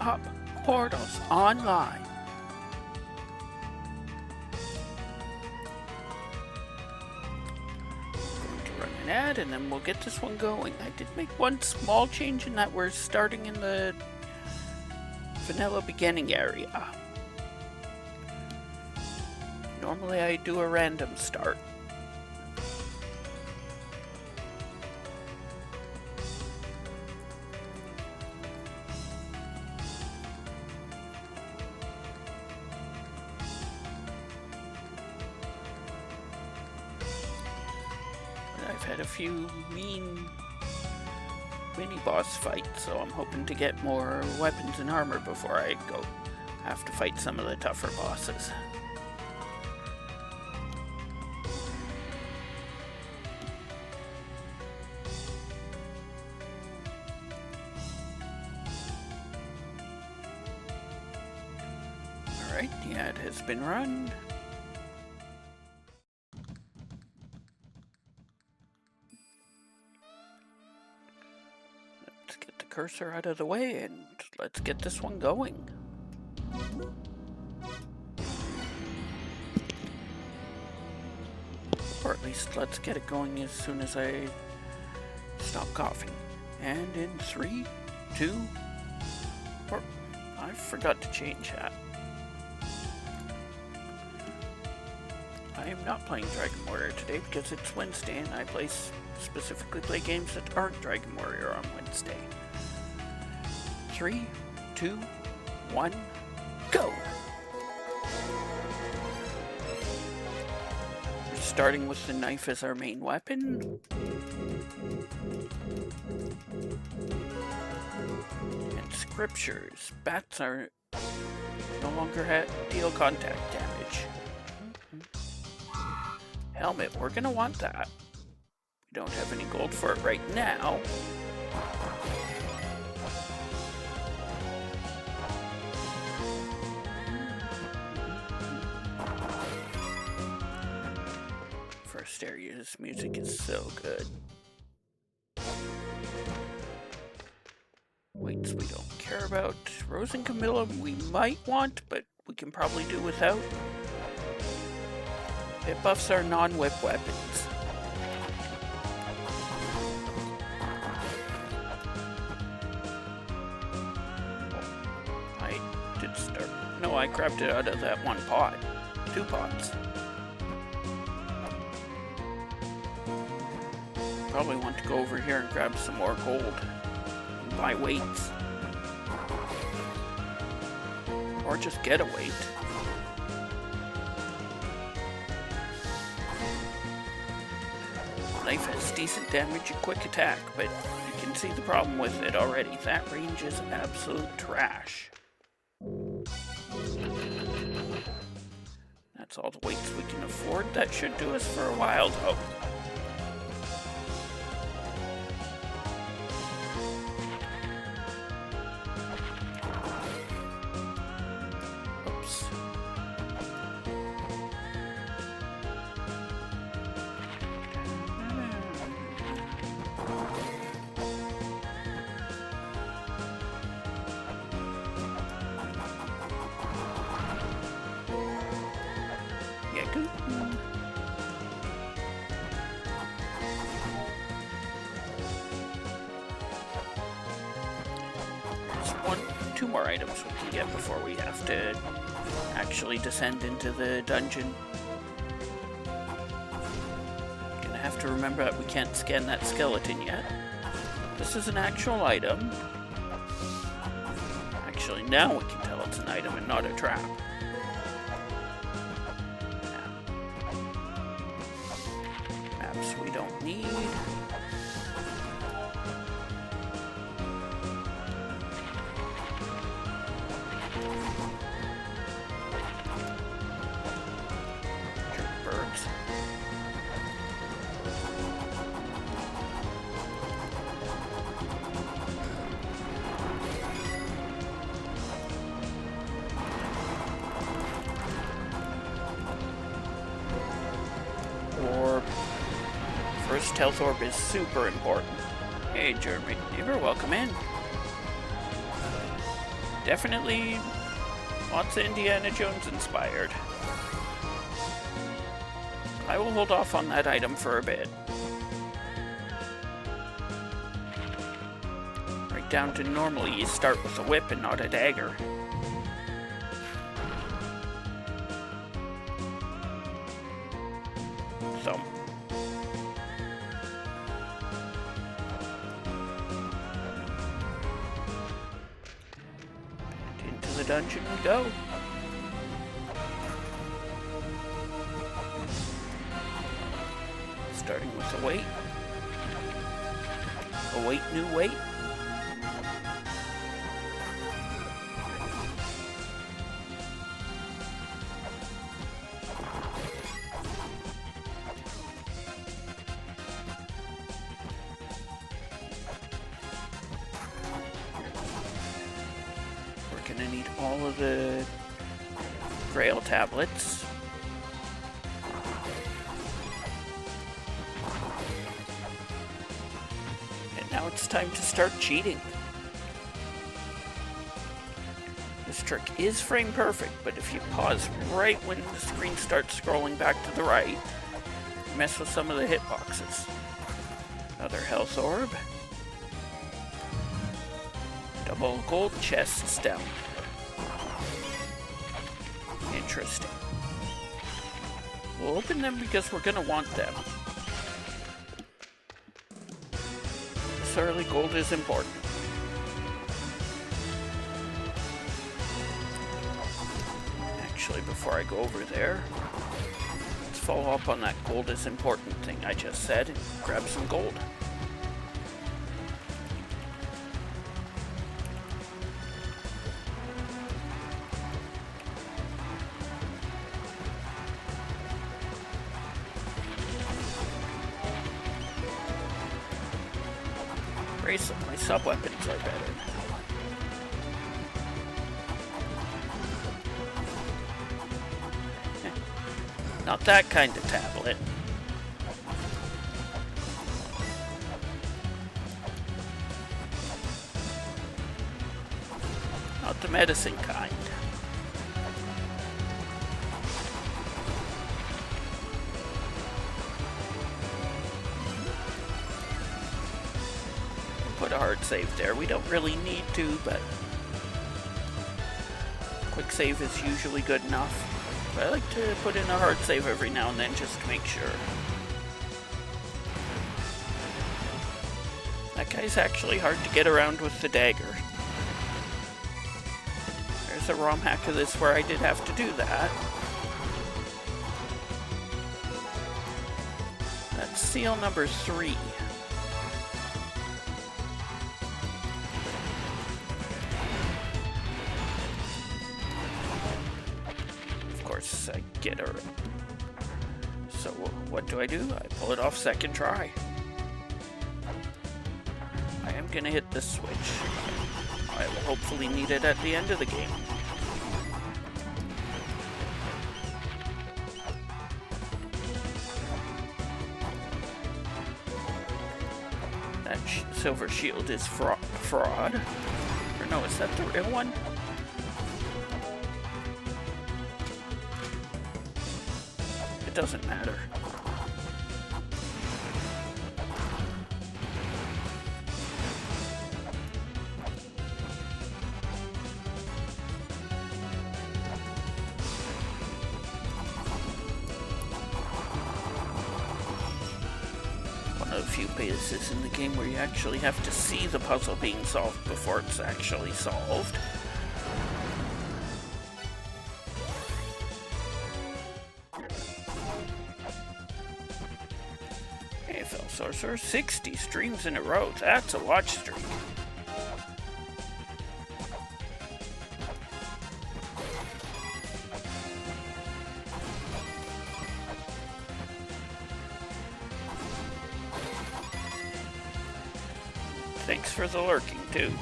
top portals online. Going to run an ad and then we'll get this one going. I did make one small change in that we're starting in the vanilla beginning area. Normally I do a random start. I've had a few mean mini-boss fights, so I'm hoping to get more weapons and armor before I go have to fight some of the tougher bosses. Alright, the ad has been run. Let's get the cursor out of the way and let's get this one going. Or at least let's get it going as soon as I stop coughing. And in 3, 2, or I forgot to change that. I am not playing Dragon Warrior today because it's Wednesday and I specifically play games that aren't Dragon Warrior on Wednesday. 3, 2, 1, go! We're starting with the knife as our main weapon. And scriptures. Bats are no longer deal contact damage. Helmet, we're gonna want that. We don't have any gold for it right now. First area, this music is so good. Weights we don't care about. Rose and Camilla we might want, but we can probably do without. It buffs our non-whip weapons. I did start... No, I grabbed it out of that one pot. 2 pots. Probably want to go over here and grab some more gold. And buy weights. Or just get a weight. Knife has decent damage and quick attack, but you can see the problem with it already. That range is absolute trash. That's all the weights we can afford. That should do us for a while, though. Oops. Two more items we can get before we have to actually descend into the dungeon. Gonna have to remember that we can't scan that skeleton yet. This is an actual item. Actually, now we can tell it's an item and not a trap. Maps we don't need. Birds. Orb. First health orb is super important. Hey, Jeremy, neighbor, welcome in. Definitely lots of Indiana Jones inspired. I will hold off on that item for a bit. Right down to normally you start with a whip and not a dagger. So. And into the dungeon we go. Starting with a weight. Await new weight. We're gonna need all of the Grail tablets. Now it's time to start cheating. This trick is frame perfect, but if you pause right when the screen starts scrolling back to the right, you mess with some of the hitboxes. Another health orb. Double gold chests down. Interesting. We'll open them because we're gonna want them. Early gold is important. Actually, before I go over there, let's follow up on that gold is important thing I just said and grab some gold. My sub-weapons are better. Not that kind of tablet. Not the medicine kind. Put a hard save there. We don't really need to, but quick save is usually good enough. But I like to put in a hard save every now and then just to make sure. That guy's actually hard to get around with the dagger. There's a ROM hack of this where I did have to do that. That's seal number 3. I get her. So what do? I pull it off second try. I am gonna hit this switch. I will hopefully need it at the end of the game. That silver shield is fraud. Or no, is that the real one? It doesn't matter. One of the few places in the game where you actually have to see the puzzle being solved before it's actually solved. Sorcerer, 60 streams in a row. That's a watch streak. Thanks for the lurking, too.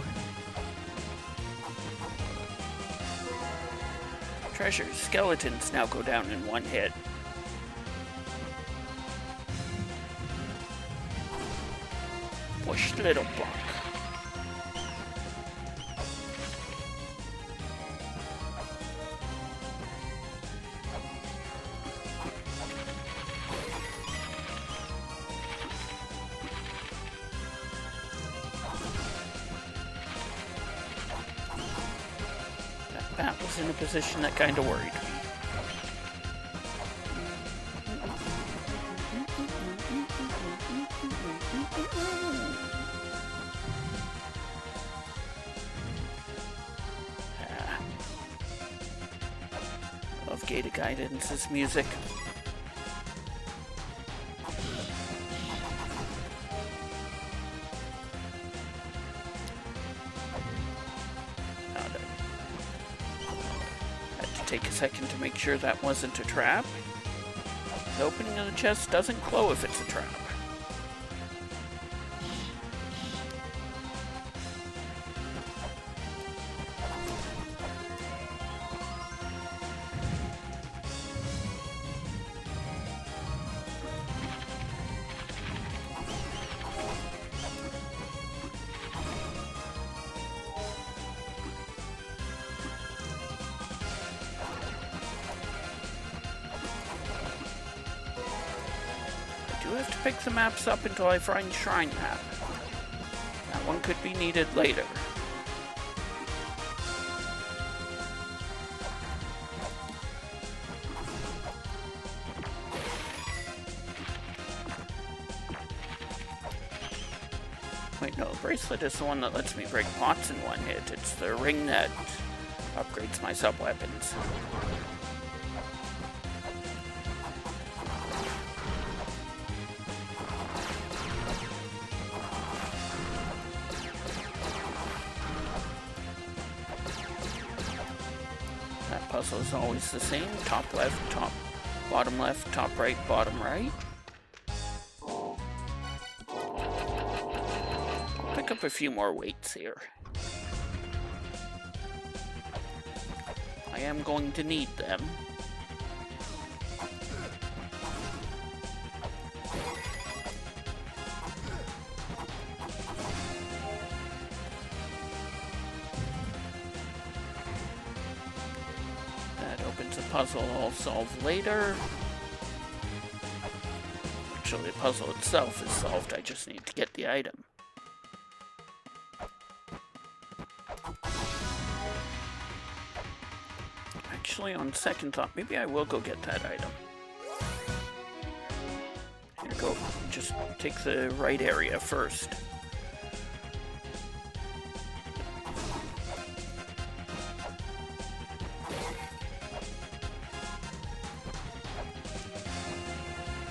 Treasures, skeletons now go down in one hit. Push little block. That was in a position that kind of worried me. Love gated guidance's music. Take a second to make sure that wasn't a trap. The opening of the chest doesn't glow if it's a trap. I do have to pick the maps up until I find Shrine Map. That one could be needed later. Wait, no, the bracelet is the one that lets me break pots in one hit. It's the ring that upgrades my sub-weapons. That puzzle is always the same. Top left, bottom left, top right, bottom right. Pick up a few more weights here. I am going to need them. That opens a puzzle I'll solve later. Actually, the puzzle itself is solved, I just need to get the item. Actually, on second thought, maybe I will go get that item. Here, go. Just take the right area first.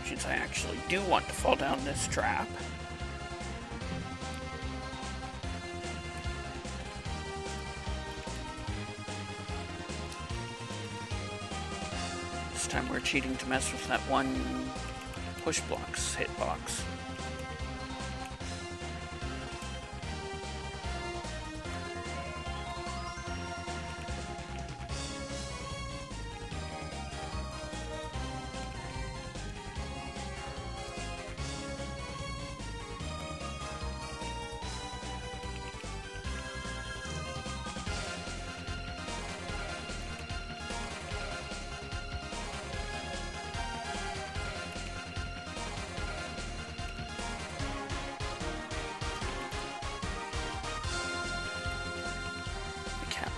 Since I actually do want to fall down this trap. This time we're cheating to mess with that one push blocks hitbox.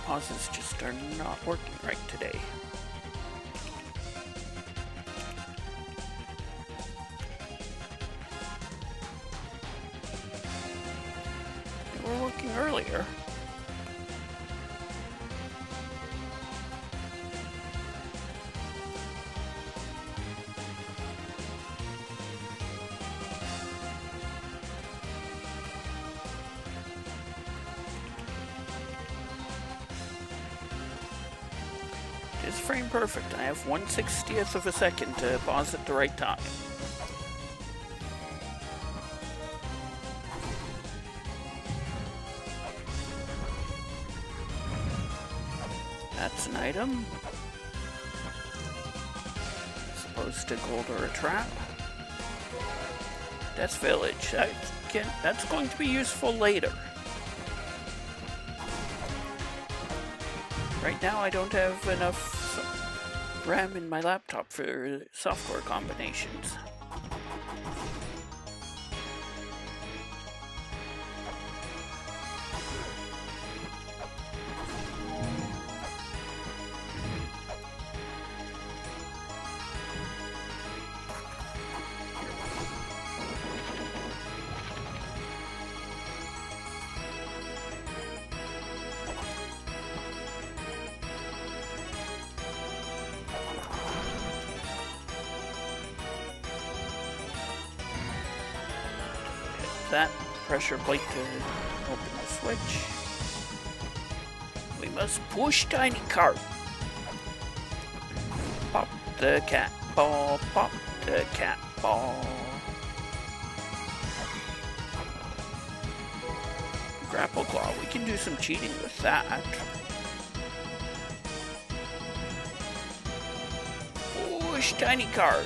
Pauses just are not working right today. They were working earlier. It's frame perfect. I have 1/60th of a second to pause at the right time. That's an item. As opposed to gold or a trap. That's village. That's going to be useful later. Right now I don't have enough RAM in my laptop for software combinations. that pressure plate to open the switch. We must push tiny cart. Pop the cat ball, pop the cat ball. Grapple claw, we can do some cheating with that. Push tiny cart.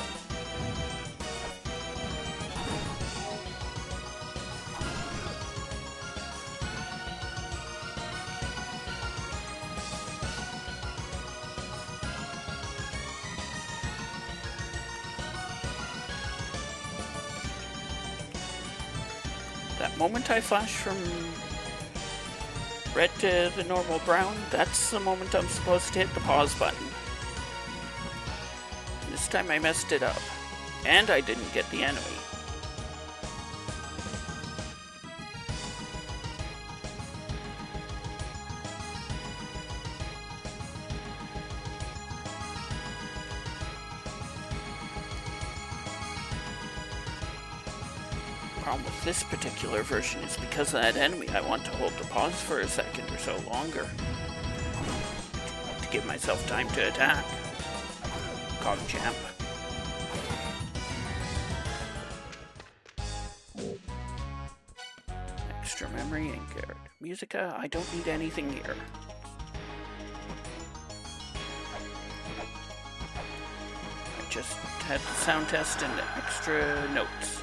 That moment I flash from red to the normal brown, that's the moment I'm supposed to hit the pause button. This time I messed it up, and I didn't get the enemy. Problem with this particular version is because of that enemy, I want to hold the pause for a second or so longer to give myself time to attack. Cog champ. Extra memory and card. Musica, I don't need anything here. I just had the sound test and extra notes.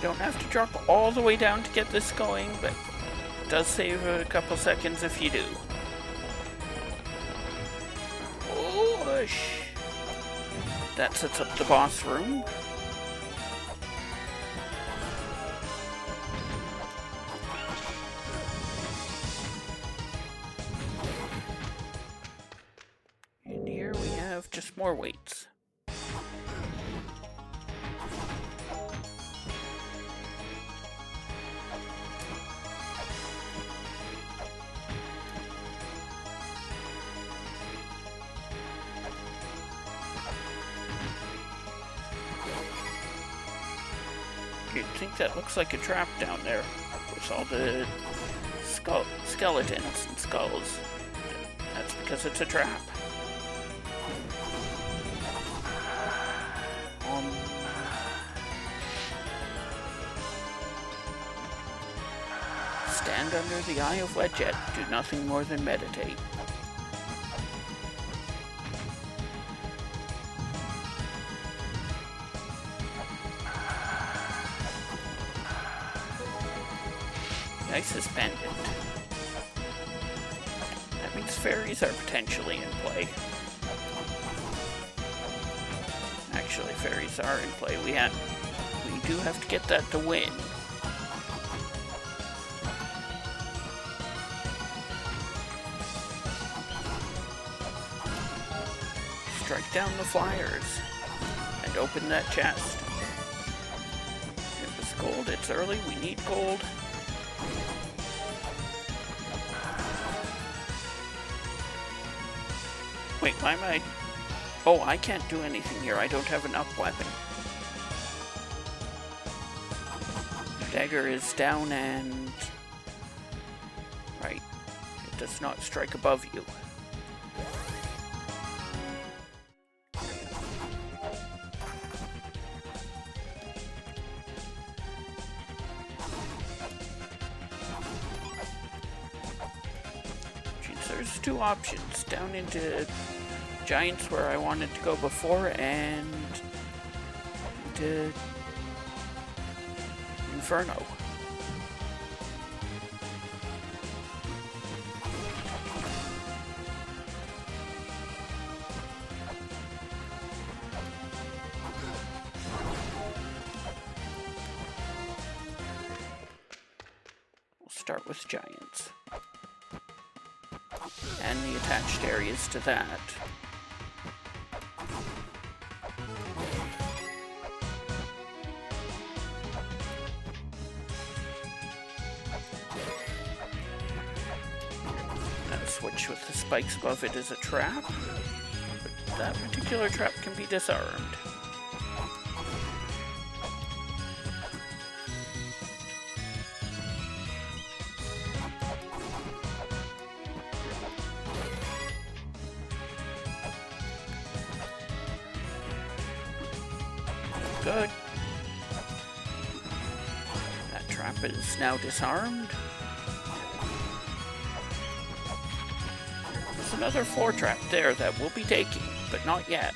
Don't have to drop all the way down to get this going, but it does save a couple seconds if you do. Push! That sets up the boss room. And here we have just more weights. You'd think that looks like a trap down there with all the skeletons and skulls. That's because it's a trap. Stand under the eye of Wedget. Do nothing more than meditate. Isis pendant. That means fairies are potentially in play. Actually, fairies are in play. We do have to get that to win. Strike down the flyers and open that chest. It was gold. It's early. We need gold. Wait, why am I... Oh, I can't do anything here. I don't have an up weapon. Dagger is down and... Right. It does not strike above you. There's two options. Down into Giants where I wanted to go before, and into Inferno. We'll start with Giants. And the attached areas to that. That's switch with the spikes above it is a trap, but that particular trap can be disarmed. Good. That trap is now disarmed. There's another floor trap there that we'll be taking, but not yet.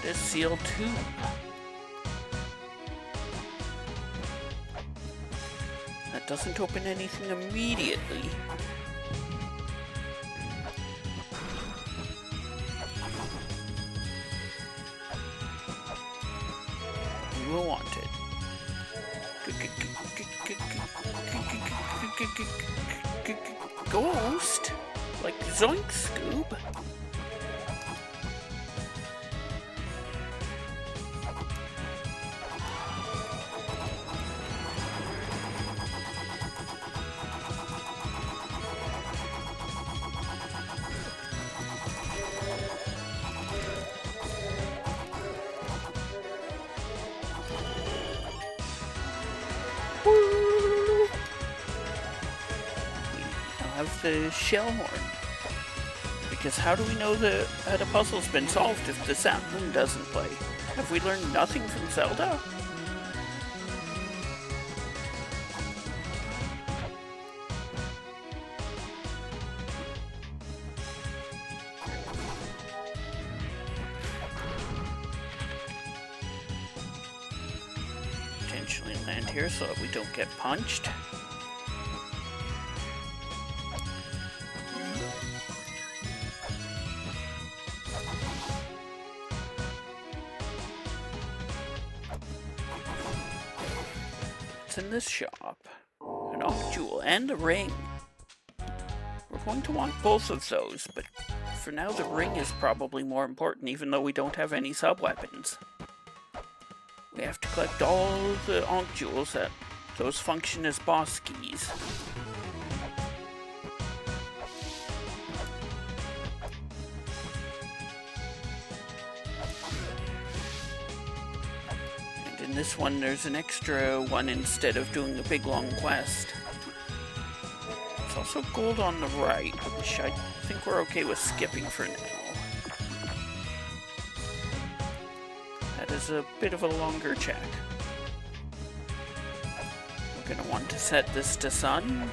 Is seal 2. That doesn't open anything immediately. We will want it. Ghost? Like Zoink Scoob? Of the shell horn, because how do we know that a puzzle's been solved if the sound doesn't play? Have we learned nothing from Zelda? Potentially land here so that we don't get punched. In this shop, an Ocjewel and a ring. We're going to want both of those, but for now the ring is probably more important, even though we don't have any sub-weapons. We have to collect all the Ocjewels that those function as boss keys. In this one, there's an extra one instead of doing a big long quest. There's also gold on the right, which I think we're okay with skipping for now. That is a bit of a longer check. We're going to want to set this to sun.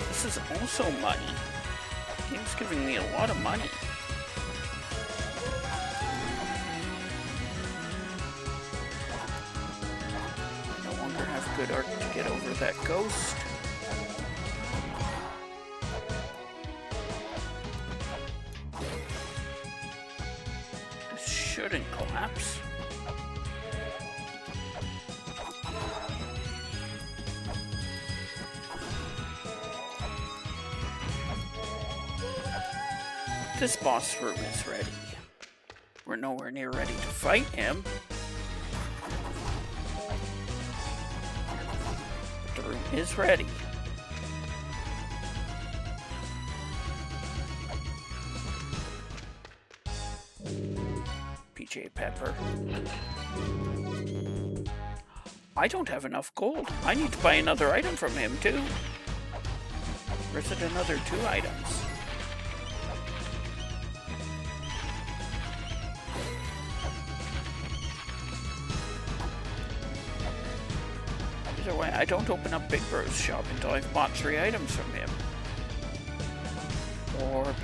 This is also money. The game's giving me a lot of money. I no longer have good art to get over that ghost. This shouldn't collapse. This boss room is ready. We're nowhere near ready to fight him. But the room is ready. PJ Pepper. I don't have enough gold. I need to buy another item from him too. Or is it another 2 items? Either way, I don't open up Big Bro's shop until I've bought 3 items from him. Orb.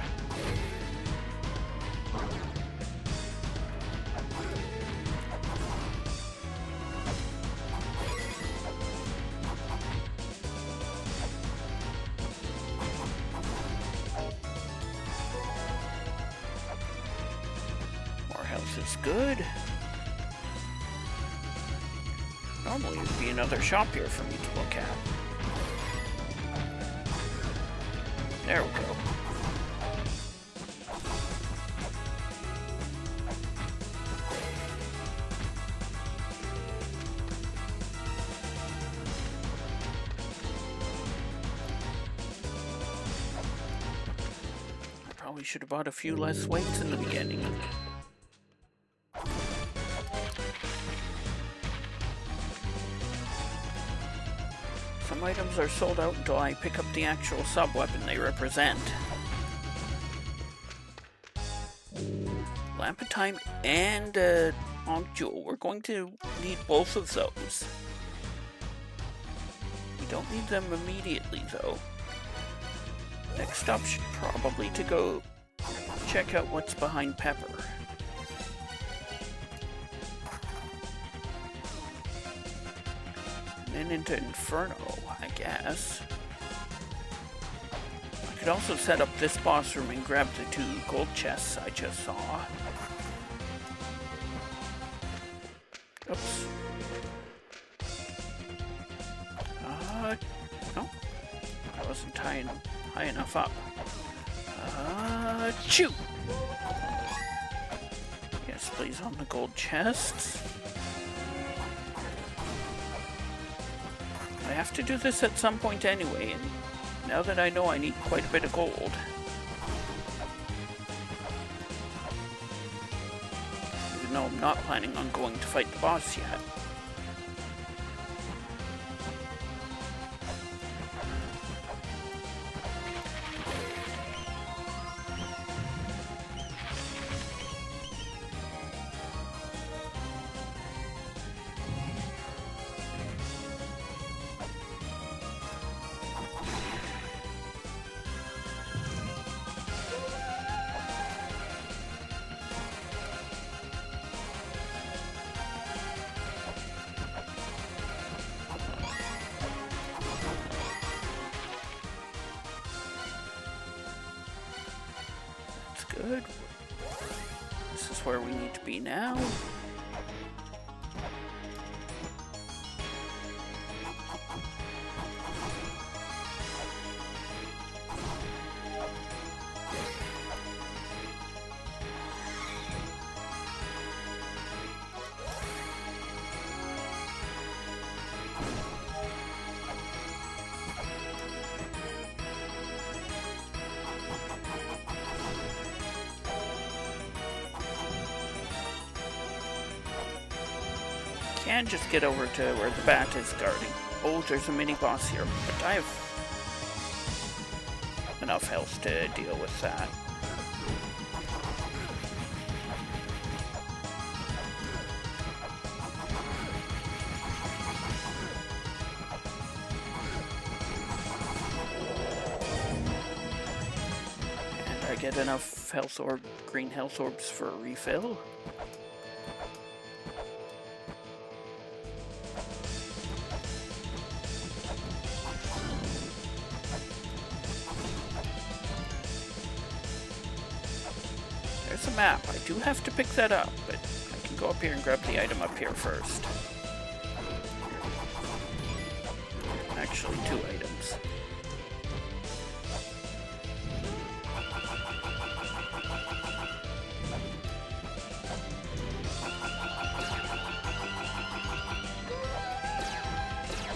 is good. Normally there'd be another shop here for me to look at. There we go. Probably should have bought a few less weights in the beginning. Some items are sold out until I pick up the actual sub-weapon they represent. Lamp of Time and Ankh Jewel. We're going to need both of those. We don't need them immediately though. Next up should probably to go check out what's behind Pepper. And then into Inferno, I guess. I could also set up this boss room and grab the 2 gold chests I just saw. Oops. No. I wasn't high enough up. Chew! Yes, please, on the gold chests. I have to do this at some point anyway, and now that I know I need quite a bit of gold. Even though I'm not planning on going to fight the boss yet. Good. This is where we need to be now. Can just get over to where the bat is guarding. Oh, there's a mini boss here, but I have enough health to deal with that. And I get enough health orb, green health orbs for a refill. There's a map. I do have to pick that up, but I can go up here and grab the item up here first. Actually, 2 items.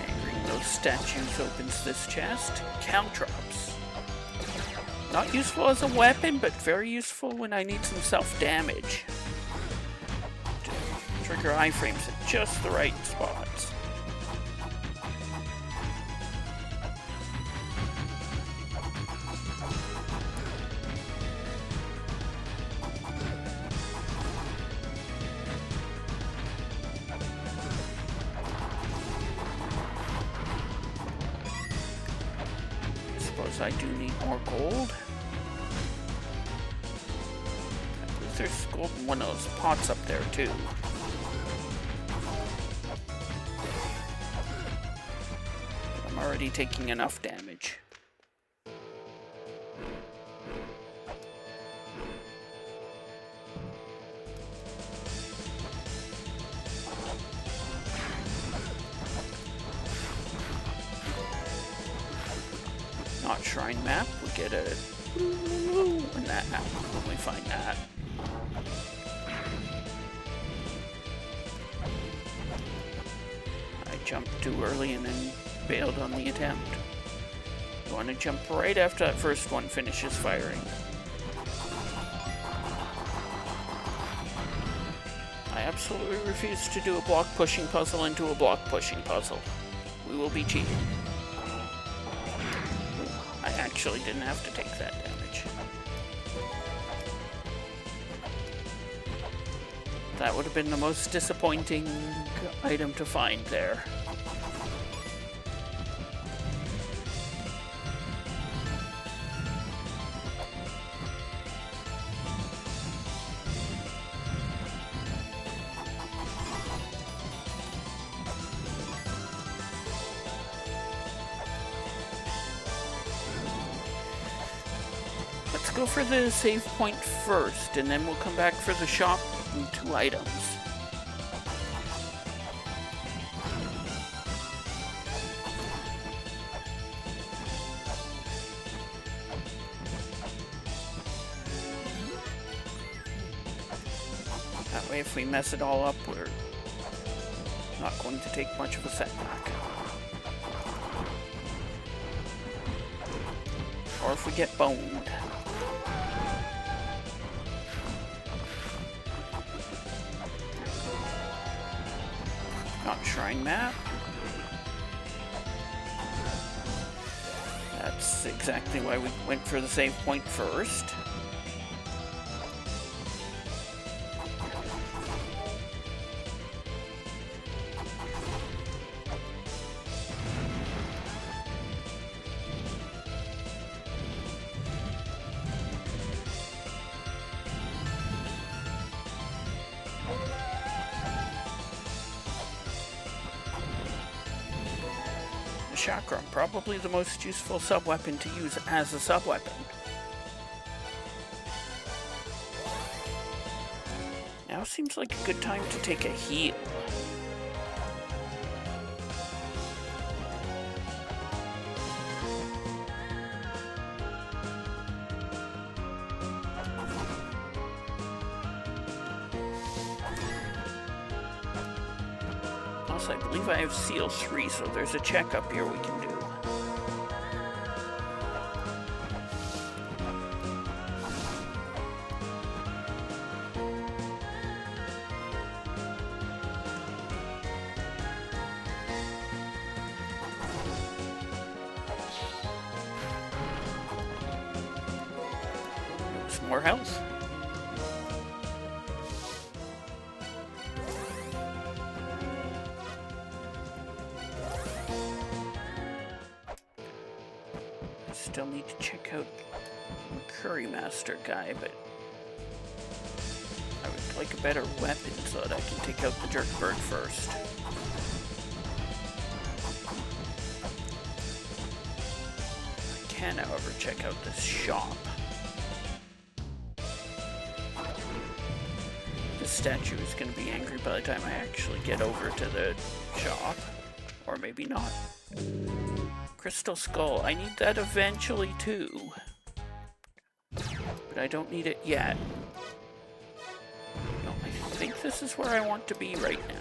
Angering those statues opens this chest. Caltrops. Not useful as a weapon, but very useful when I need some self-damage. To trigger iframes at just the right spots. I suppose I do need more gold. There's gold in one of those pots up there too. But I'm already taking enough damage. Not shrine map. We get a and that happens when we find that. I jumped too early and then bailed on the attempt. You want to jump right after that first one finishes firing. I absolutely refuse to do a block pushing puzzle into a block pushing puzzle. We will be cheating. I actually didn't have to take that damage. That would have been the most disappointing item to find there. Let's go for the save point first, and then we'll come back for the shop and 2 items. That way, if we mess it all up, we're not going to take much of a setback. Or if we get boned. Not shrine map. That's exactly why we went for the save point first. Chakram, probably the most useful sub-weapon to use as a sub-weapon. Now seems like a good time to take a heal. I believe I have Seal 3, so there's a check up here we can do. Some more health. Still need to check out the Curry Master guy, but I would like a better weapon so that I can take out the Jerkbird first. I can, however, check out this shop. This statue is going to be angry by the time I actually get over to the shop. Or maybe not. Crystal Skull. I need that eventually too. But I don't need it yet. No, I think this is where I want to be right now.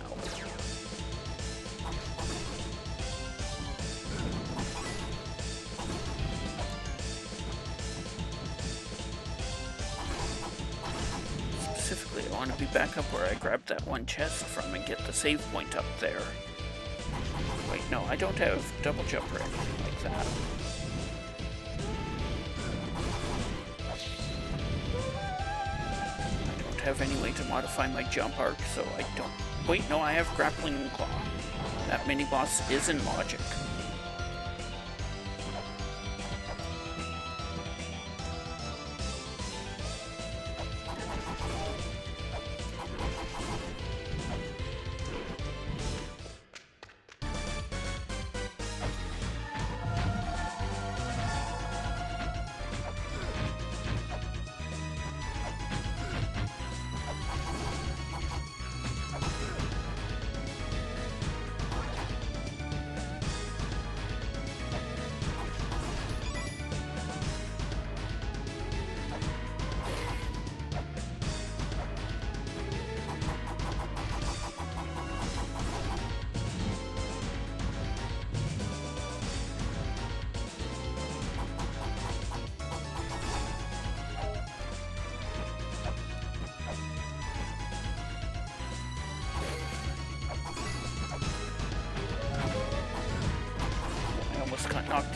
Specifically, I want to be back up where I grabbed that one chest from and get the save point up there. Wait, no, I don't have double jump or anything like that. I don't have any way to modify my jump arc, so I don't... Wait, no, I have grappling claw. That mini-boss is in logic.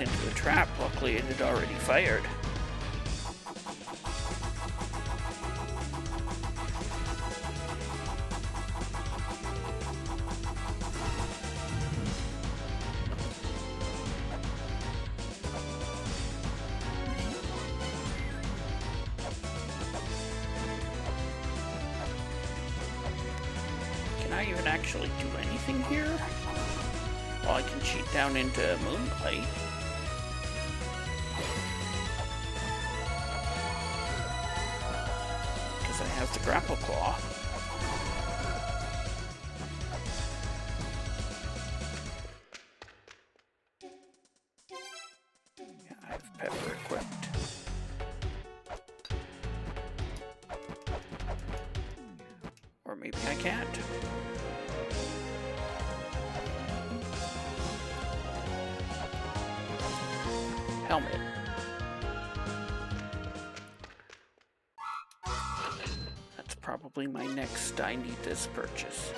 walked into the trap. Luckily, it had already fired. Can I even actually do anything here? Well, I can cheat down into Moonlight. Because I have the grapple claw. Yeah, I have Pepper equipped. Or maybe I can't. Helmet. That's probably my next I need this purchase.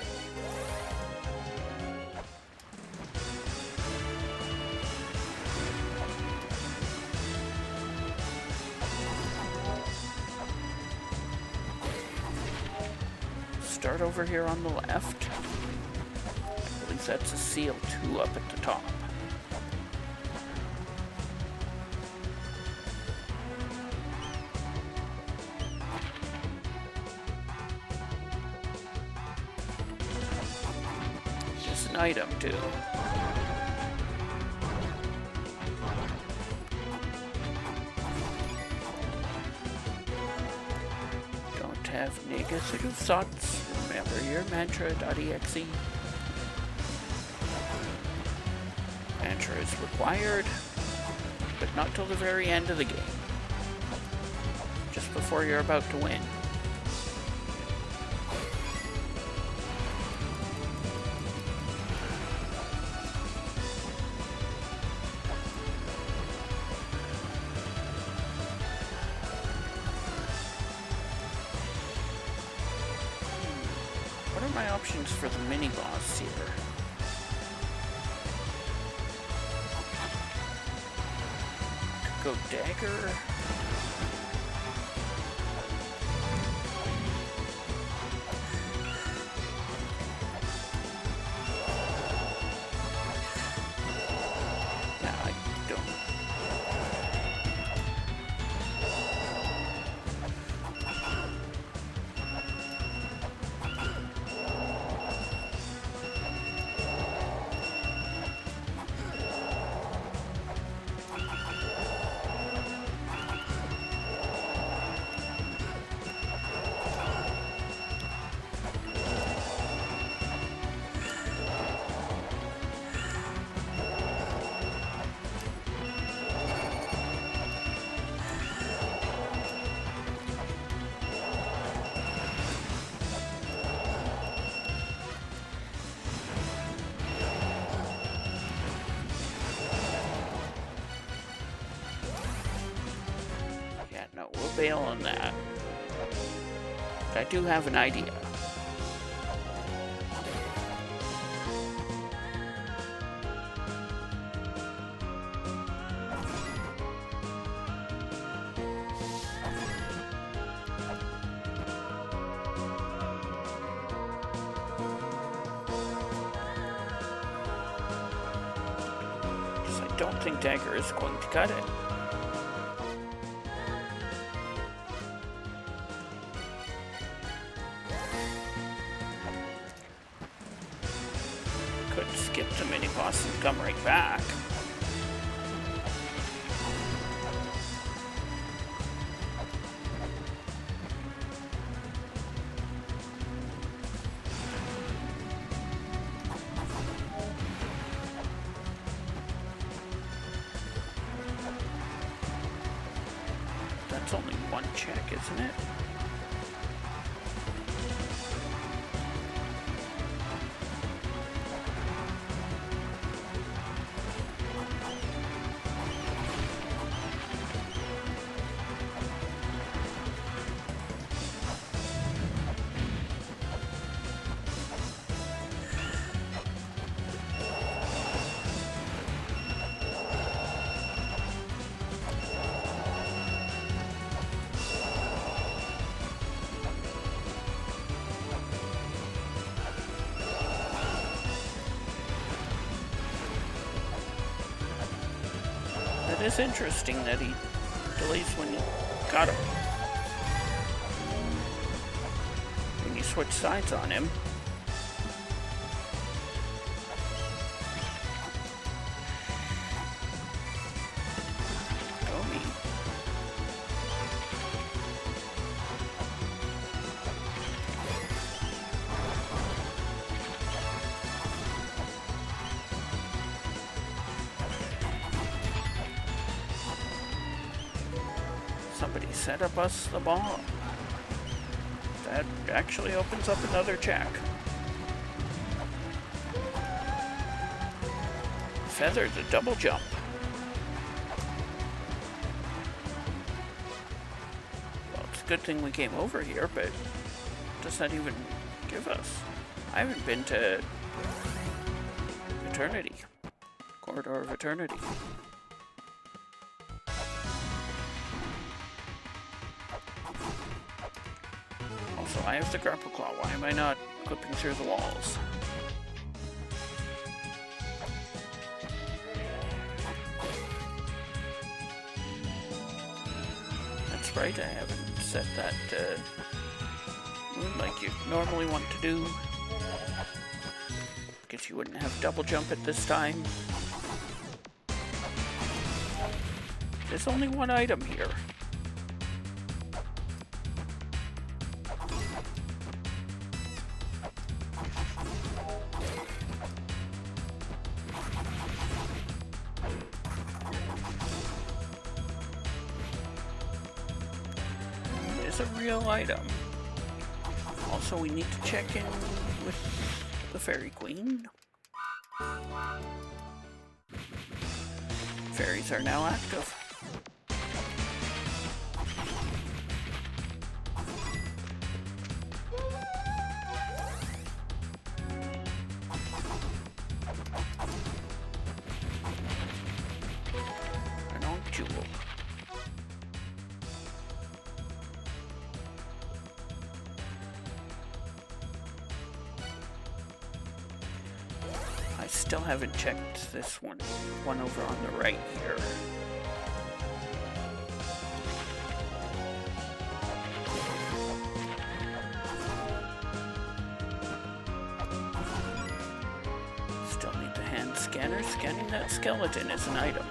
Start over here on the left. I believe that's a seal 2 up at the top. Item too. Don't have negative thoughts. Remember your mantra.exe. Mantra is required, but not till the very end of the game. Just before you're about to win. What are my options for the mini-boss here? Could go dagger. Nah, I don't. No, we'll bail on that. But I do have an idea. I don't think dagger is going to cut it. Could skip the mini boss and come right back. That's only one check, isn't it? It is interesting that he delays when you got him. When you switch sides on him. Go me. Somebody set up us the bomb. That actually opens up another check. Feather the double jump. Well, it's a good thing we came over here, but what does that even give us? I haven't been to Eternity. Corridor of Eternity. Also, I have the grapple claw. Why am I not clipping through the walls? That's right, I haven't set that moon like you normally want to do. Guess you wouldn't have double jump at this time. There's only one item here. It's a real item. Also, we need to check in with the Fairy Queen. Fairies are now active. An old jewel. I still haven't checked this one over on the right here. Still need the hand scanner. Scanning that skeleton is an item.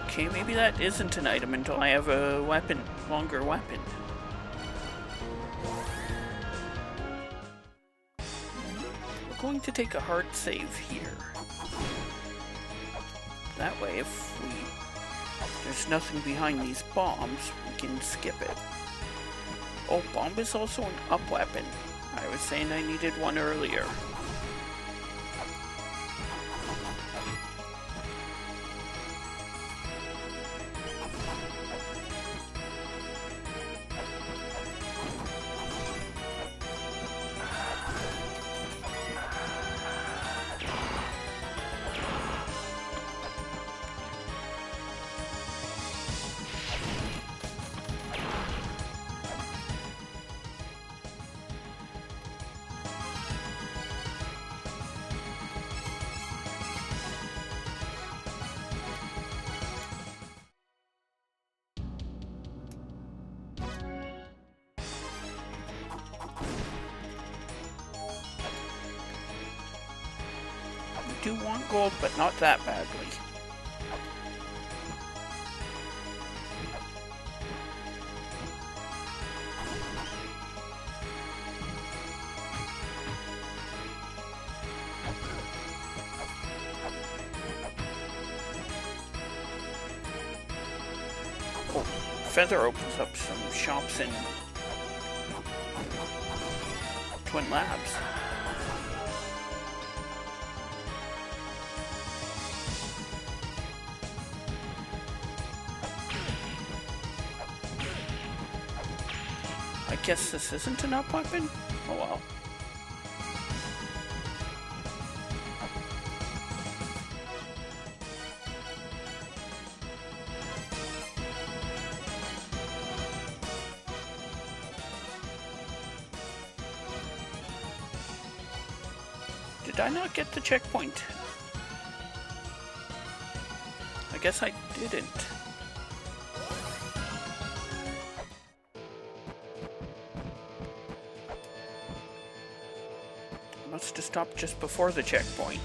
Okay, maybe that isn't an item until I have a weapon, longer weapon. We're going to take a hard save here. That way, if there's nothing behind these bombs, we can skip it. Oh, bomb is also an up weapon. I was saying I needed one earlier. Do want gold, but not that badly. Oh, Feather opens up some shops in Twin Labs. guess this isn't an up weapon? Oh well. Did I not get the checkpoint? I guess I didn't. Must have stopped just before the checkpoint.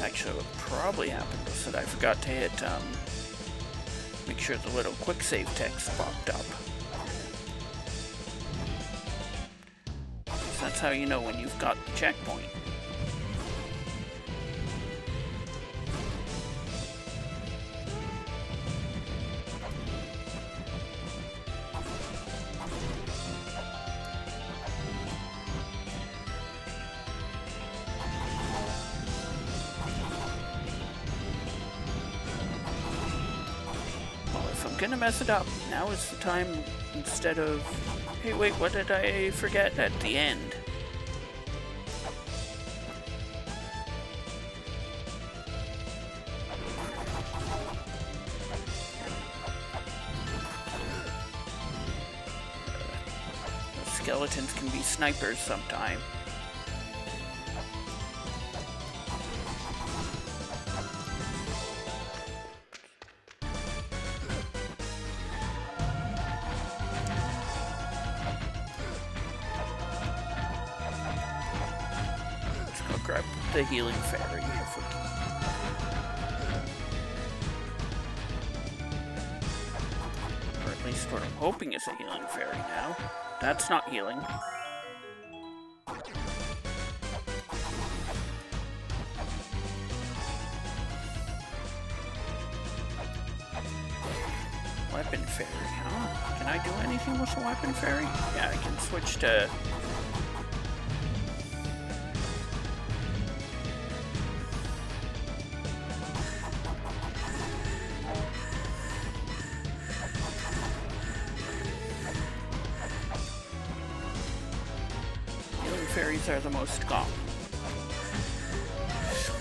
Actually, what probably happened was that I forgot to hit, make sure the little quick save text popped up. So that's how you know when you've got the checkpoint. I'm gonna mess it up. Now is the time, instead of... Hey, wait, what did I forget at the end? Skeletons can be snipers sometime. Grab the healing fairy if we can. Or at least what I'm hoping is a healing fairy now. That's not healing. Weapon fairy, huh? Can I do anything with a weapon fairy? Yeah, I can switch to... Fairies are the most common.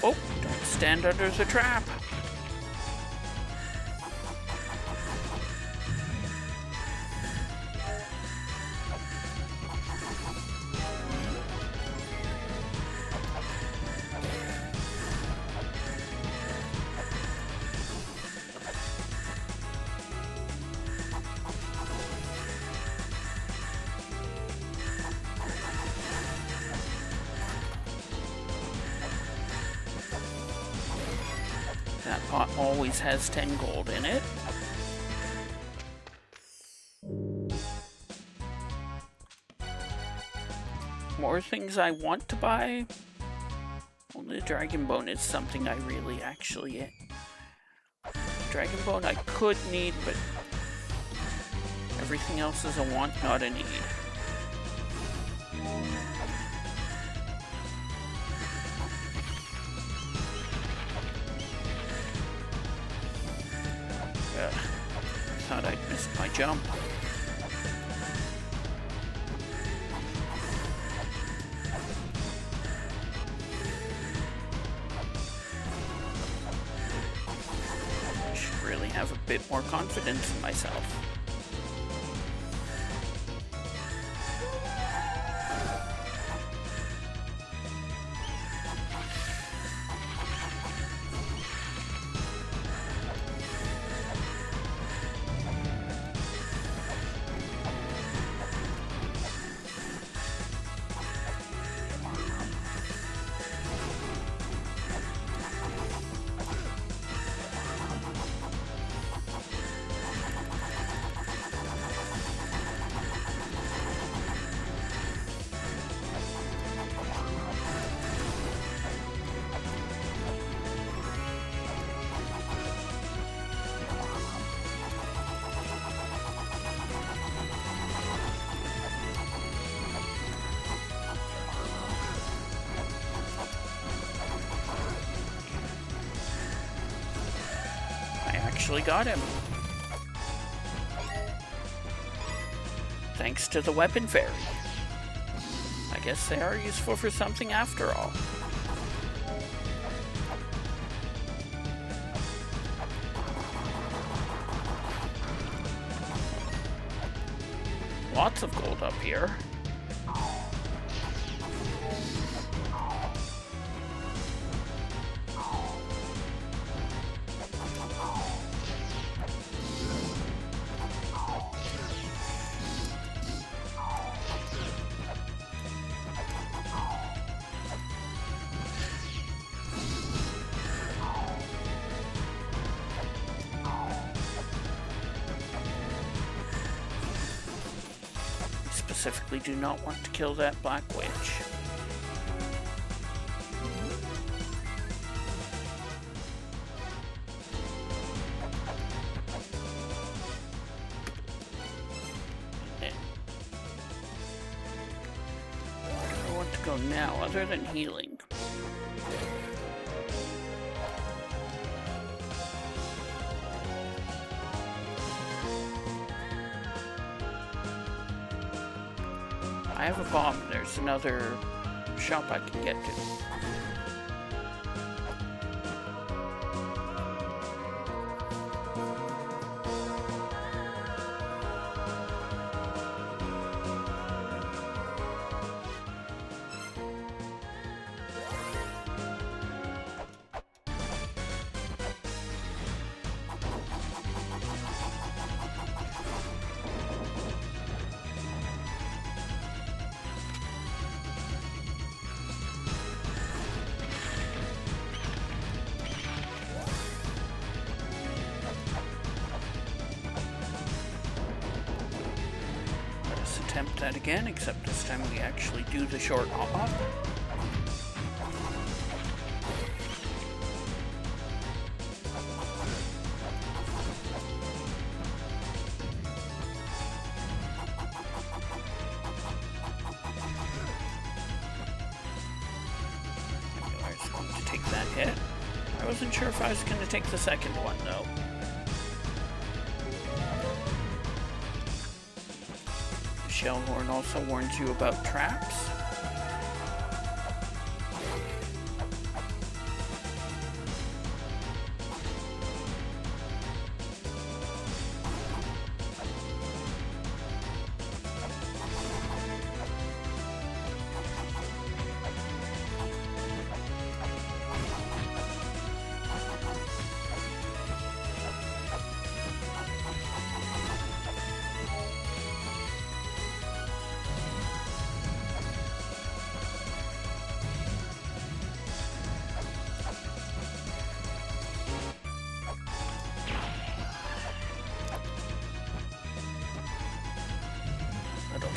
Oh, don't stand under the trap. That pot always has 10 gold in it. More things I want to buy. Well, the Dragon Bone is something I really actually... Dragon Bone I could need, but everything else is a want, not a need. Thought I'd missed my jump. I should really have a bit more confidence in myself. Actually got him. Thanks to the weapon fairy. I guess they are useful for something after all. Lots of gold up here. Specifically do not want to kill that black witch. And where do I want to go now other than healing? I have a bomb. There's another shop I can get to. Attempt that again, except this time we actually do the short hop. I was going to take that hit. I wasn't sure if I was going to take the second one though. Shellhorn also warns you about traps.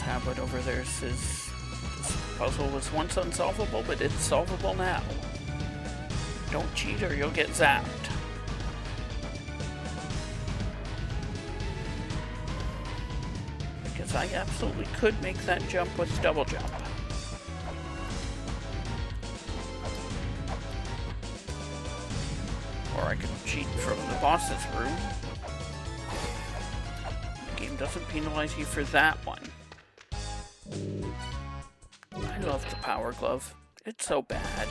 Tablet over there says this puzzle was once unsolvable, but it's solvable now. Don't cheat or you'll get zapped. Because I absolutely could make that jump with double jump. Or I could cheat from the boss's room. The game doesn't penalize you for that one. I love the power glove. It's so bad.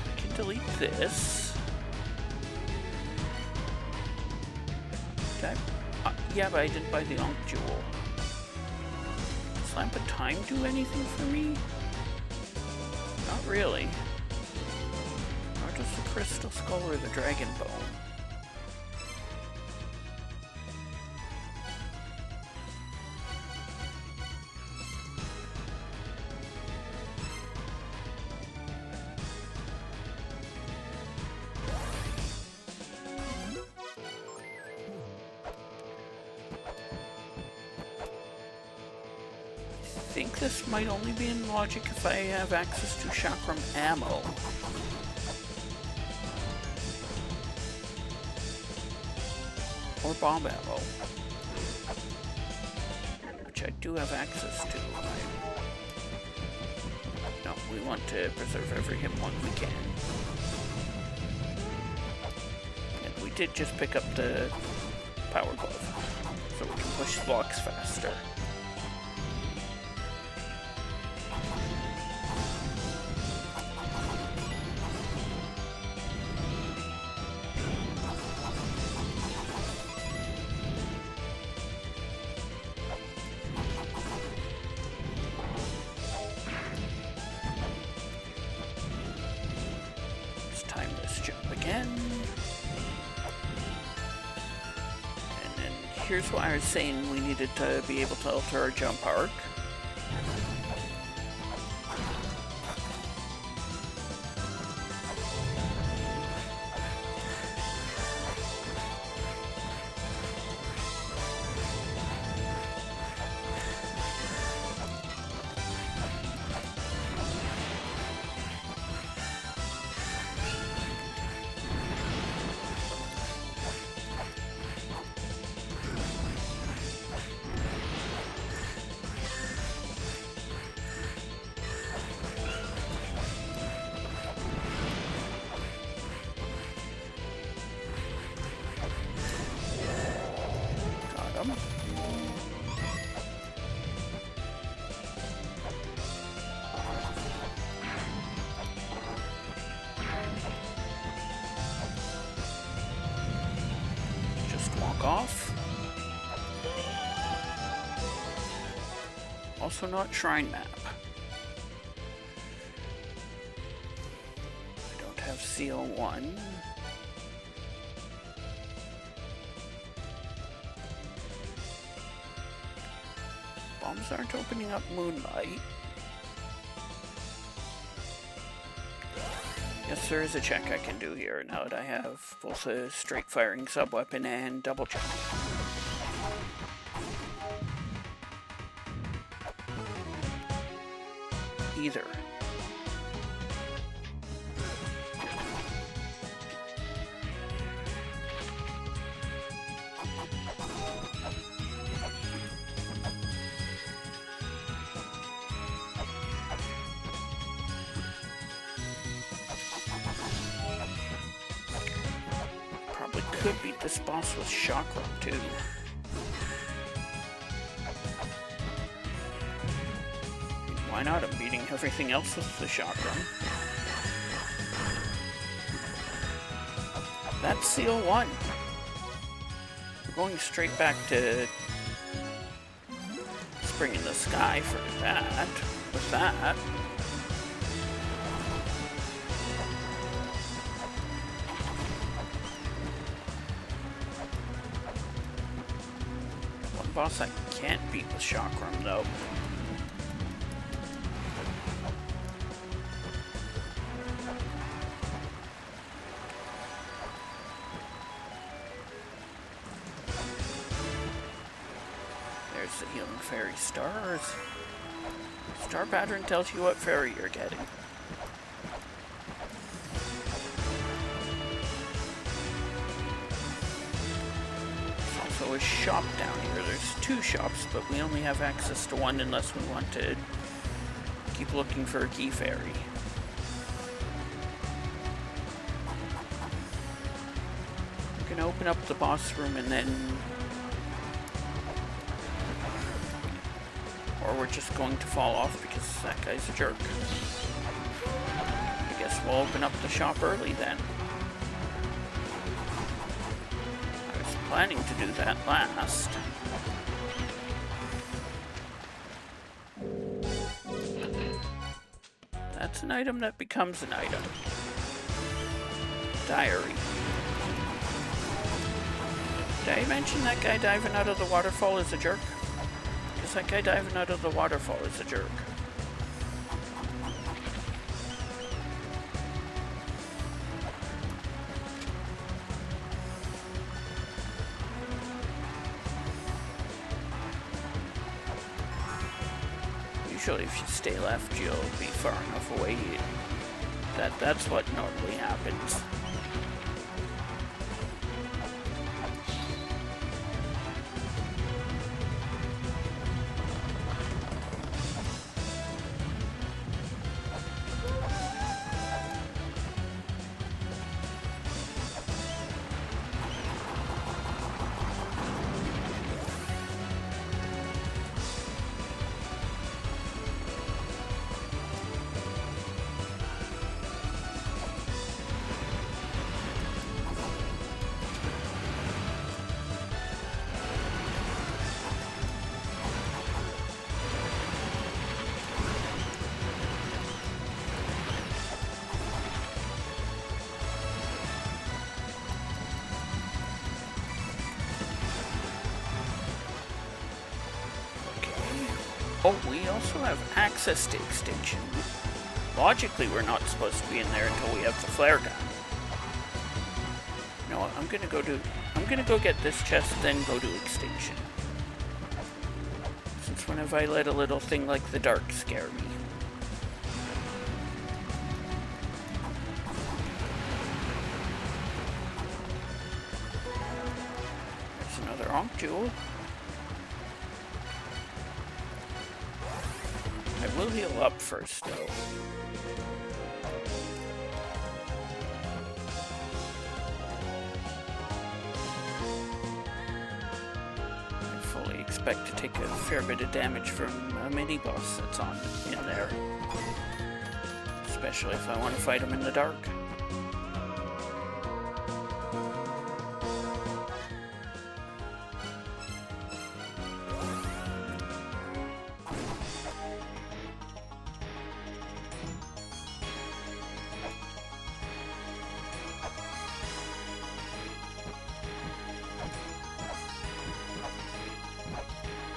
I can delete this. Okay. Yeah, but I didn't buy the Ankh Jewel. Does Lamp of Time do anything for me? Not really. Nor does the Crystal Skull or the Dragon Bone. I think this might only be in logic if I have access to chakram ammo. Or bomb ammo. which I do have access to. No, we want to preserve every hit point we can. And we did just pick up the power glove, so we can push the blocks faster. Here's why I was saying we needed to be able to alter our jump arc. Off. Also not shrine map. I don't have CO1. Bombs aren't opening up Moonlight. Yes, there is a check I can do here now that I have both a straight firing sub-weapon and double jump. Either. Could beat this boss with chakram too. Why not? I'm beating everything else with the chakram. That's seal 1. We're going straight back to Spring in the Sky for that. With that. Boss I can't beat with chakram though. There's the healing fairy stars. Star pattern tells you what fairy you're getting. A shop down here. There's 2 shops, but we only have access to one unless we want to keep looking for a key fairy. We're gonna open up the boss room and then... Or we're just going to fall off because that guy's a jerk. I guess we'll open up the shop early then. Planning to do that last. That's an item that becomes an item. Diary. Did I mention that guy diving out of the waterfall is a jerk? Because that guy diving out of the waterfall is a jerk. Usually if you stay left, you'll be far enough away. That's what normally happens. Oh, we also have access to extinction. Logically, we're not supposed to be in there until we have the flare gun. You know what? I'm gonna go get this chest, then go to extinction. Since when have I let a little thing like the dark scare me? There's another Ankh Jewel. I will heal up first, though. I fully expect to take a fair bit of damage from a mini-boss that's in there. Especially if I want to fight him in the dark.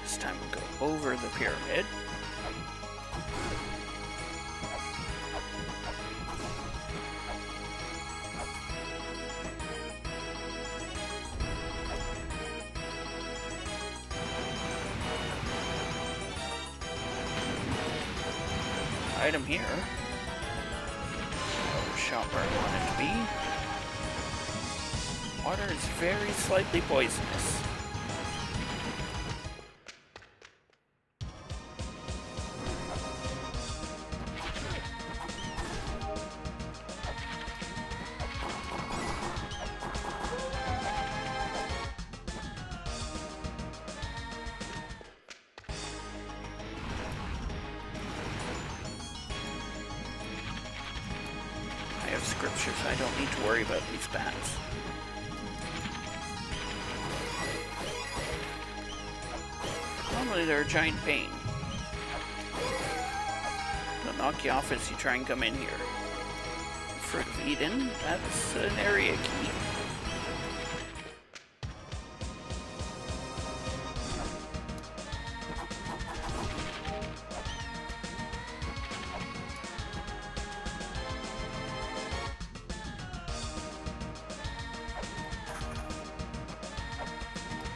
This time we'll go over the pyramid. Item here. Shop where I want it to be. Water is very slightly poisonous. I have scriptures, I don't need to worry about these bats. Normally they're a giant pain. They'll knock you off as you try and come in here. Fruit of Eden, that's an area key.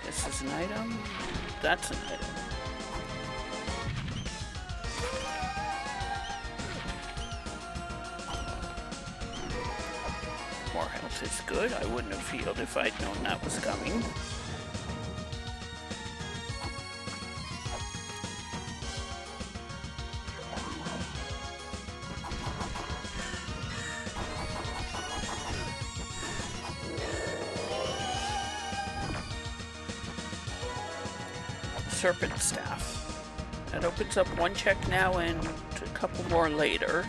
This is an item. That's an item. More health is good. I wouldn't have healed if I'd known that was coming. Serpent Staff. That opens up one check now and a couple more later.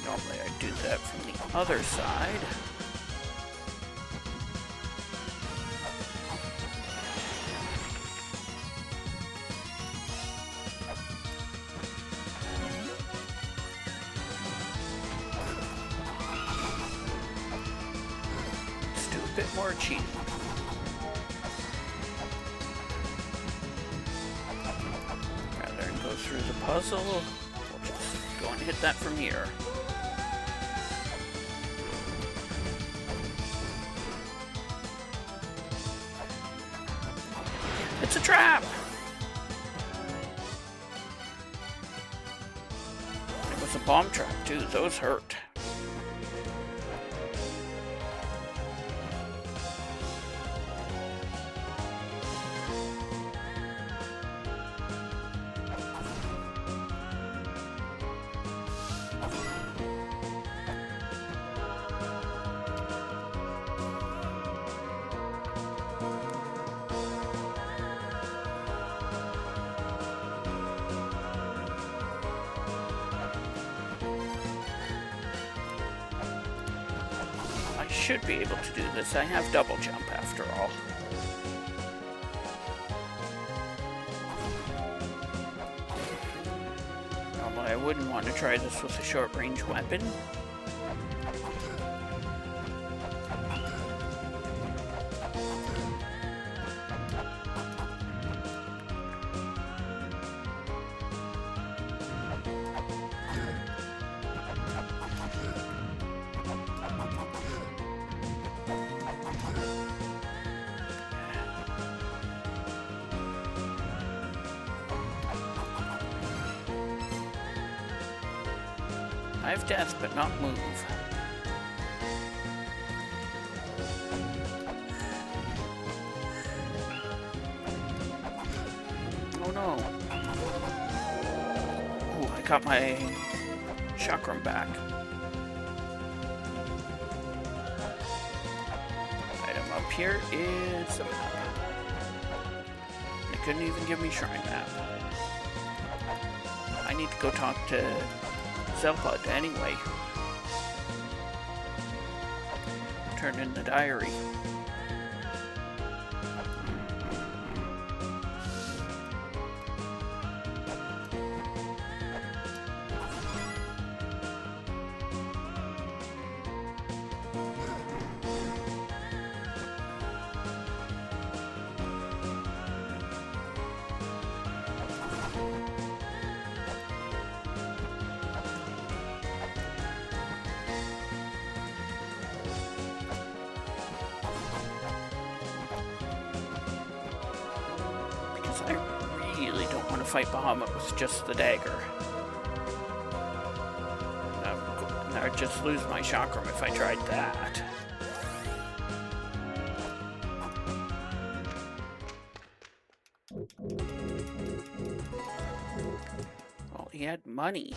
Normally I do that from the other side. Let's do a bit more cheating. Rather than go through the puzzle, we'll just go and hit that from here. It's a trap! It was a bomb trap too, those hurt. should be able to do this. I have double jump after all. Normally I wouldn't want to try this with a short-range weapon. I have death, but not move. Oh no. Ooh, I got my chakram back. Item up here is a map. They couldn't even give me shrine map. I need to go talk to Zelpod anyway. Turn in the diary. I really don't want to fight Bahamut with just the dagger. I'd just lose my chakram if I tried that. Well, he had money.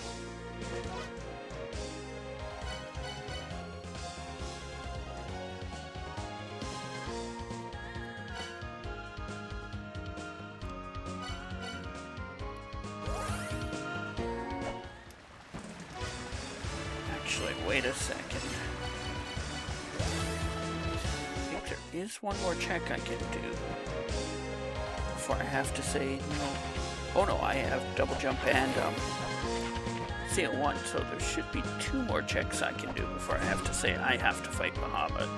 Actually, wait a second. I think there is one more check I can do before I have to say no. Oh no, I have double jump and CL1, so there should be 2 more checks I can do before I have to say I have to fight Bahamut.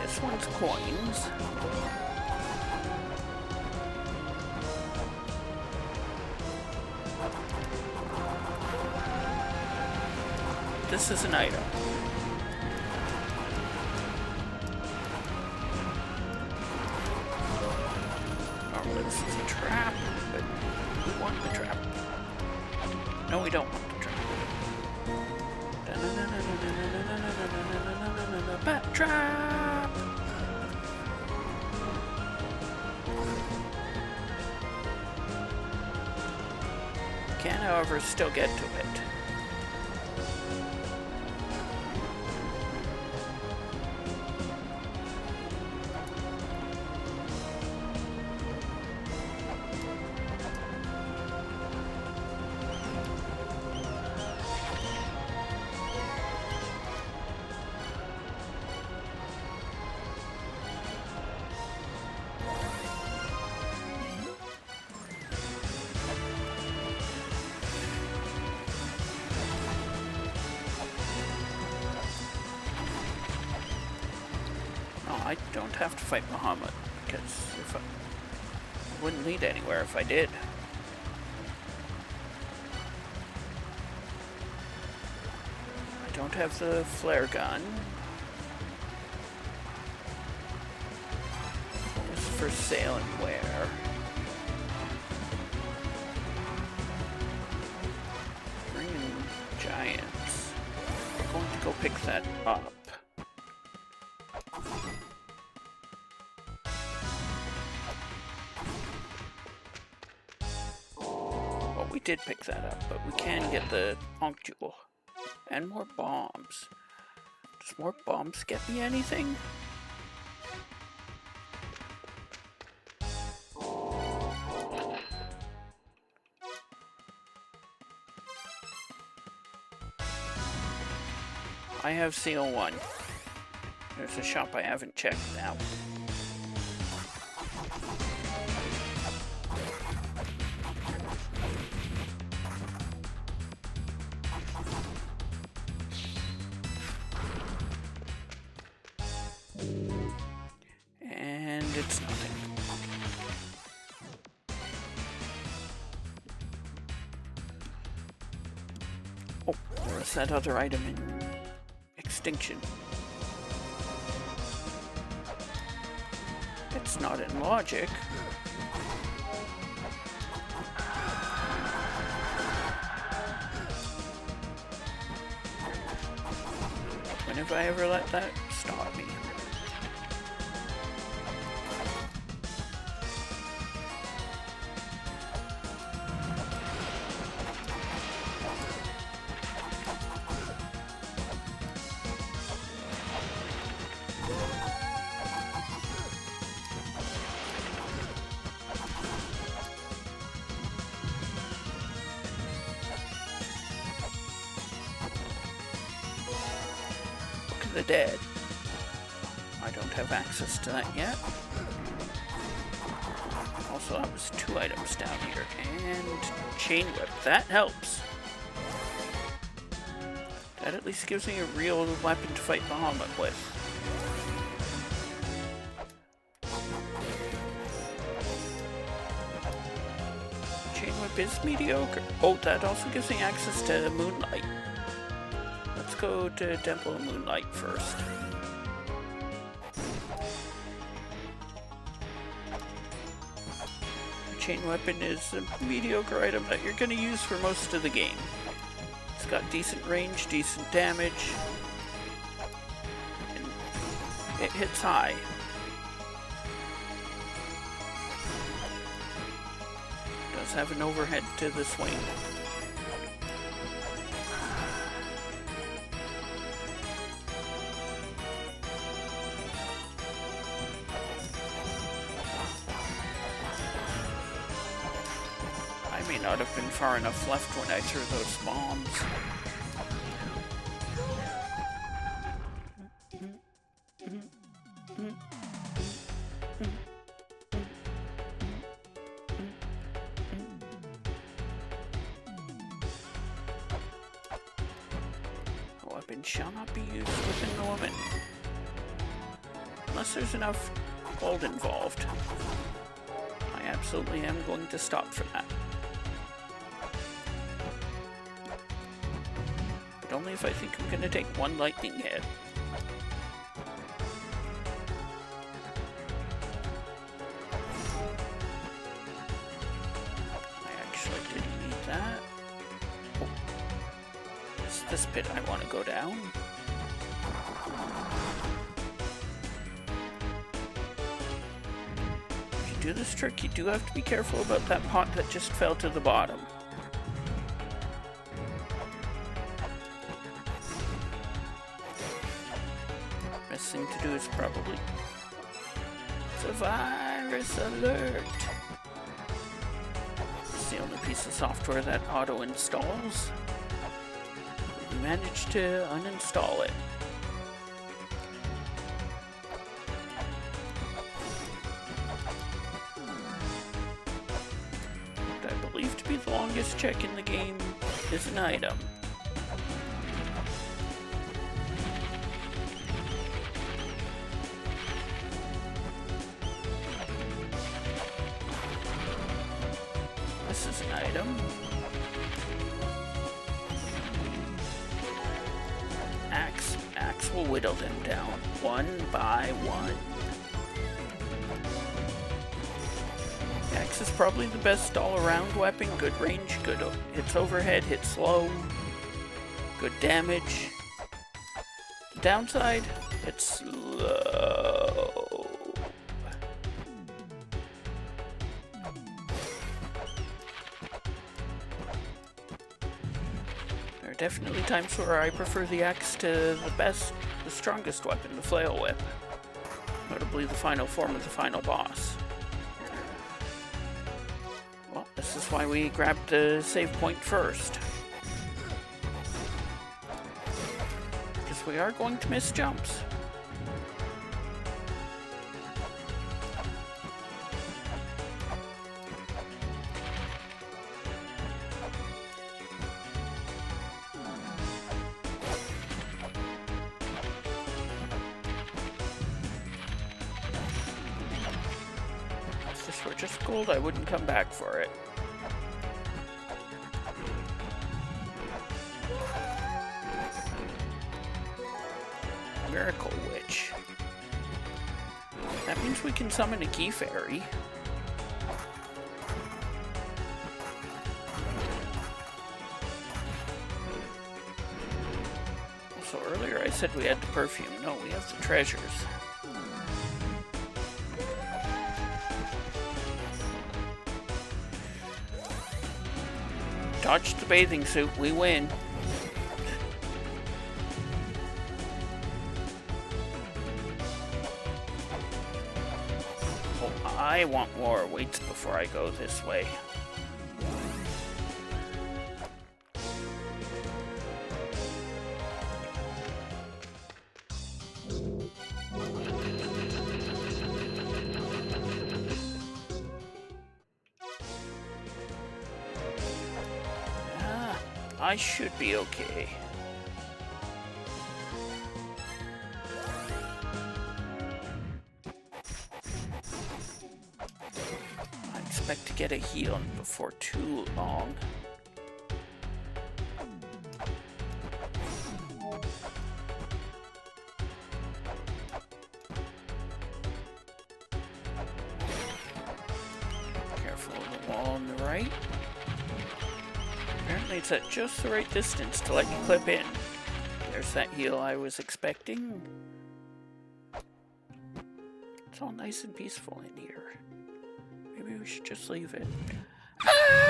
This one's coins. This is an item. Normally this is a trap, but we want the trap. No, we don't want the trap. Bat trap! Can, however, still get to it. I don't have to fight Bahamut, because if I wouldn't lead anywhere if I did. I don't have the flare gun. What was for sale and where? Green Giants. We're going to go pick that up. did pick that up, but we can get the Honk Jewel. And more bombs. Does more bombs get me anything? I have CO1. There's a shop I haven't checked now. And it's nothing. Oh, where's that other item in extinction? It's not in logic. When have I ever let that stop me? The dead. I don't have access to that yet. Also, that was 2 items down here. And chain whip. That helps. That at least gives me a real weapon to fight Bahamut with. Chain whip is mediocre. Oh, that also gives me access to Moonlight. Let's go to Temple of Moonlight first. The chain weapon is a mediocre item that you're going to use for most of the game. It's got decent range, decent damage, and it hits high. It does have an overhead to the swing. Not have been far enough left when I threw those bombs. A weapon shall not be used within the limit. Unless there's enough gold involved. I absolutely am going to stop for that. Only if I think I'm gonna take 1 lightning hit. I actually didn't need that. Oh. It's this pit I want to go down. If you do this trick, you do have to be careful about that pot that just fell to the bottom. Thing to do is probably it's a virus alert. It's the only piece of software that auto installs. We managed to uninstall it. What I believe to be the longest check in the game is an item. This is an item. Axe. Axe will whittle them down one by one. Axe is probably the best all-around weapon. Good range, good hits overhead, hits low, good damage. The downside, it's slow. definitely times where I prefer the axe to the strongest weapon, the flail whip. Notably the final form of the final boss. Well, this is why we grabbed the save point first. Because we are going to miss jumps. If this were just gold, I wouldn't come back for it. Miracle Witch. That means we can summon a key fairy. Also, earlier I said we had the perfume. No, we have the treasures. Dodge the bathing suit, we win. I want more weights before I go this way. I should be okay. I expect to get a heal before too long. Careful of the wall on the right. Apparently it's at just the right distance to let you clip in. There's that heal I was expecting. It's all nice and peaceful in here. Maybe we should just leave it. Ah!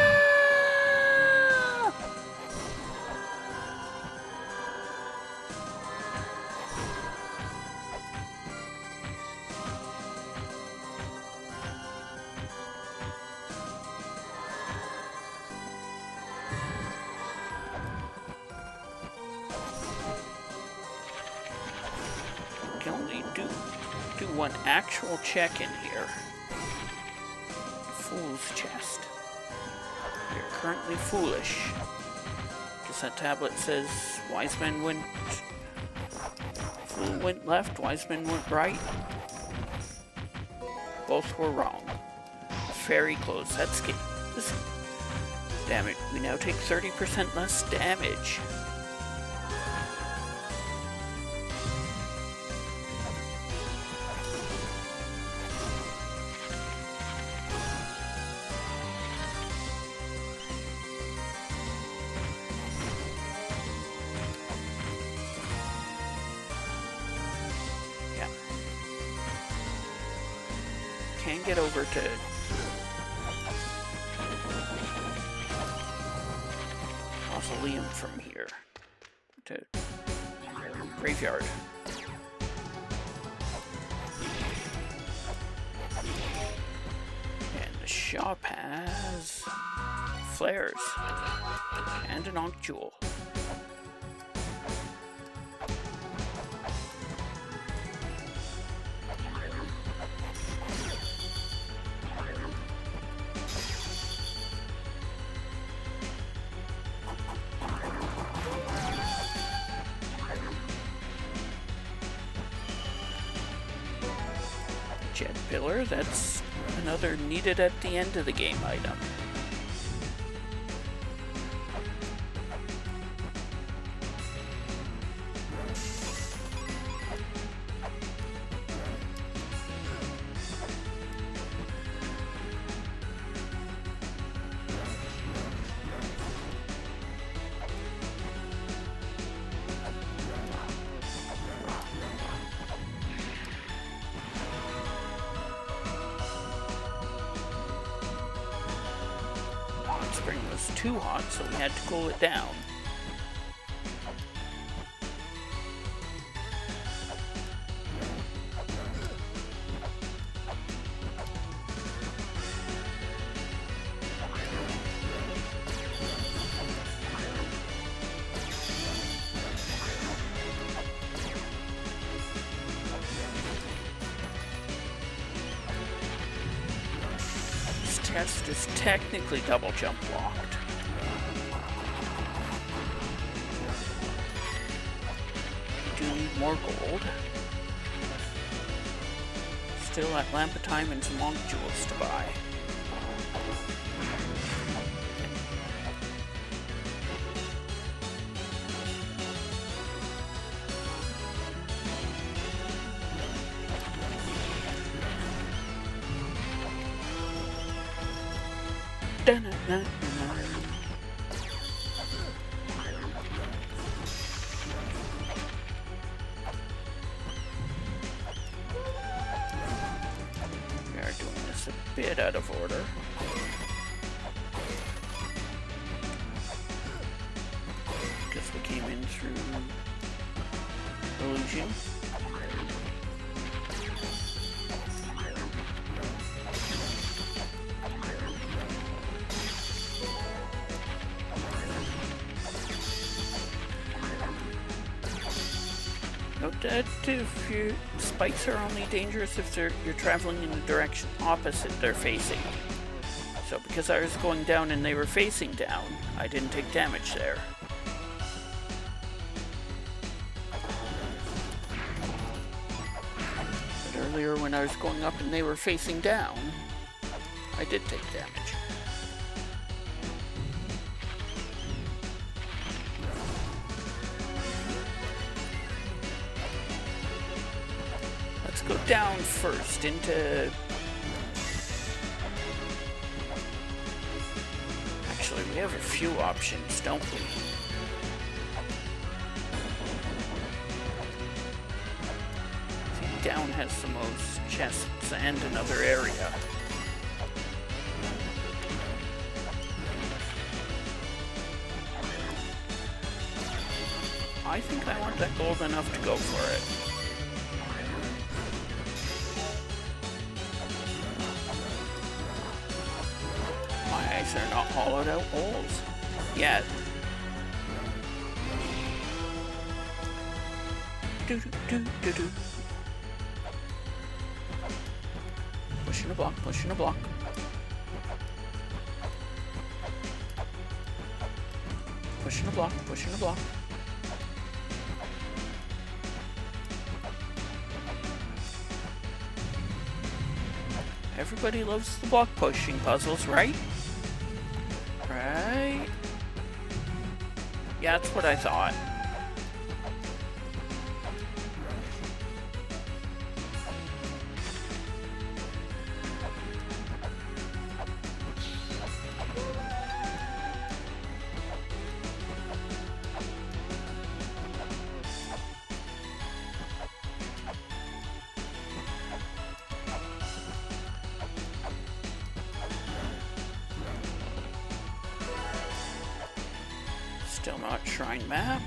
Can only do one actual check in here. Fool's chest. You're currently foolish. Guess that tablet says wise men went... Fool went left, wise men went right. Both were wrong. Fairy clothes, that's good. Damn it, we now take 30% less damage. Can get over to Mausoleum from here to Graveyard. And the shop has flares and an Ankh Jewel. Jet Pillar, that's another needed at the end of the game item. Spring was too hot, so we had to cool it down. chest is technically double jump locked. Do need more gold. Still at lamp of time and some monk jewels to buy. Da-na-na-na-na. We are doing this a bit out of order. Because we came in through illusion. Note that if your spikes are only dangerous if you're traveling in the direction opposite they're facing. So because I was going down and they were facing down, I didn't take damage there. But earlier when I was going up and they were facing down, I did take damage. Go down first into... Actually, we have a few options, don't we? I think down has the most chests and another area. I think I want that gold enough to go for it. They're not hollowed out holes yet. Do do do do do. Pushing a block, pushing a block. Pushing a block, pushing a block. Everybody loves the block pushing puzzles, right? Right? Yeah, that's what I thought. Still not shrine map.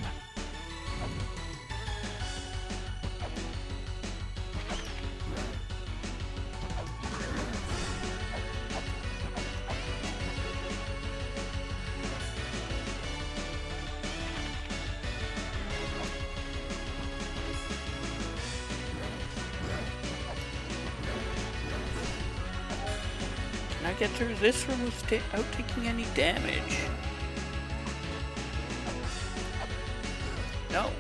Can I get through this room without taking any damage? No. In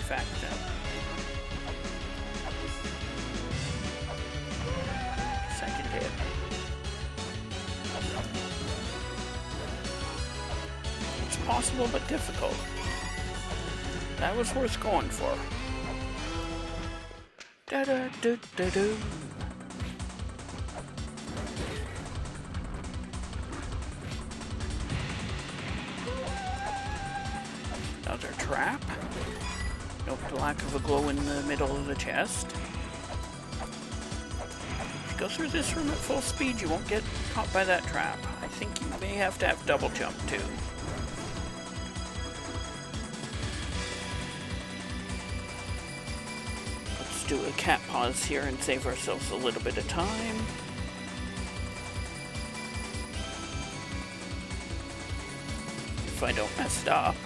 fact, second hit. It's possible but difficult. That was worth going for. Da da da da da. Another trap. Note the lack of a glow in the middle of the chest. If you go through this room at full speed, you won't get caught by that trap. I think you may have to have double jump too. Let's do a cat pause here and save ourselves a little bit of time. If I don't mess it up.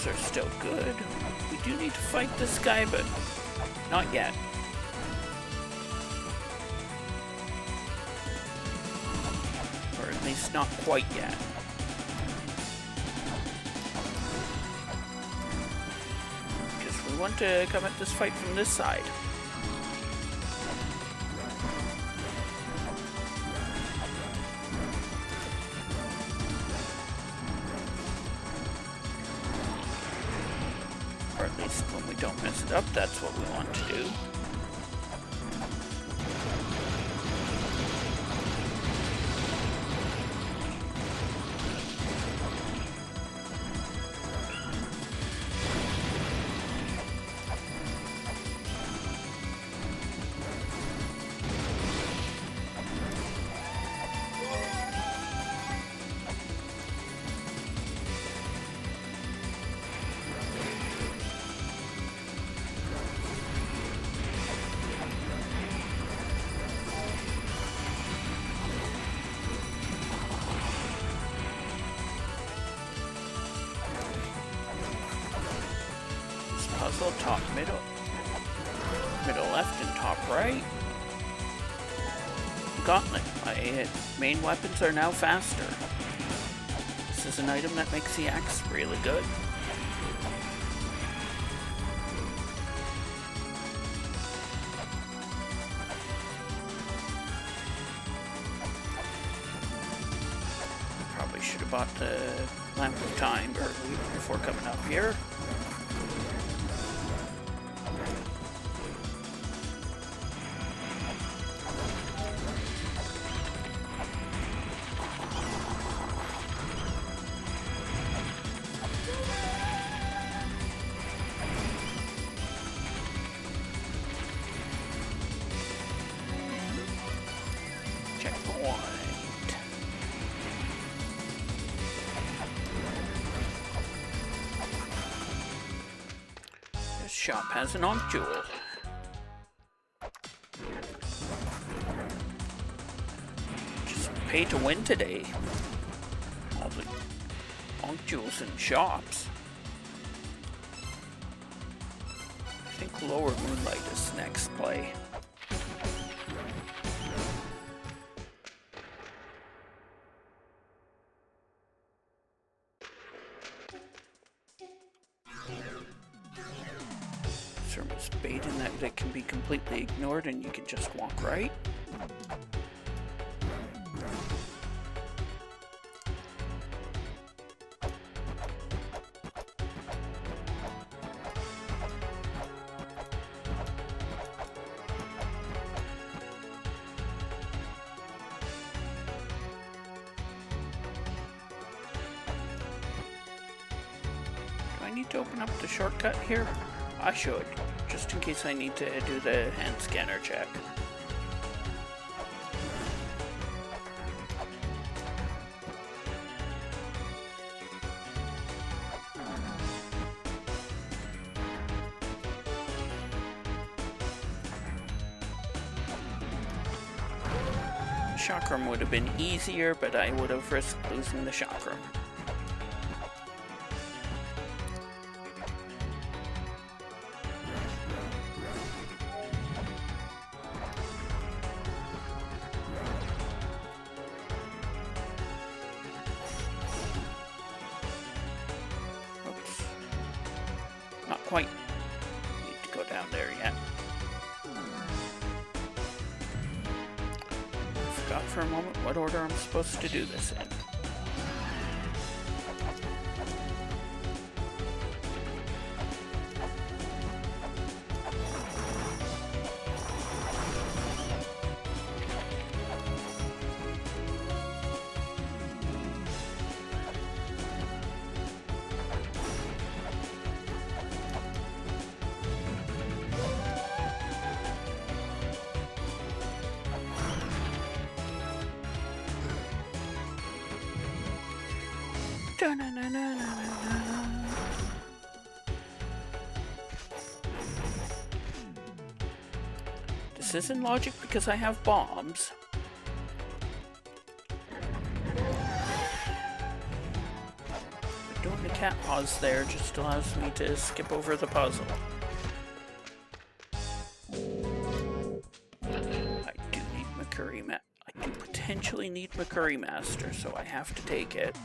Those are still good. We do need to fight this guy, but not yet. Or at least not quite yet. Because we want to come at this fight from this side. Or at least when we don't mess it up, that's what we want to do. Puzzle, top, middle left, and top right. Gauntlet. My main weapons are now faster. This is an item that makes the axe really good. Probably should have bought the Lamp of Time early before coming up here. Shop has an Ankh Jewel. Just pay to win today. All the Ankh Jewels in shops. I think Lower Moonlight is next play. Sermon's bait in that it can be completely ignored and you can just walk right. Do I need to open up the shortcut here? I should, just in case I need to do the hand scanner check. Chakram would have been easier, but I would have risked losing the Chakram. Quite need to go down there yet. I forgot for a moment what order I'm supposed to do this in. This isn't logic because I have bombs. But doing it cat paws there just allows me to skip over the puzzle. I do potentially need McCurry Master, so I have to take it.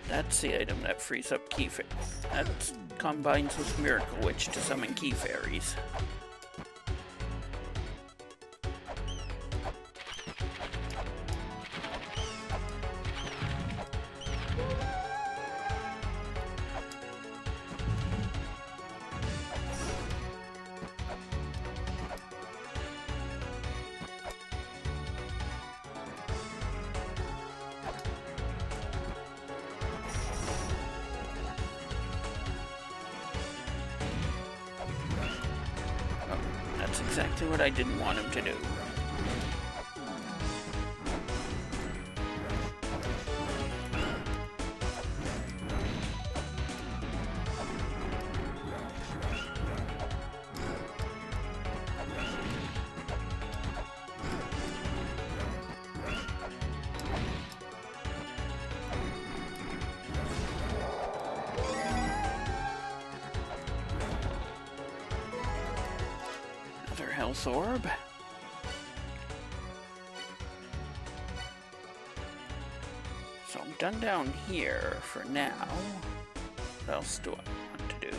That's the item that frees up key fairies. That combines with Miracle Witch to summon key fairies. That's exactly what I didn't want him to do. Health orb. So I'm done down here for now. What else do I want to do?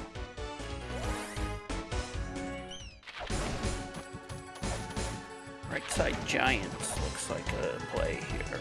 Right side giants looks like a play here.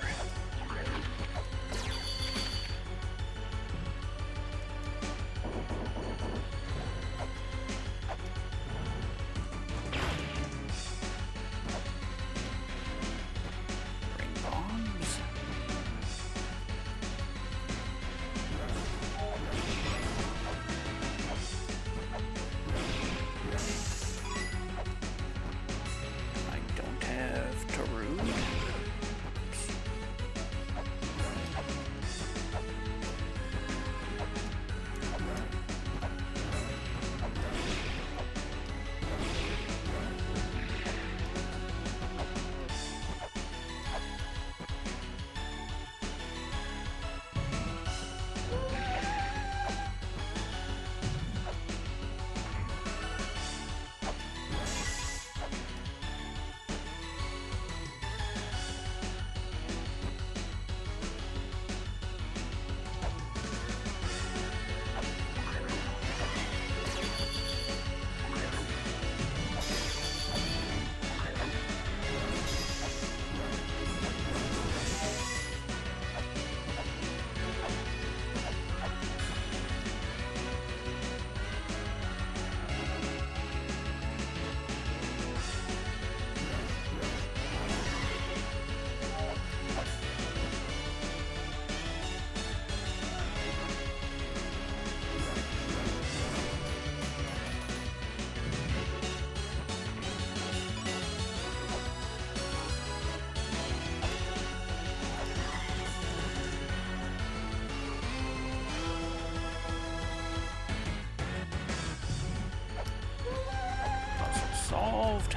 Solved.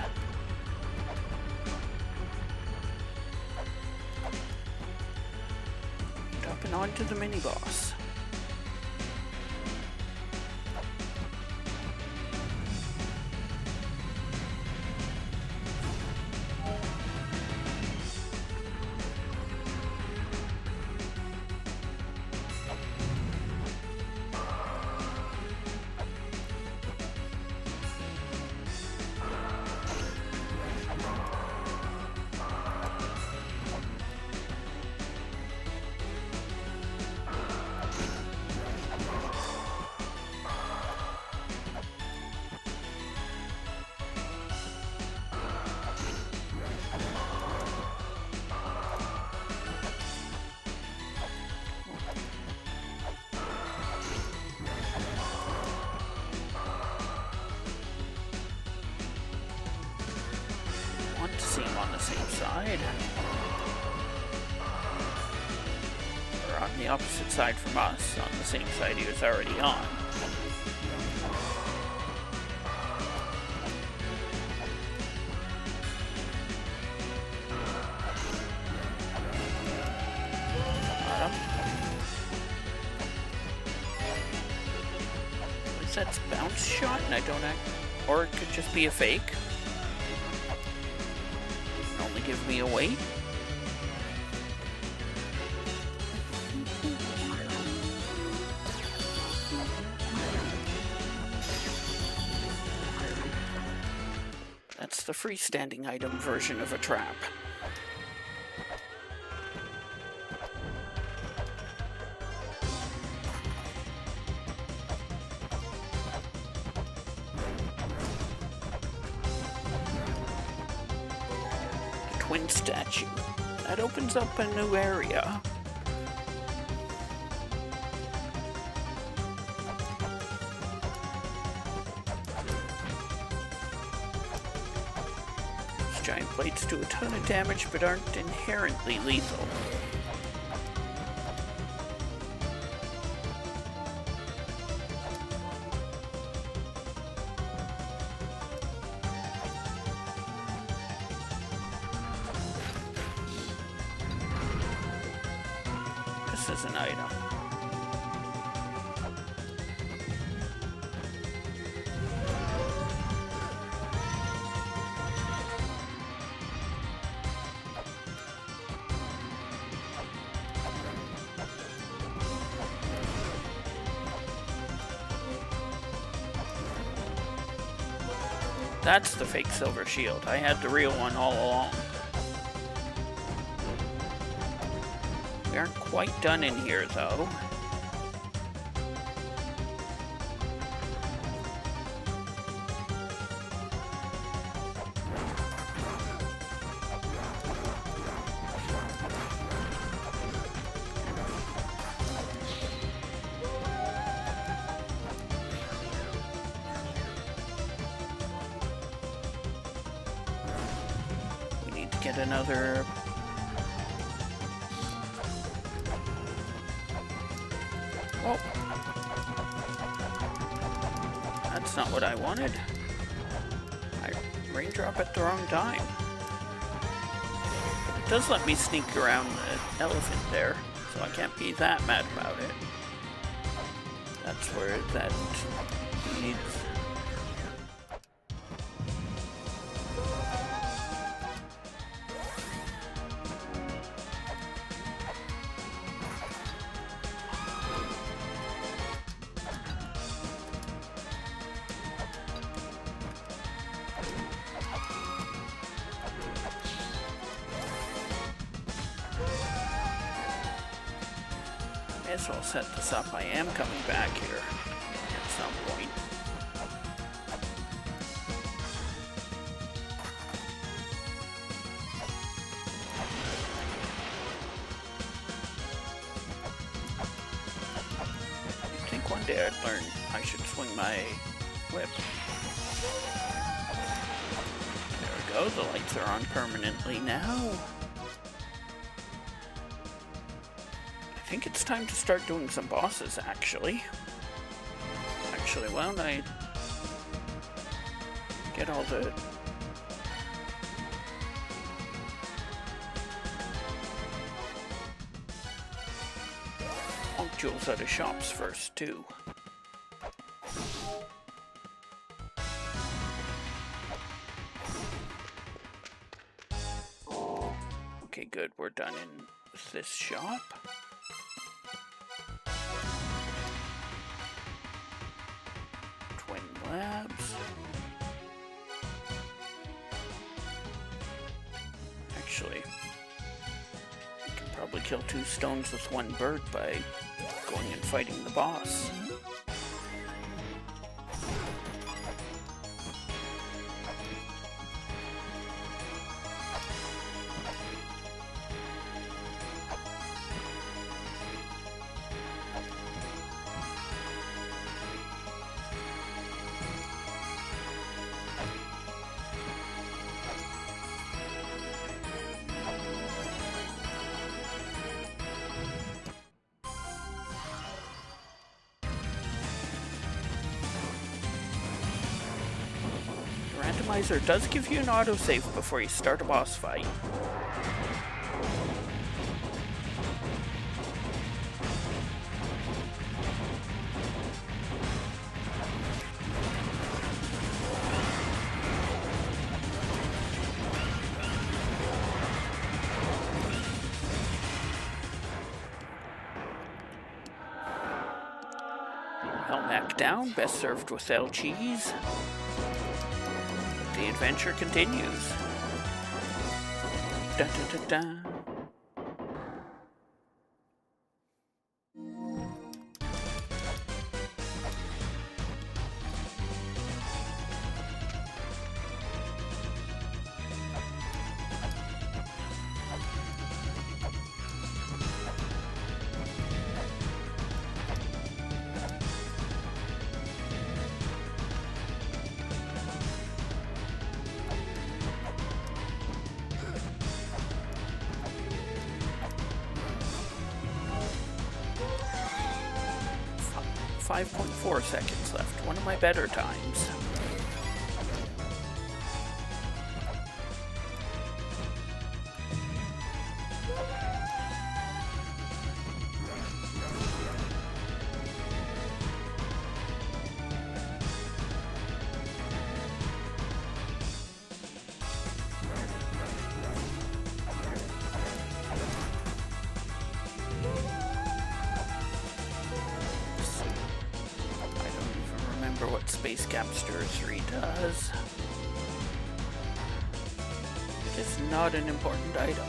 And up and on to the mini boss. Seem on the same side. Or on the opposite side from us, on the same side he was already on. Got him. that's bounce shot and I don't act, or it could just be a fake. Only give me a weight. That's the freestanding item version of a trap. Twin statue. That opens up a new area. These giant plates do a ton of damage but aren't inherently lethal. This is an item. That's the fake silver shield. I had the real one all along. We aren't quite done in here, though. We need to get another... Oh, that's not what I wanted. I raindrop at the wrong time. It does let me sneak around the elephant there, so I can't be that mad about it. That's where that needs... May as well set this up. I am coming back here at some point. You'd think one day I'd learn I should swing my whip. There we go, the lights are on permanently now. I think it's time to start doing some bosses, actually. Why don't I get all the... jewels out of shops first, too. Okay, good. We're done in this shop. Labs. Actually, you can probably kill two stones with one bird by going and fighting the boss. Randomizer does give you an autosave before you start a boss fight. Back down, best served without cheese. The adventure continues. Dun, dun, dun, dun. .4 seconds left, one of my better times. What Space Capster 3 does. It's not an important item.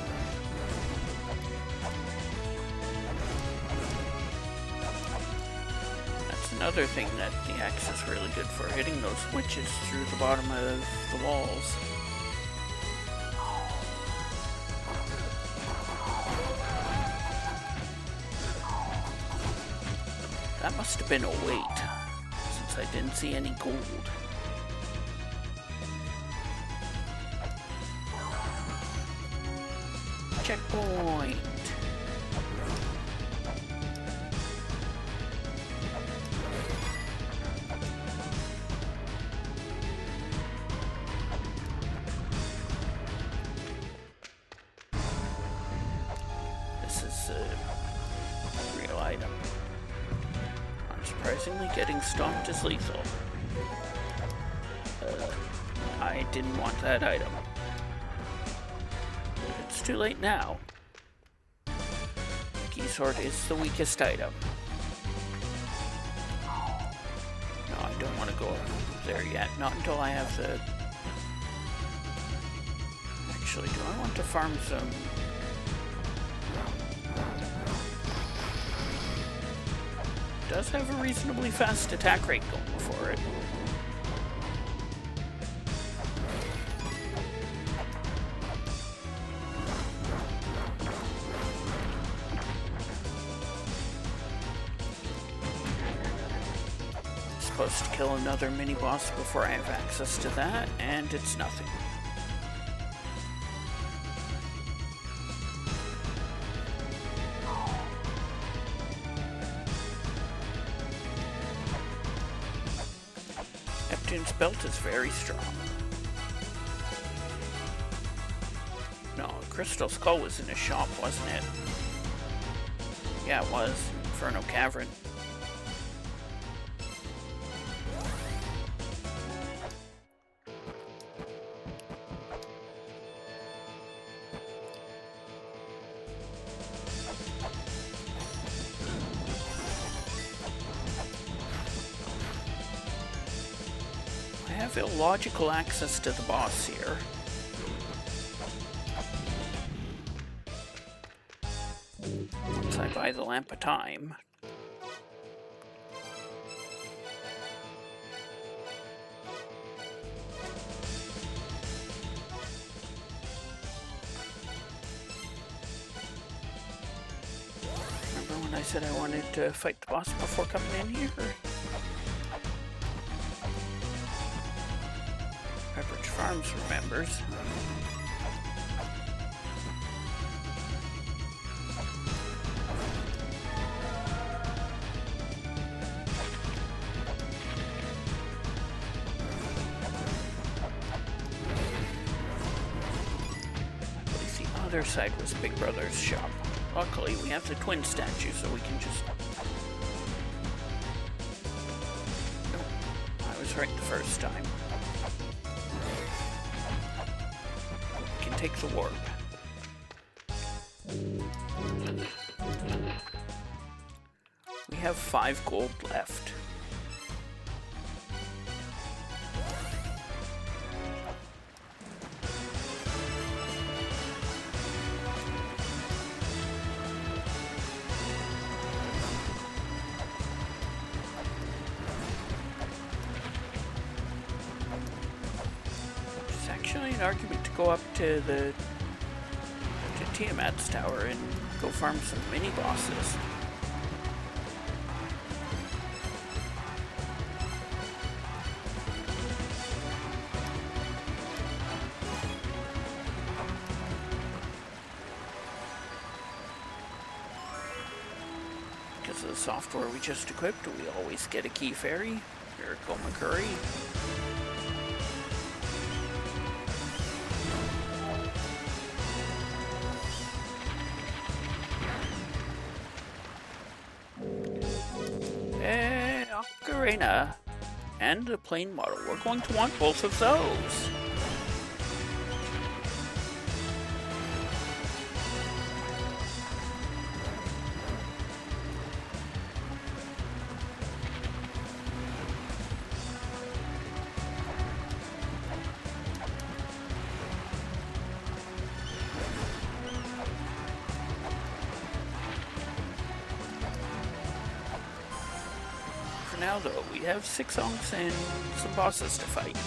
That's another thing that the axe is really good for, hitting those witches through the bottom of the walls. That must have been a weight. I didn't see any gold. Checkpoint. This is a real item. Unsurprisingly, getting stomped is lethal. I didn't want that item. It's too late now. The key sword is the weakest item. No, I don't want to go there yet. Not until I have the... Actually, do I want to farm some... Does have a reasonably fast attack rate going for it. Supposed to kill another mini-boss before I have access to that, and it's nothing. Neptune's belt is very strong. No, Crystal Skull was in a shop, wasn't it? Yeah, it was. Inferno Cavern. I have illogical access to the boss here. Once I buy the Lamp of Time. Remember when I said I wanted to fight the boss before coming in here? Pepperidge Farms remembers. I believe the other side was Big Brother's shop. Luckily, we have the twin statue, so we can just... Nope, I was right the first time. We can take the warp. We have 5 gold left. argument to go up to Tiamat's tower and go farm some mini bosses. Because of the software we just equipped, we always get a key fairy. Miracle McCurry. Ocarina and a plain model. We're going to want both of those. Now though, we have 6 onks and some bosses to fight.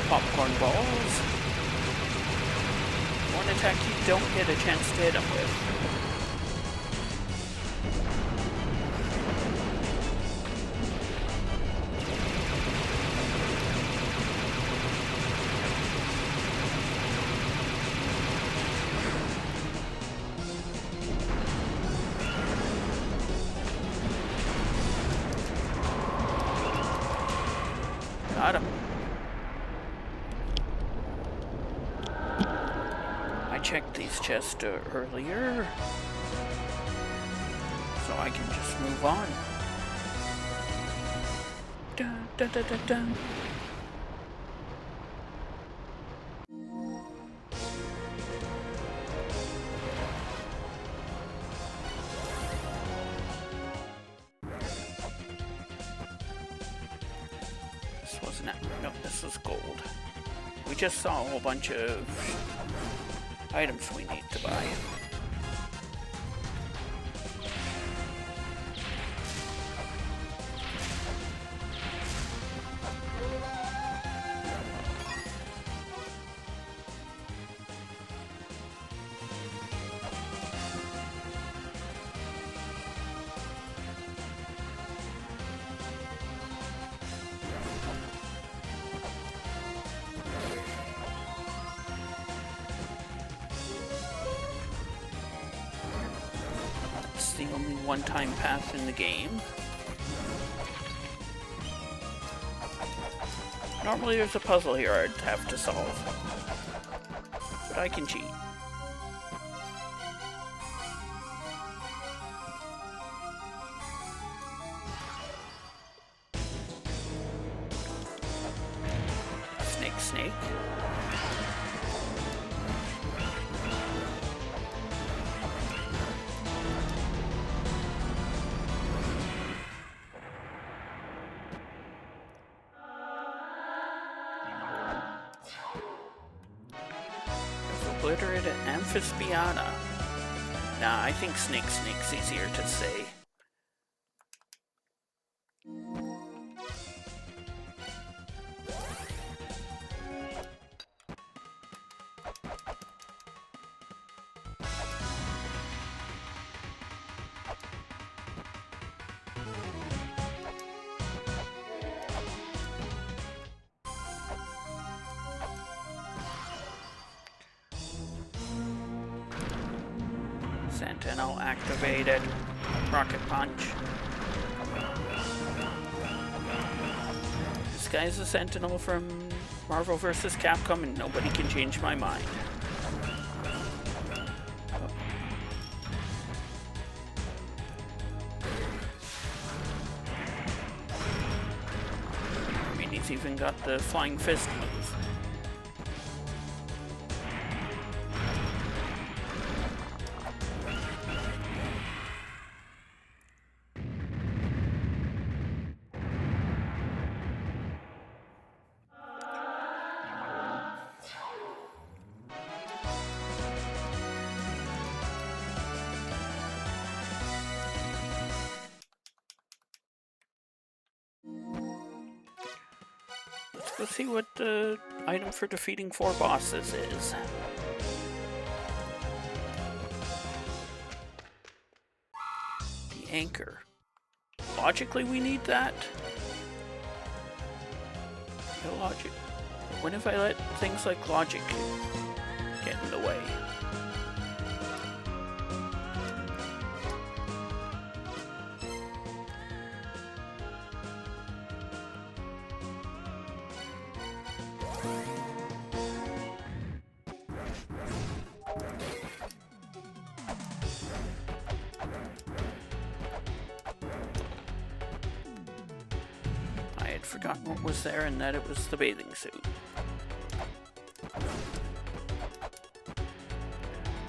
Popcorn balls. One attack you don't get a chance to hit him with. Got him. Checked these chests earlier, so I can just move on. Dun, dun, dun, dun, dun. This wasn't it. No, this was gold. We just saw a whole bunch of items we need to buy. The only one-time path in the game. Normally there's a puzzle here I'd have to solve, but I can cheat. Snake, snake. Obliterate Amphispiana. Nah, I think snake's easier to say. Sentinel activated. Rocket punch. This guy's a Sentinel from Marvel vs. Capcom and nobody can change my mind. I mean, he's even got the flying fist move. Let's see what the item for defeating 4 bosses is. The anchor. Logically, we need that. No logic. But when have I let things like logic get in the way? Forgotten what was there and that it was the bathing suit.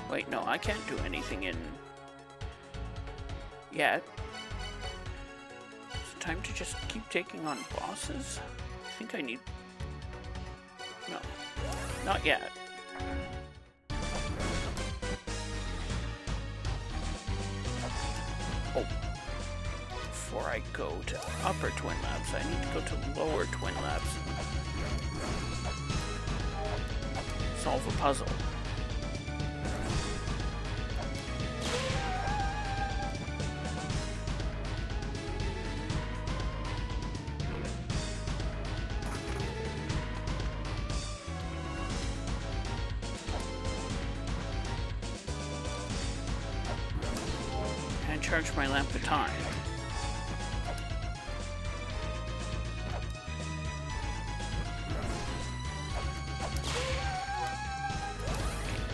Wait, no, I can't do anything in yet. Is it time to just keep taking on bosses? I think I need... No, not yet. Oh. Before I go to upper Twin Labs, I need to go to lower Twin Labs and solve a puzzle. And charge my lamp of time.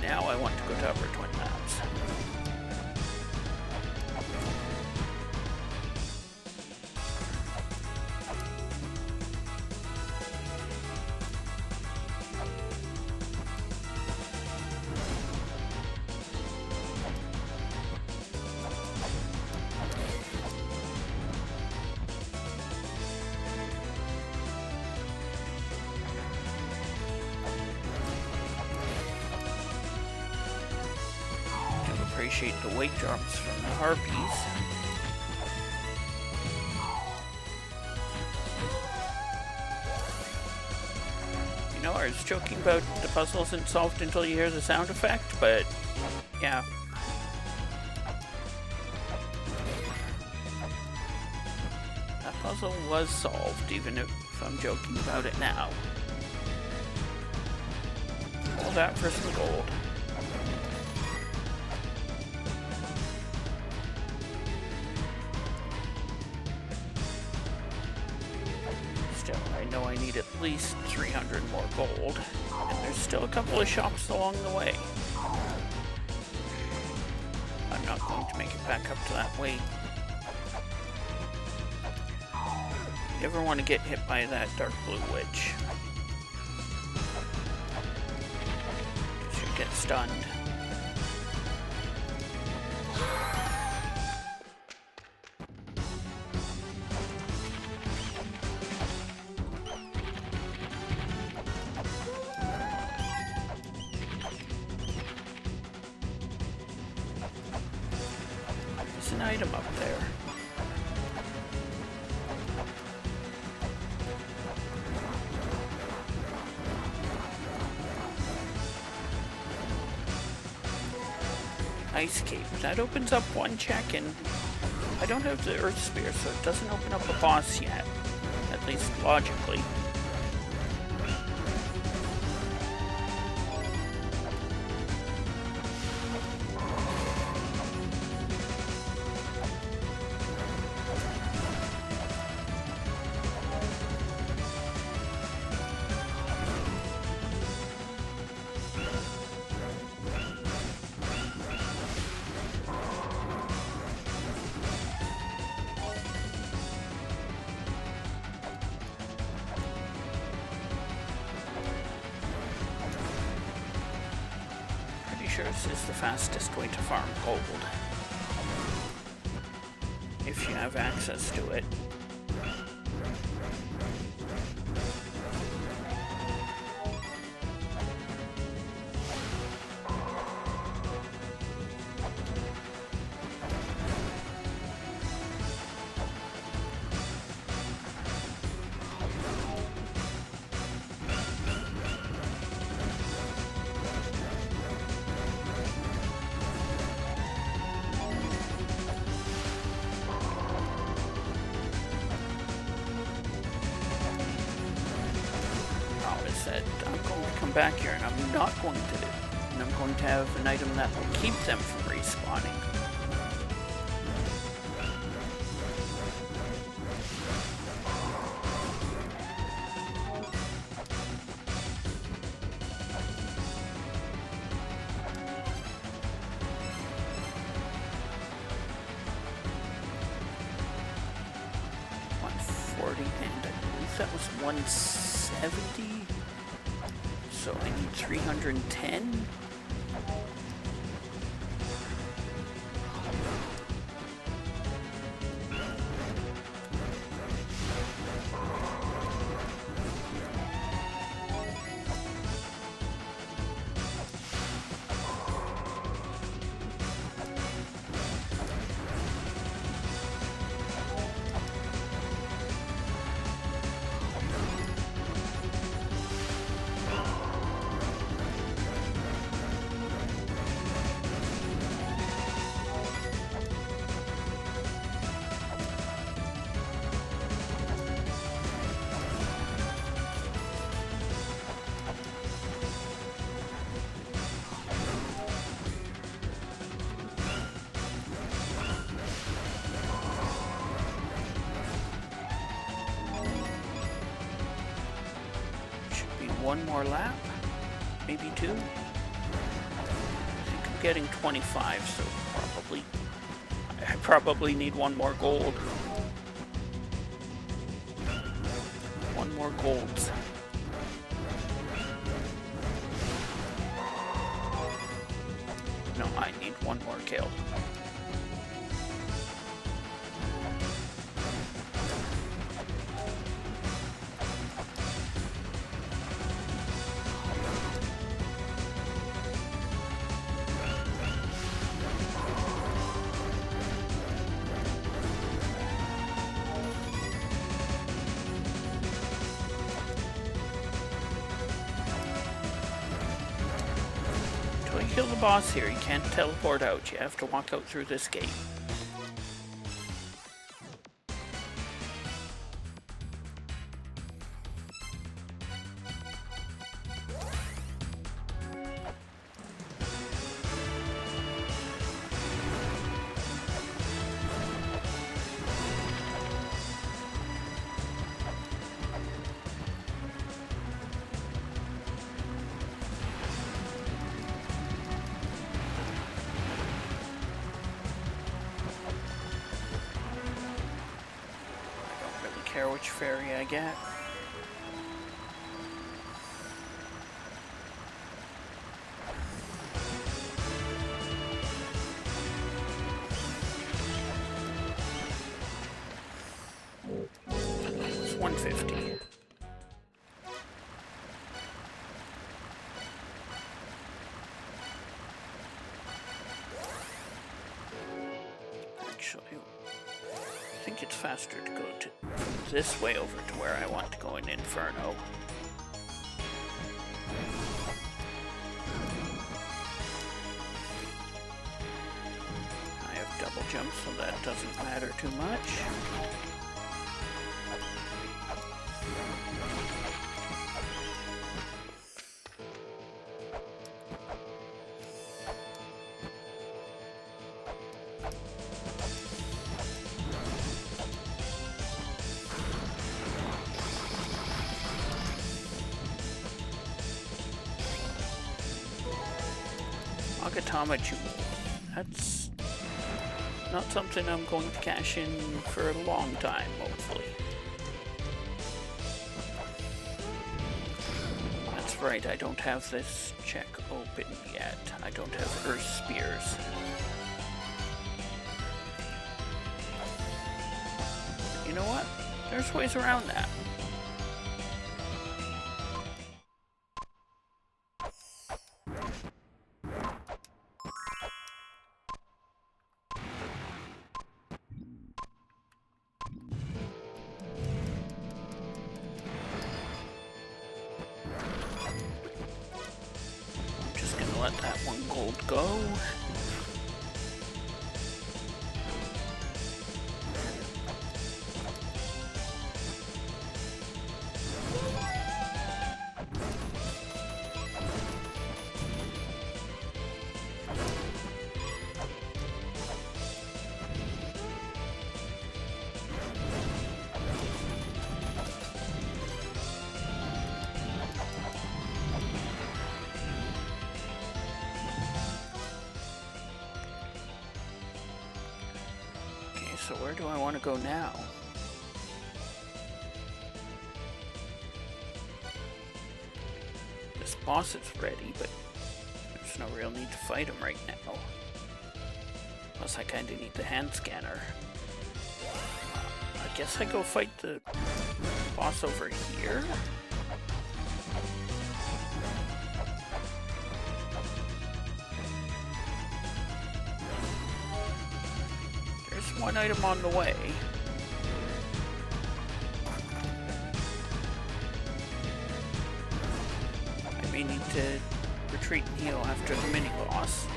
Now I want to go to upper Twin Labs. Appreciate the weight drops from the harpies. You know, I was joking about the puzzle isn't solved until you hear the sound effect, but yeah. That puzzle was solved, even if I'm joking about it now. All that for some gold. I know I need at least 300 more gold, and there's still a couple of shops along the way. I'm not going to make it back up to that weight. You ever want to get hit by that dark blue witch? She'll get stunned. An item up there. Ice Cape. That opens up one check, and I don't have the Earth Spear, so it doesn't open up a boss yet. At least logically. Sure, this is the fastest way to farm gold. If you have access to it. come back here, and I'm not going to. And I'm going to have an item that will keep them from respawning. And I believe that was 170. So I need 310. One more lap, maybe two. I think I'm getting 25, so I probably need one more gold. One more gold. No, I need one more kill. Kill the boss here. You can't teleport out. You have to walk out through this gate. Care which fairy I get. It's 150. Actually, I think it's faster to go to this way over to where I want to go in Inferno. I have double jump, so that doesn't matter too much. Agatama Jewel. That's not something I'm going to cash in for a long time, hopefully. That's right, I don't have this check open yet. I don't have Earth Spears. You know what? There's ways around that. Let that one gold go. So where do I want to go now? This boss is ready, but there's no real need to fight him right now. Plus I kinda need the hand scanner. I guess I go fight the boss over here? There's one item on the way. I may need to retreat and heal after the mini-boss.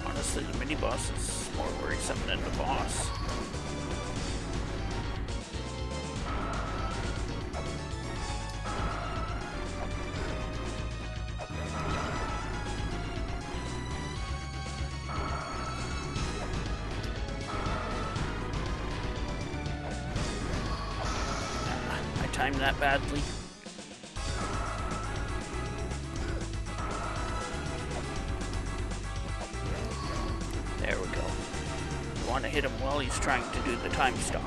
Honestly, the mini-boss is more worrisome than the boss. I timed that badly. There we go. You want to hit him while he's trying to do the time stop.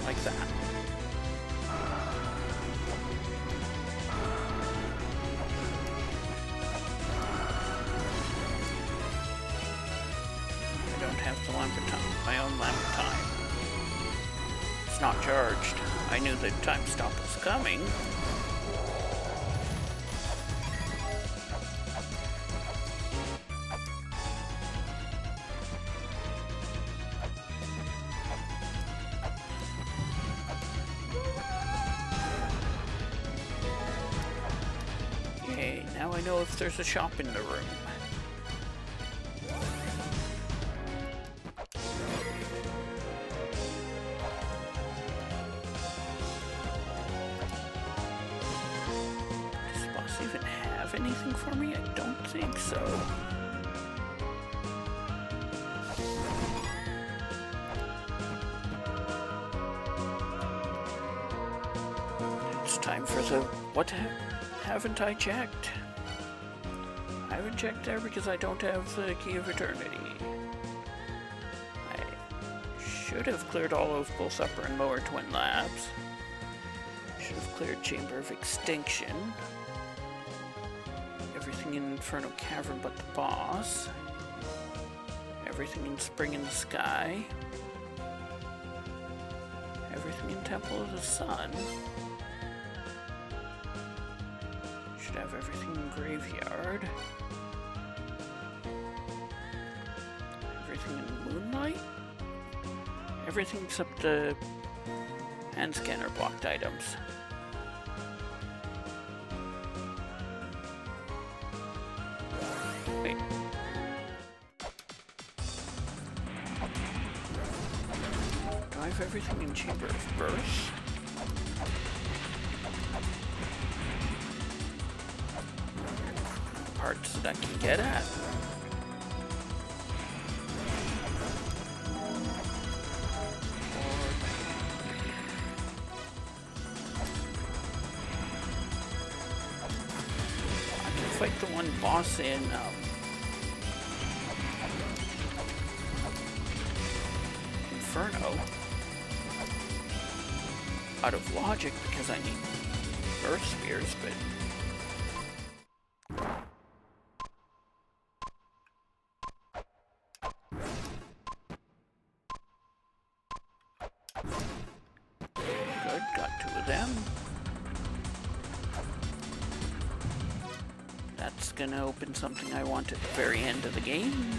Like that. I don't have the lamp of time, my own lamp of time. It's not charged. I knew the time stop was coming. Okay, now I know if there's a shop in the room. Does the boss even have anything for me? I don't think so. It's time for the... What haven't I checked? I haven't checked there because I don't have the Key of Eternity. I should have cleared all of both Upper and Lower Twin Labs. Should have cleared Chamber of Extinction. Everything in Inferno Cavern but the boss. Everything in Spring in the Sky. Everything in Temple of the Sun. Should have everything in Graveyard. Everything in Moonlight? Everything except the hand scanner blocked items. Wait. Do I have everything in Chamber of Birth? Parts that I can get at. I can fight the one boss in Inferno out of logic because I need Earth Spears, but good, got two of them. That's gonna open something I want at the very end of the game.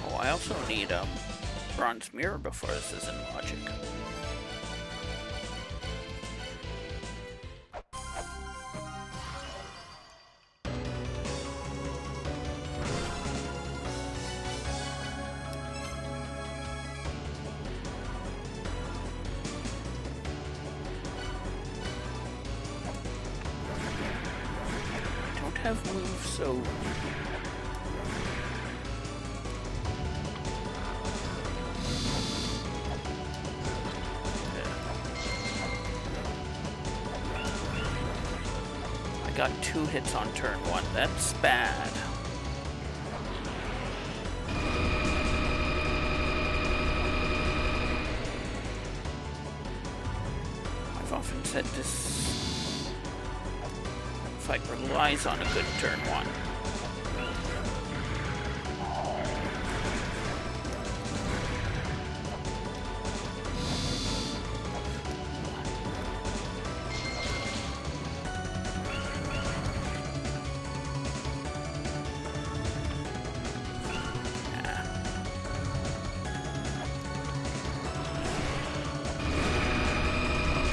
Oh, I also need bronze mirror before this is in logic. have moves, so... I got 2 hits on turn 1. That's bad. I've often said this fight relies on a good turn 1.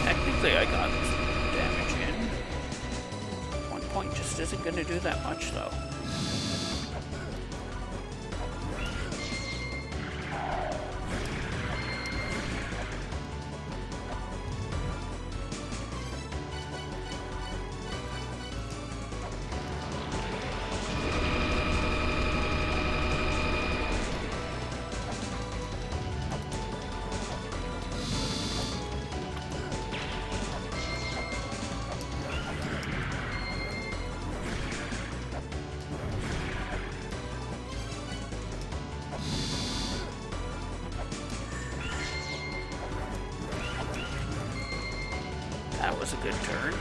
Technically, I got damage in. 1 point just isn't going to do that much, though. That was a good turn.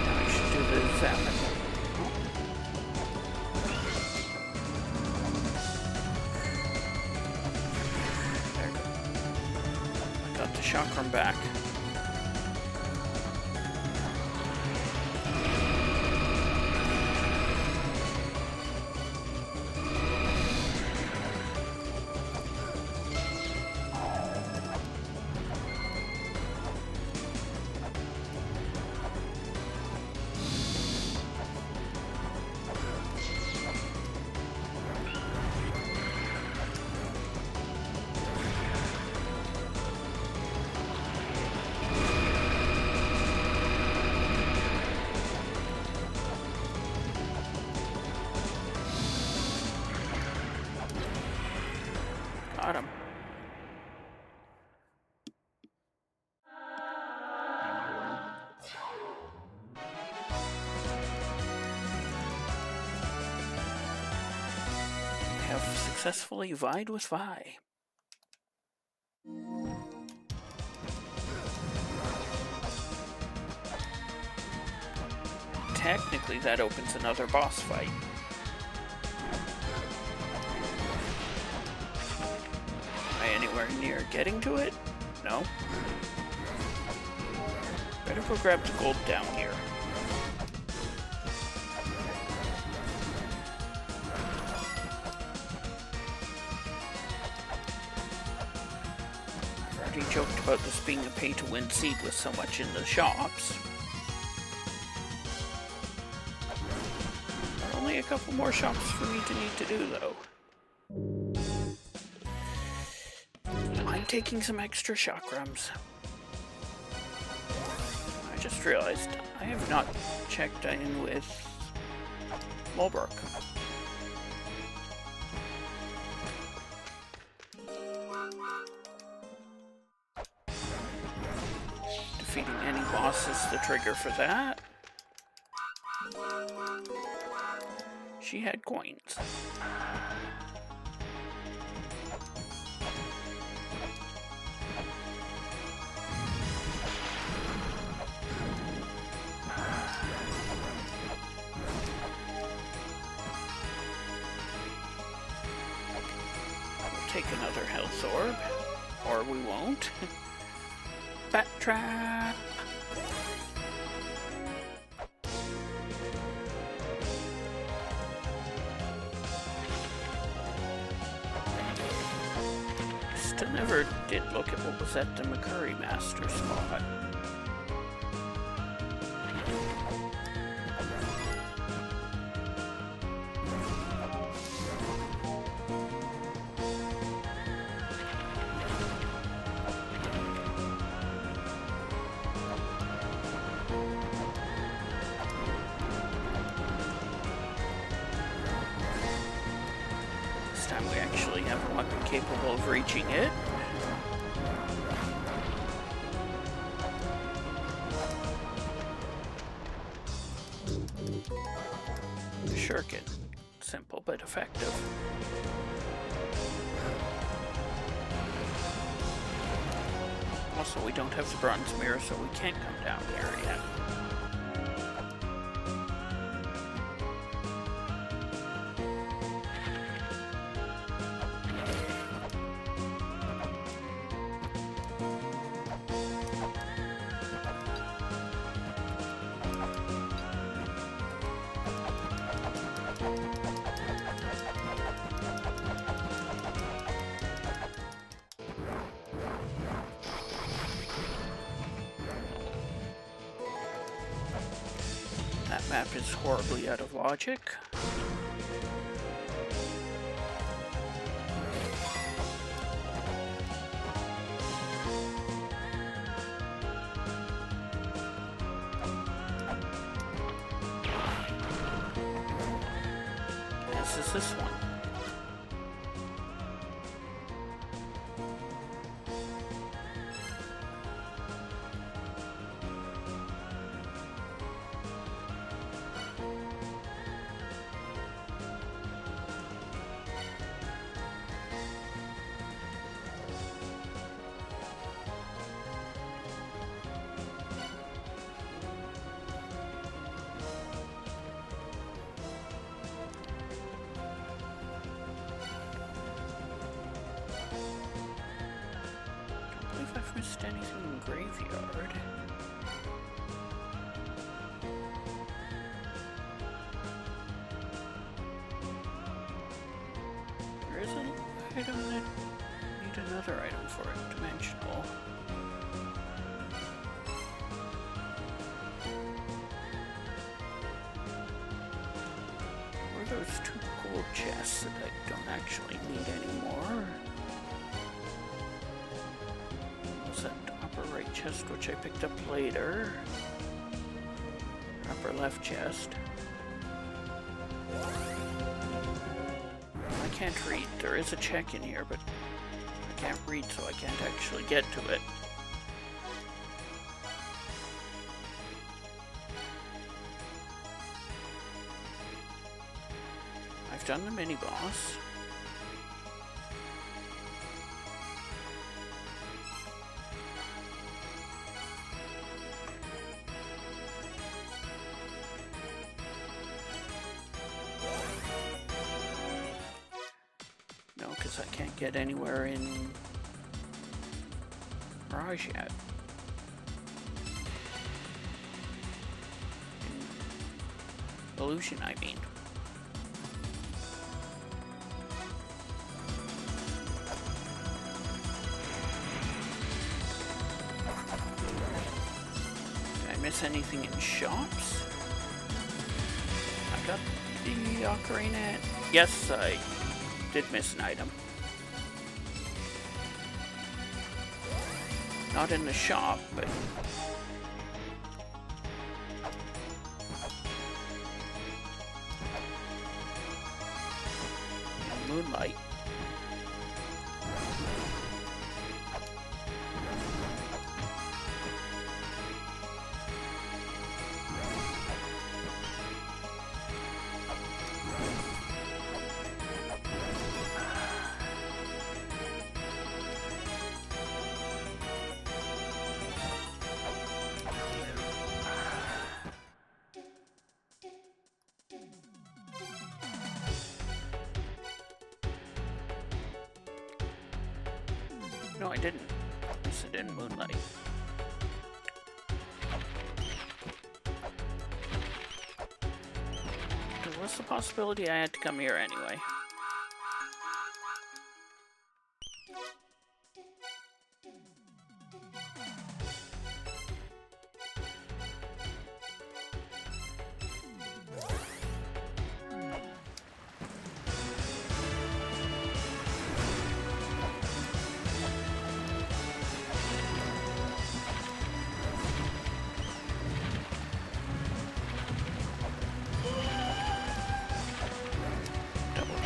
Now I should do the zapping. There we go. I got the chakram back. Got him. I have successfully vied with Vi. Technically, that opens another boss fight. Anywhere near getting to it? No. Better go grab the gold down here. I've already joked about this being a pay-to-win seed with so much in the shops. There are only a couple more shops for me to need to do, though. I'm taking some extra chakrams. I just realized I have not checked in with Mulbrook. Defeating any boss is the trigger for that. She had coins. Take another health orb, or we won't. Bat trap! Still never did look at what was at the McCurry Master spot. This time we actually have a weapon capable of reaching it. Shuriken. Simple but effective. Also, we don't have the bronze mirror, so we can't come down here yet. That map is horribly out of logic. As is this one. If I've missed anything in the graveyard. There is an item that need another item for it, dimensional. What are those 2 gold chests that I don't actually need anymore? That upper right chest, which I picked up later. Upper left chest. I can't read. There is a check in here, but I can't read, so I can't actually get to it. I've done the mini-boss. I can't get anywhere in Mirage yet. Illusion, I mean. Did I miss anything in shops? I got the ocarina. Yes, I did miss an item. Not in the shop, but in moonlight. No, I didn't. I said in moonlight. There was the possibility I had to come here anyway.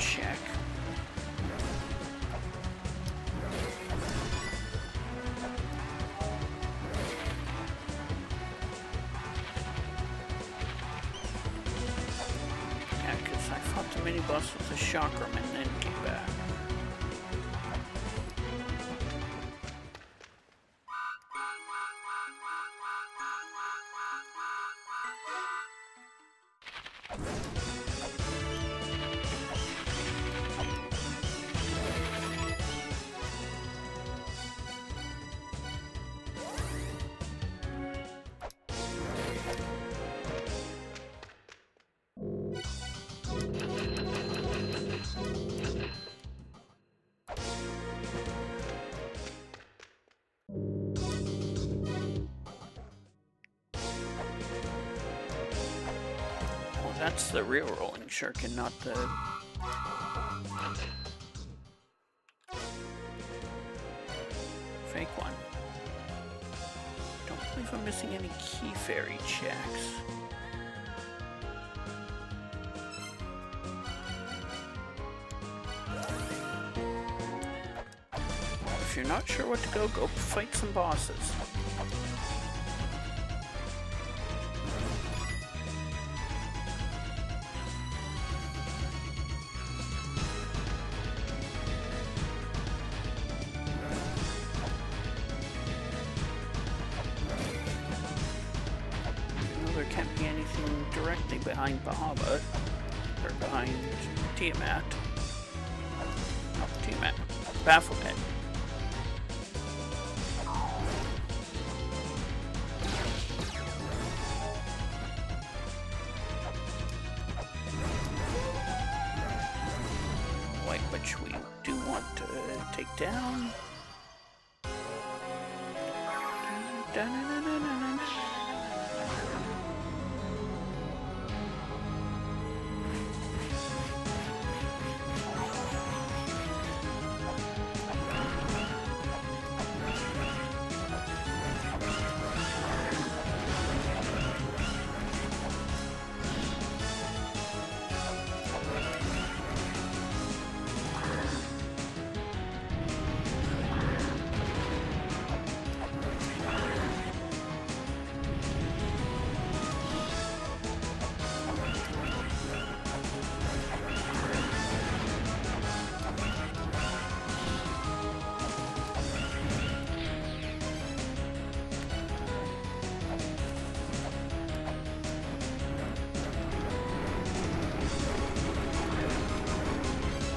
Check. fought the mini-boss with the chakram and then came back. That's the real rolling shuriken, not the... fake one. Don't believe I'm missing any key fairy checks. If you're not sure what to go fight some bosses. Behind Bahamut, or behind Tiamat. Not Tiamat, Baphomet. White, which we do want to take down.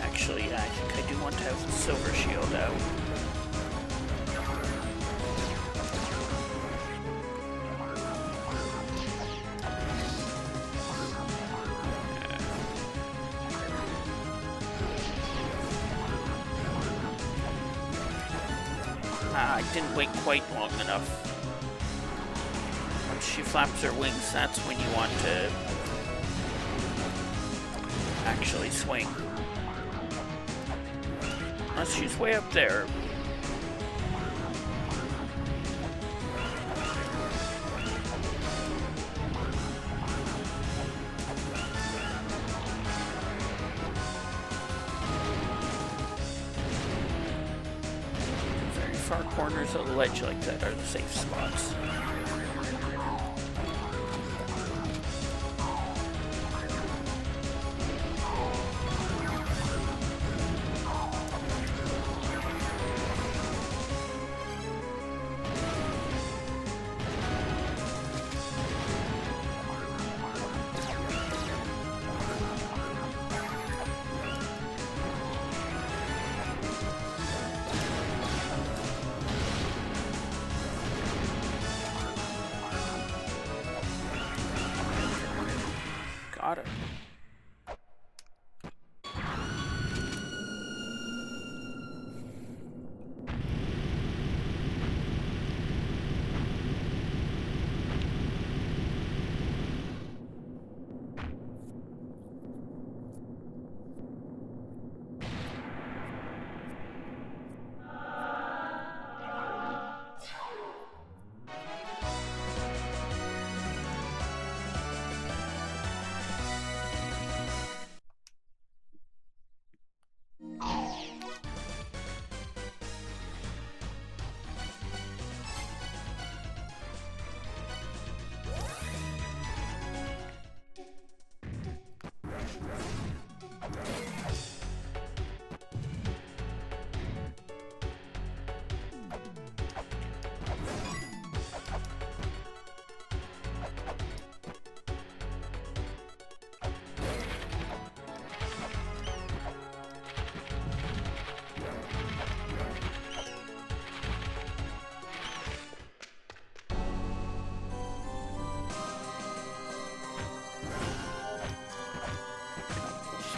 Actually, I think I do want to have the silver shield out. I didn't wait quite long enough. Once she flaps her wings, that's when you want to actually swing. Unless she's way up there. Very far corners of the ledge like that are the safe spots.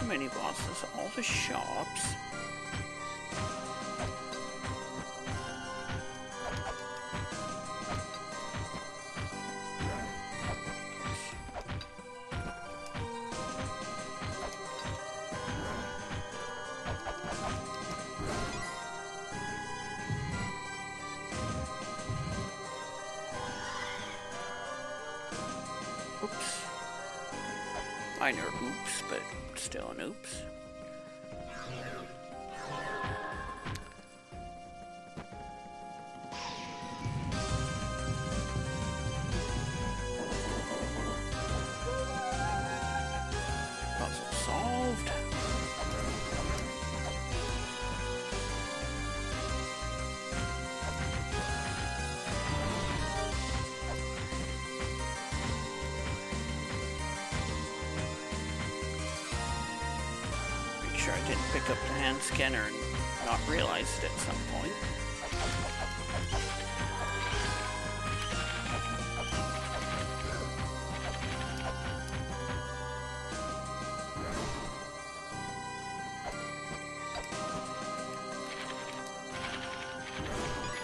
the mini bosses, all the shops. Oops. Minor oops, but still an oops. Puzzle solved. Sure I didn't pick up the hand scanner and not realize it at some point.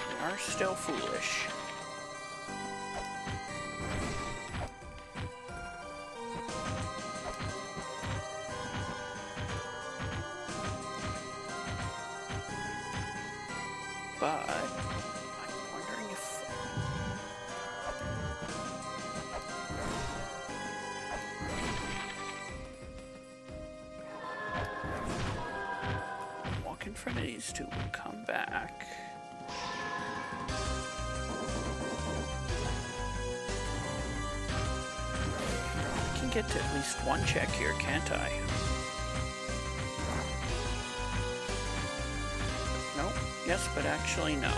We are still foolish. But I'm wondering if walk in front of these two and come back. I can get to at least one check here, can't I? Nope. Yes, but actually no.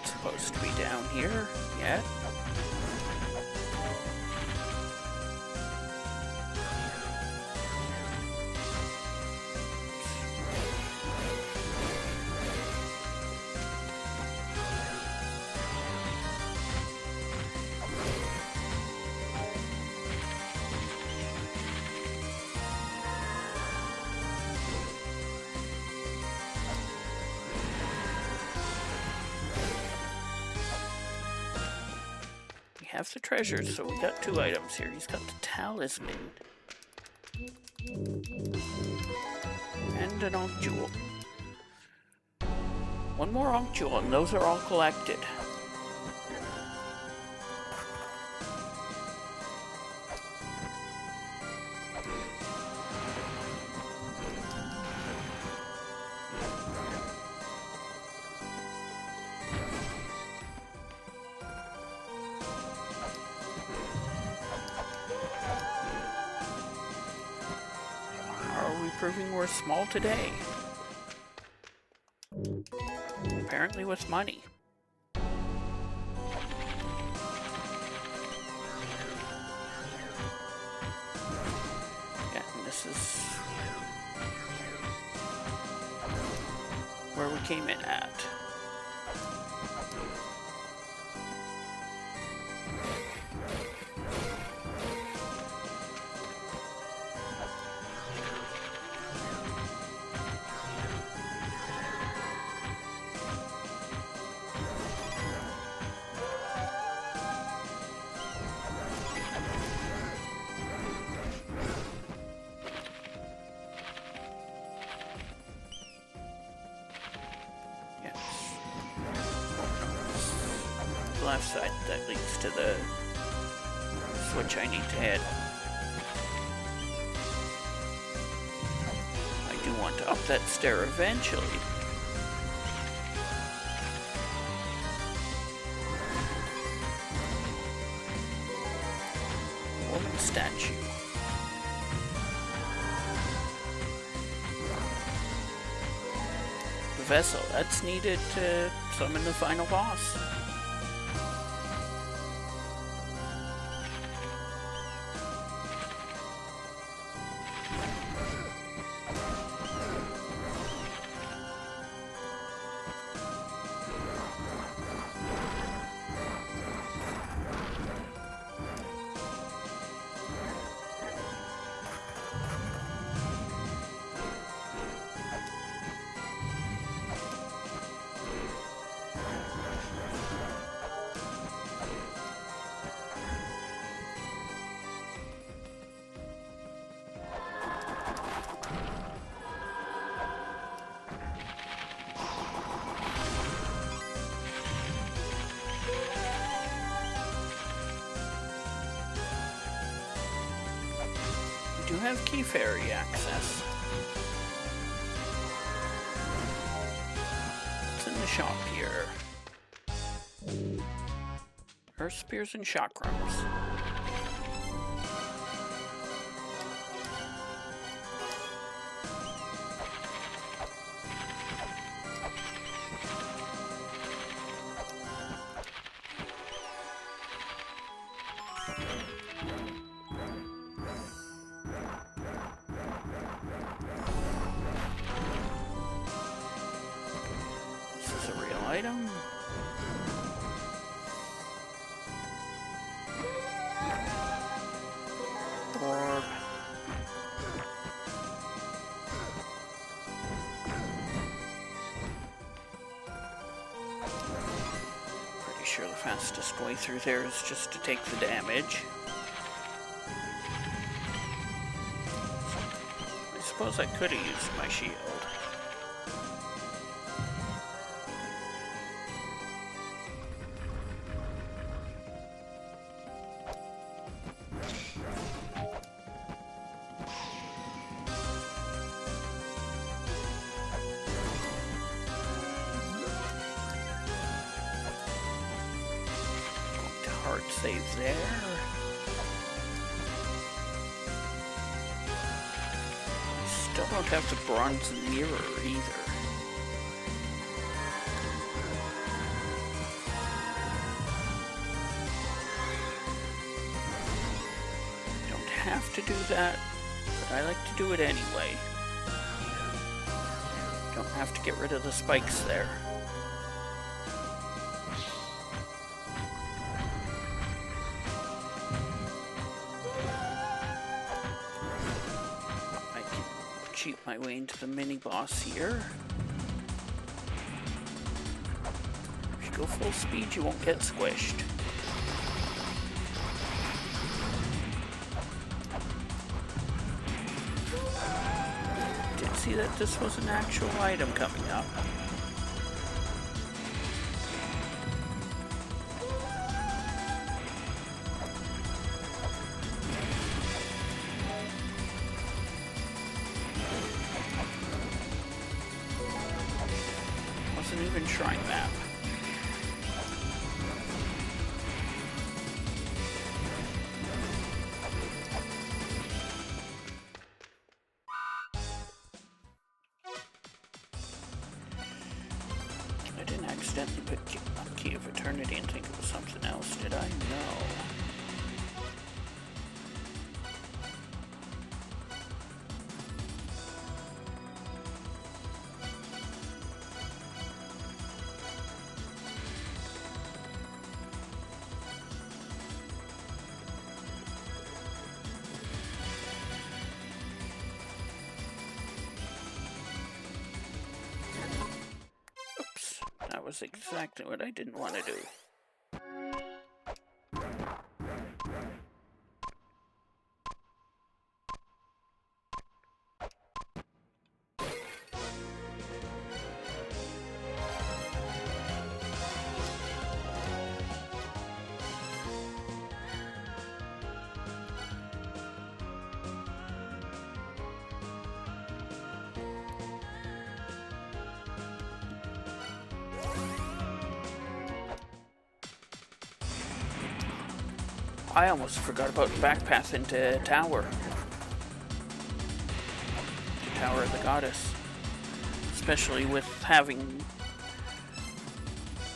Supposed to be down here yet. Have the treasures, so we got two items here. He's got the talisman and an Ankh jewel. One more Ankh jewel, and those are all collected. Proving we're small today. Apparently with money. Yeah, and this is where we came in at. the left side. That leads to the switch I need to hit. I do want to up that stair eventually. Woman statue. The vessel, that's needed to summon the final boss. We do have key fairy access. What's in the shop here? Earth spears and chakrams. Item. Orb. Pretty sure the fastest way through there is just to take the damage. I suppose I could have used my shield. Hard save there. Still don't have the bronze mirror either. Don't have to do that, but I like to do it anyway. Don't have to get rid of the spikes there. Cheat my way into the mini boss here. If you go full speed, you won't get squished. Did see that this was an actual item coming up. Wasn't even shrine map. I didn't accidentally put Key of Eternity and think it was something else, did I? No. That was exactly what I didn't want to do. I almost forgot about the back path into Tower. Tower of the Goddess. Especially with having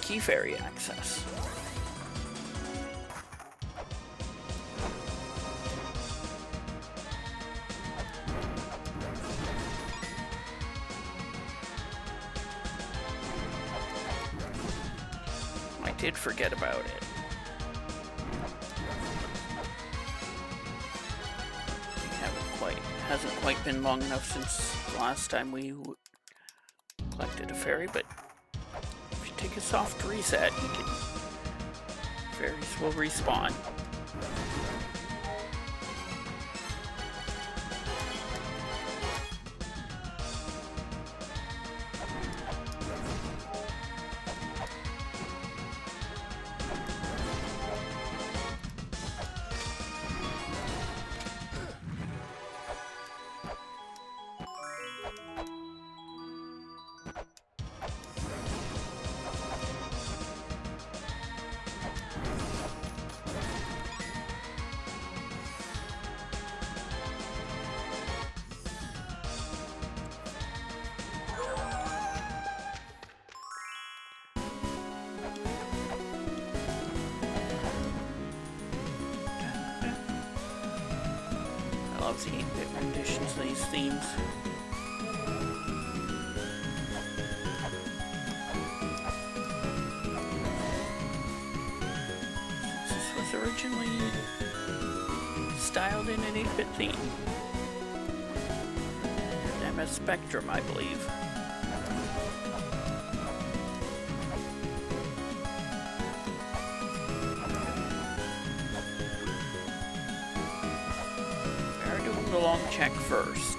Key Fairy access. I did forget about it. Hasn't quite been long enough since the last time we collected a fairy, but if you take a soft reset, fairies will respawn. I love the 8-bit renditions of these themes. This was originally styled in an 8-bit theme. MS Spectrum, I believe. The long check first.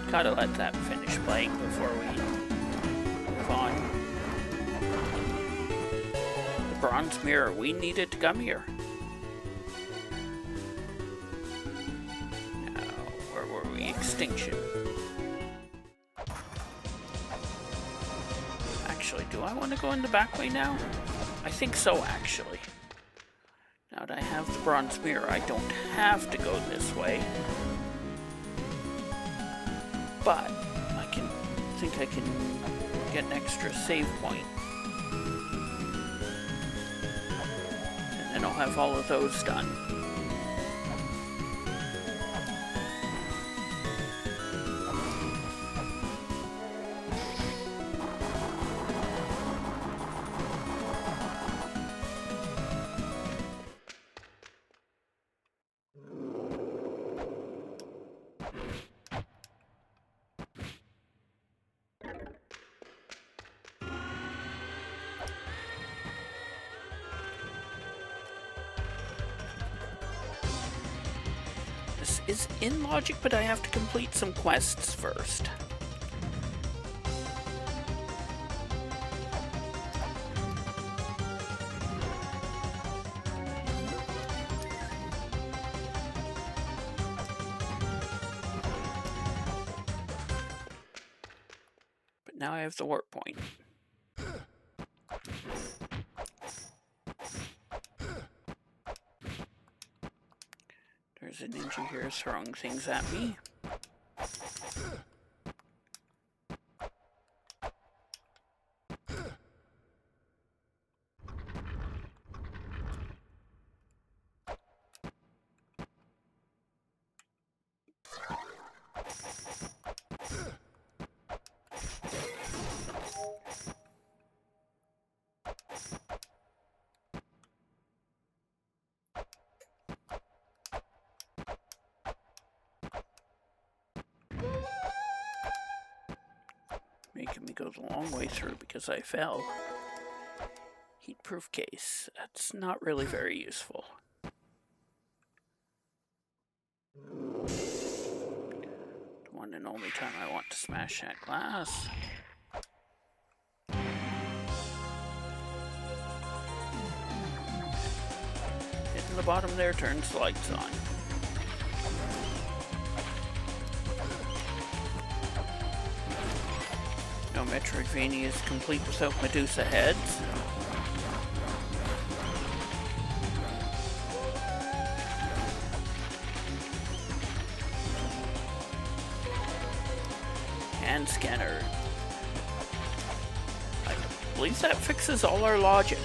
Gotta let that finish playing before we move on. The bronze mirror, we needed to come here. Now, where were we? Extinction. Actually, do I want to go in the back way now? I think so, actually. Now that I have the bronze mirror, I don't have to go this way. But I think I can get an extra save point. And then I'll have all of those done. Is in logic, but I have to complete some quests first. But now I have the warp point. There's a ninja here throwing things at me. go the long way through because I fell. Heat-proof case. That's not really very useful. The one and only time I want to smash that glass. Hitting the bottom there turns the lights on. No Metroidvania is complete without Medusa heads. Hand scanner. I believe that fixes all our logic.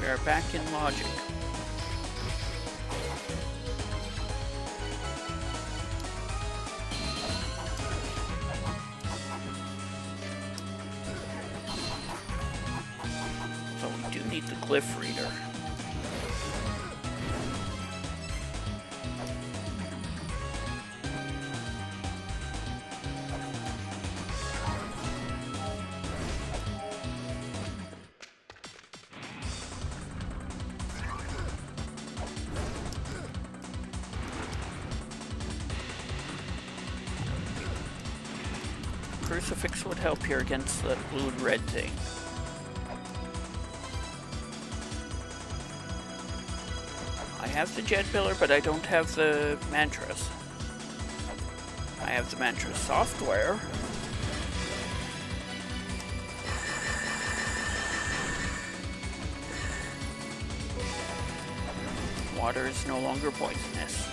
We are back in logic. So we do need the glyph reader. Crucifix would help here against the blue and red thing. I have the jet pillar, but I don't have the mantras. I have the mantra software. Water is no longer poisonous.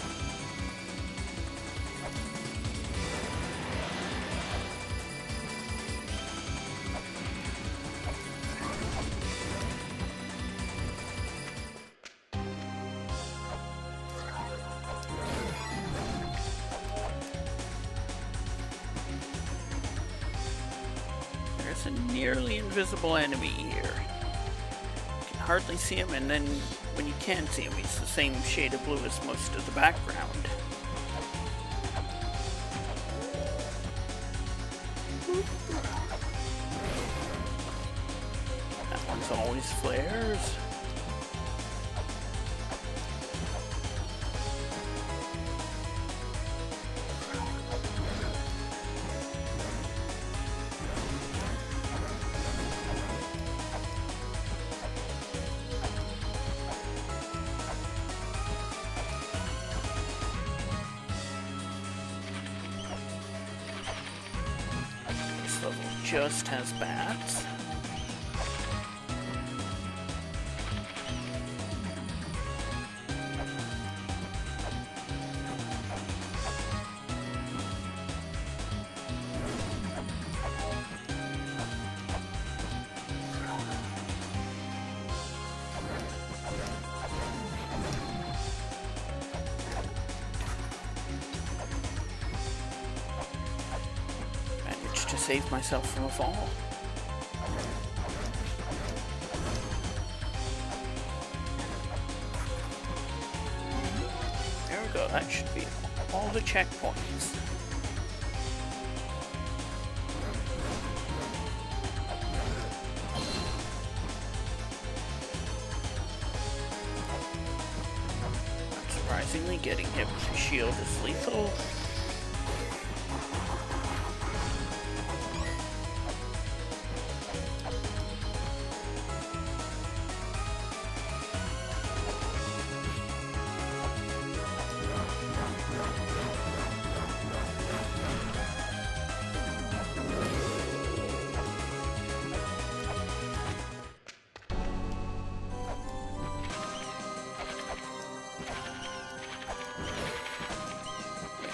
There's a nearly invisible enemy here. You can hardly see him, and then when you can see him, he's the same shade of blue as most of the background. That one's always flares. This level just has bats. To save myself from a fall. There we go, that should be all the checkpoints. Not surprisingly, getting hit with a shield is lethal.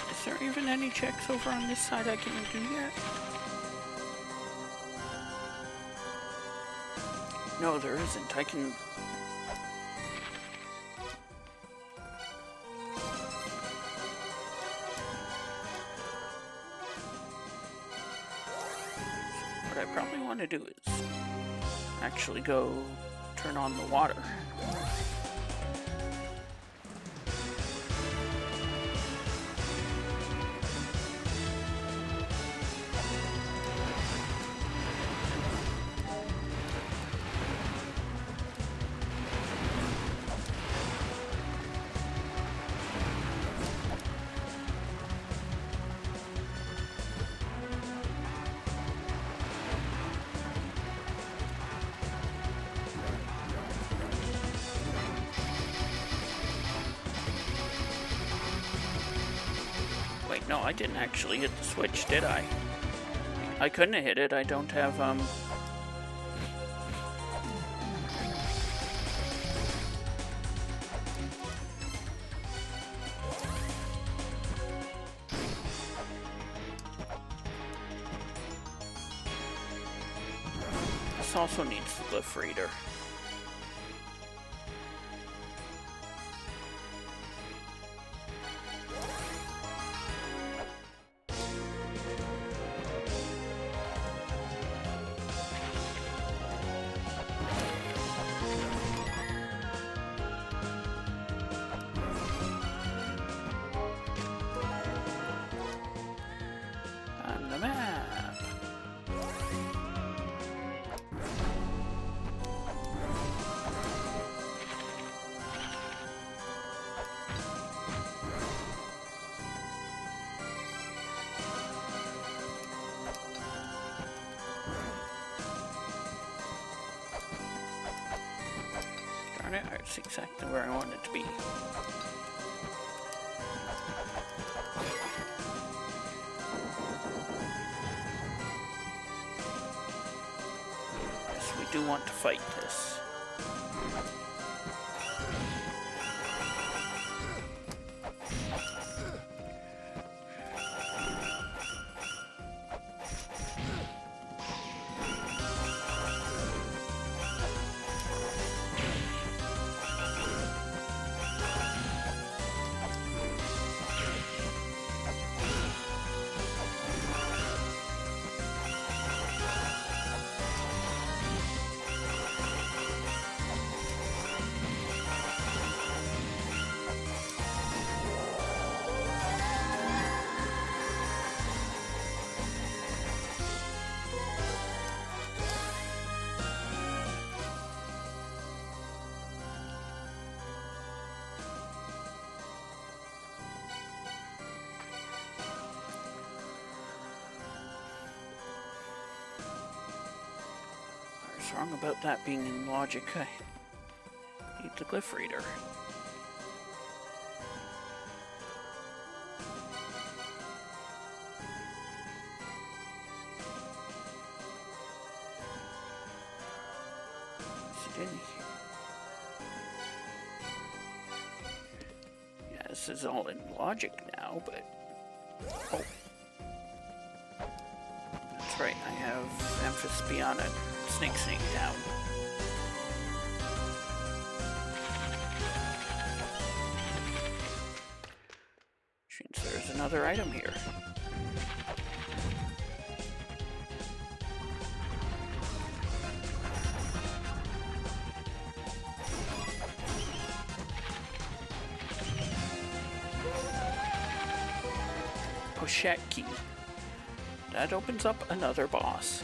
Is there even any checks over on this side I can do yet? No, there isn't. I can... What I probably want to do is actually go turn on the water. No, I didn't actually hit the switch, did I? I couldn't have hit it. I don't have, This also needs the glyph reader. On the map. Darn it, that's exactly where I want it to be. Yes, we do want to fight this. What's wrong about that being in logic? I need the glyph reader. Is it in here? Yeah, this is all in logic now, but... Oh. That's right, I have emphasis beyond it. Snake down. Which means there's another item here. Pochette key. That opens up another boss.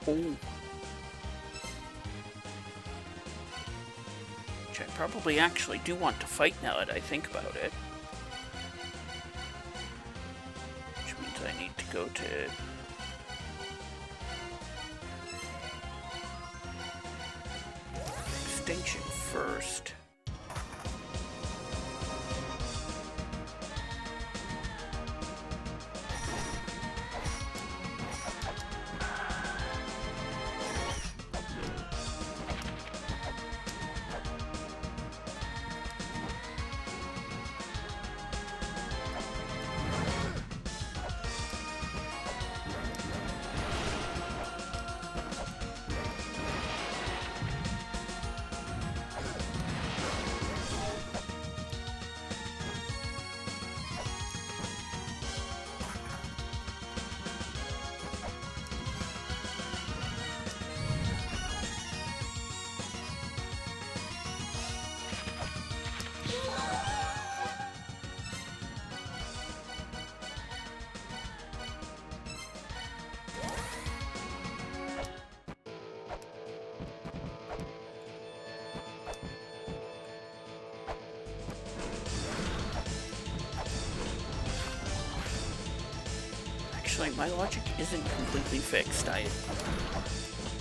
Oh. Which I probably actually do want to fight now that I think about it. Which means I need to go to... Extinction first. Actually, my logic isn't completely fixed. I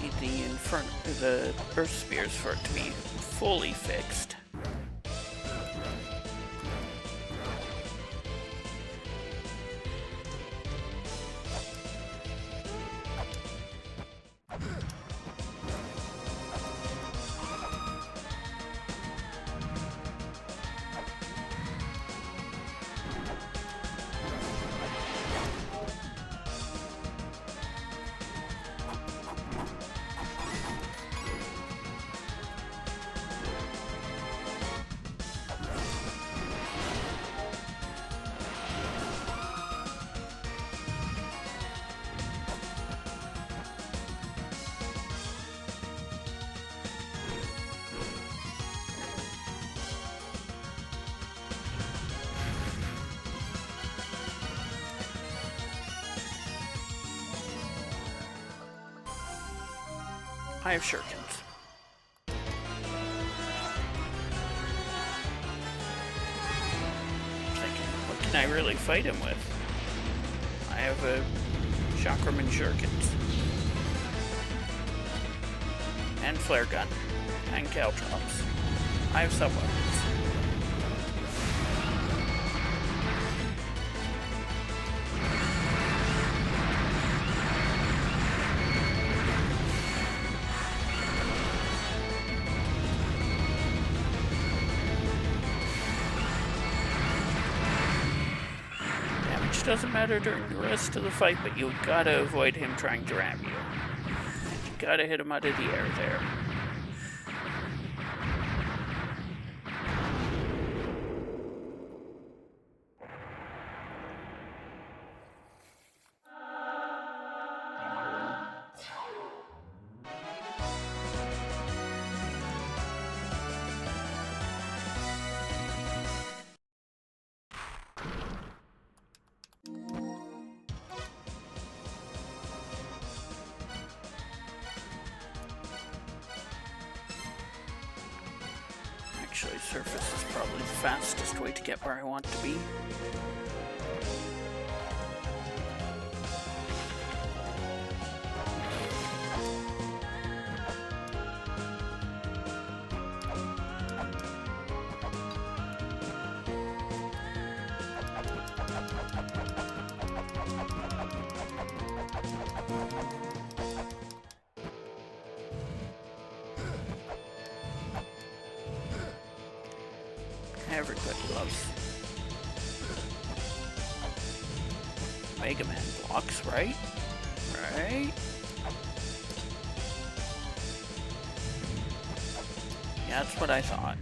need the Earth Spears for it to be fully fixed. I have shurikens. Thinking, what can I really fight him with? I have a Chakraman shurikens. And flare gun. And caltrops. I have sub-weapons. Doesn't matter during the rest of the fight, but you gotta avoid him trying to ram you. And you gotta hit him out of the air there. Actually, surface is probably the fastest way to get where I want to be. Everybody loves Mega Man blocks, right? Right? Yeah, that's what I thought.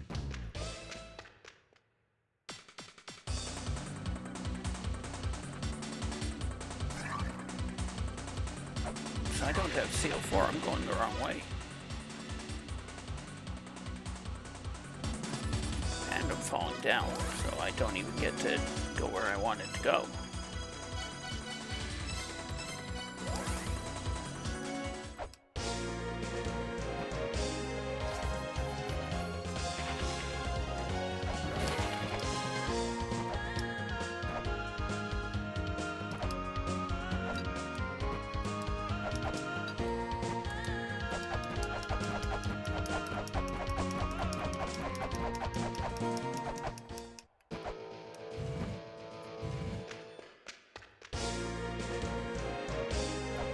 So I don't have CO4, I'm going the wrong way. And I'm falling down, so I don't even get to go where I wanted to go.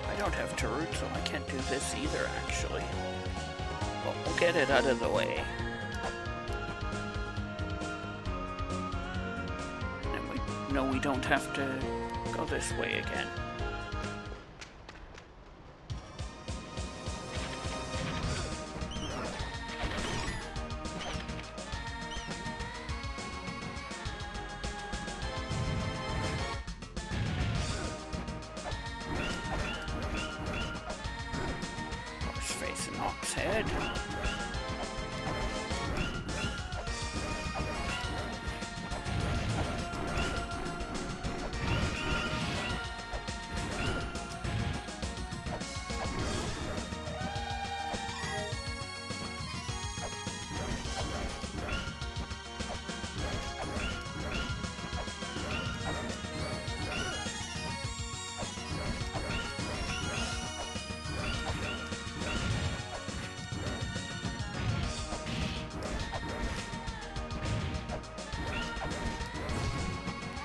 I don't have Tarut, so I can't do this either, actually. But we'll get it out of the way. And we know we don't have to go this way again. Head.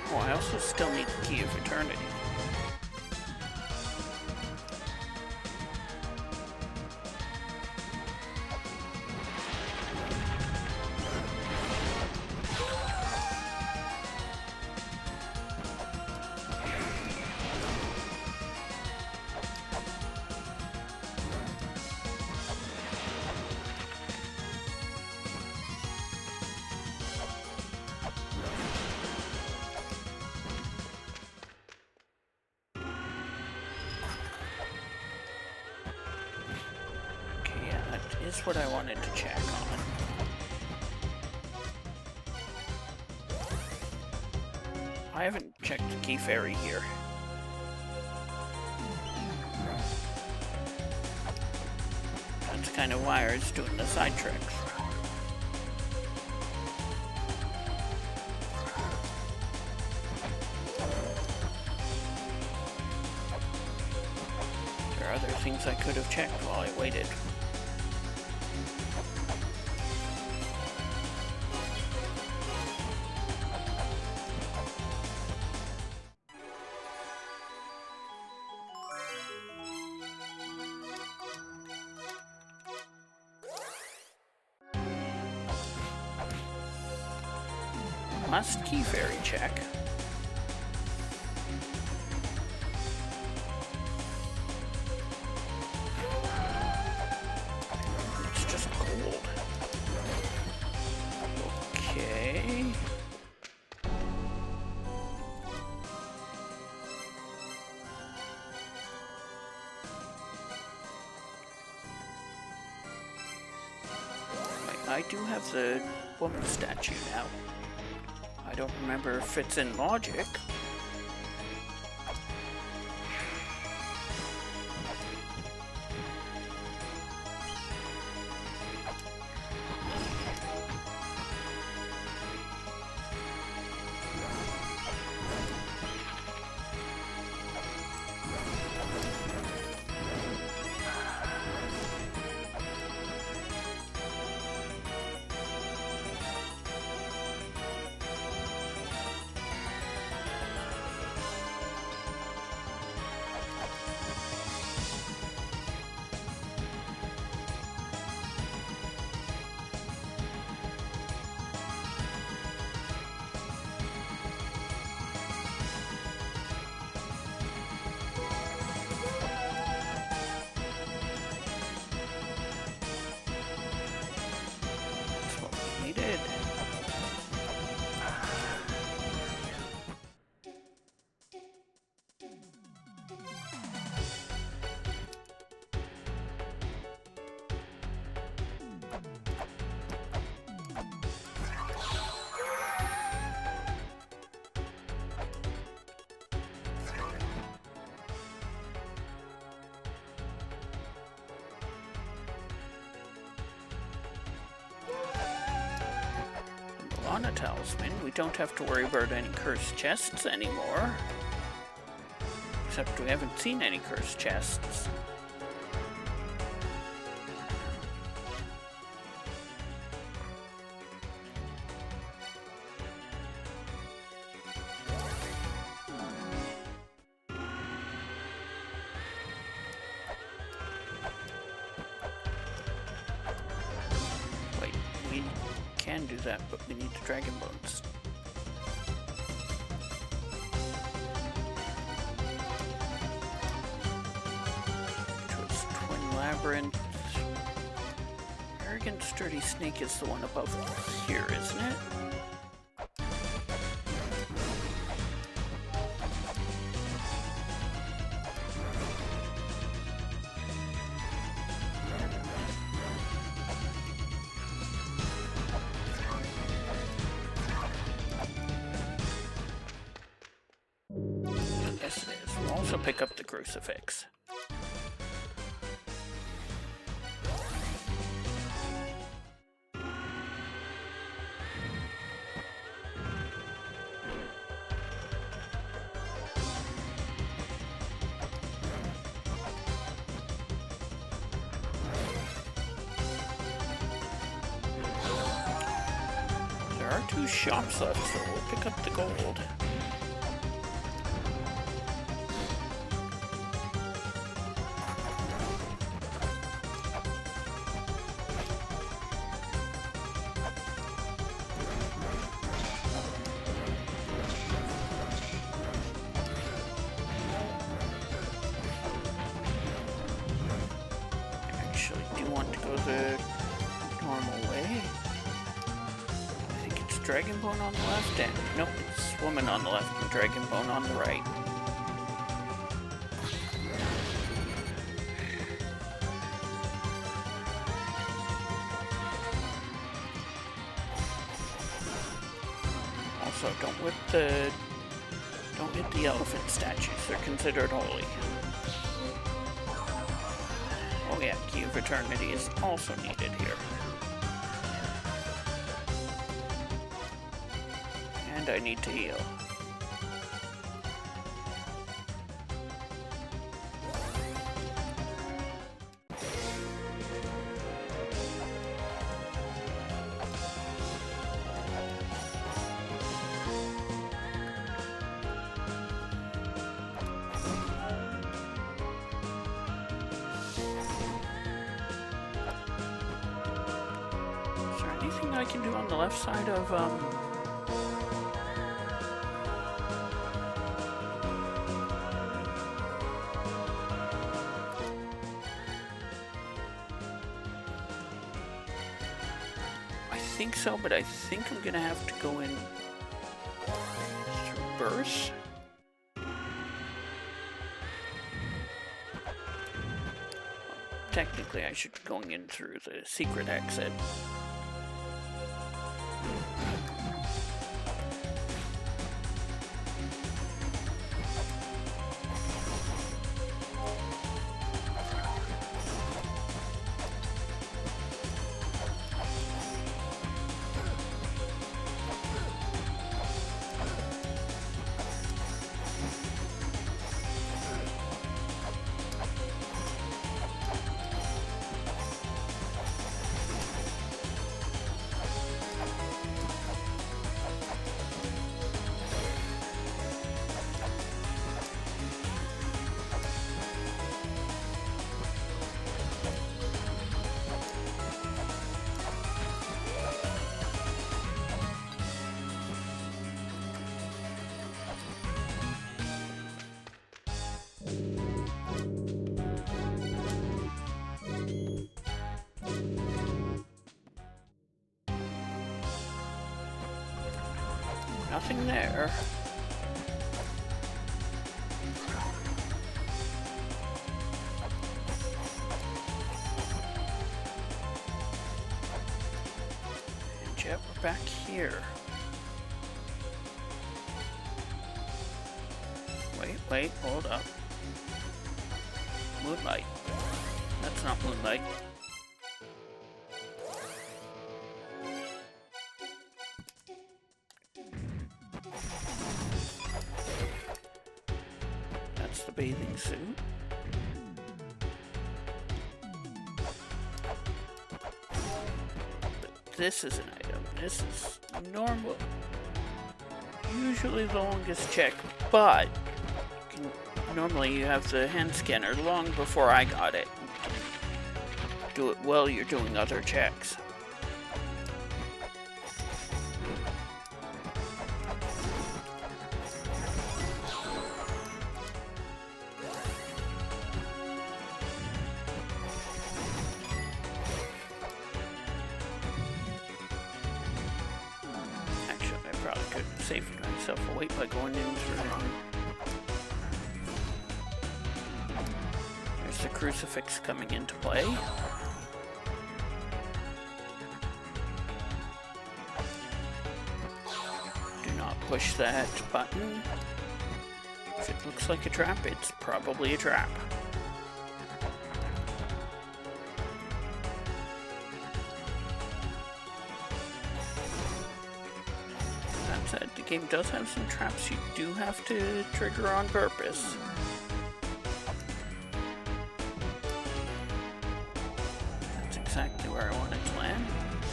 Oh, I also still need the Key of Eternity. Is what I wanted to check on. I haven't checked the Key Fairy here. That's kind of why I was doing the side tricks. There are other things I could have checked while I waited. Last key fairy check. It's just gold. Okay. I do have the woman statue now. I don't remember if it's in logic. La-Mulana talisman, we don't have to worry about any cursed chests anymore. Except we haven't seen any cursed chests. Can do that, but we need the dragon bones. Twist Twin Labyrinth. Arrogant Sturdy Snake is the one above here, isn't it? Yes, it is. We'll also pick up the crucifix. There are 2 shops left, so we'll pick up the gold. The normal way. I think it's Dragon Bone on the left and nope, it's Woman on the left and Dragon Bone on the right. Also, don't hit the elephant statues. They're considered holy. Oh yeah, Key of Eternity is also needed here. And I need to heal. Anything I can do on the left side of, I think so, but I think I'm gonna have to go in through Burst. Technically, I should be going in through the secret exit. Nothing there. And yet we're back here. Wait, hold up. Moonlight. That's not moonlight. That's the bathing suit. But this is an item. This is normal. Usually the longest check, but normally you have the hand scanner long before I got it. Do it while you're doing other checks. Actually, I probably could have saved myself a wait by going in through. There's the crucifix coming into play. Do not push that button. If it looks like a trap, it's probably a trap. That said, the game does have some traps you do have to trigger on purpose. That's exactly where I wanted to land.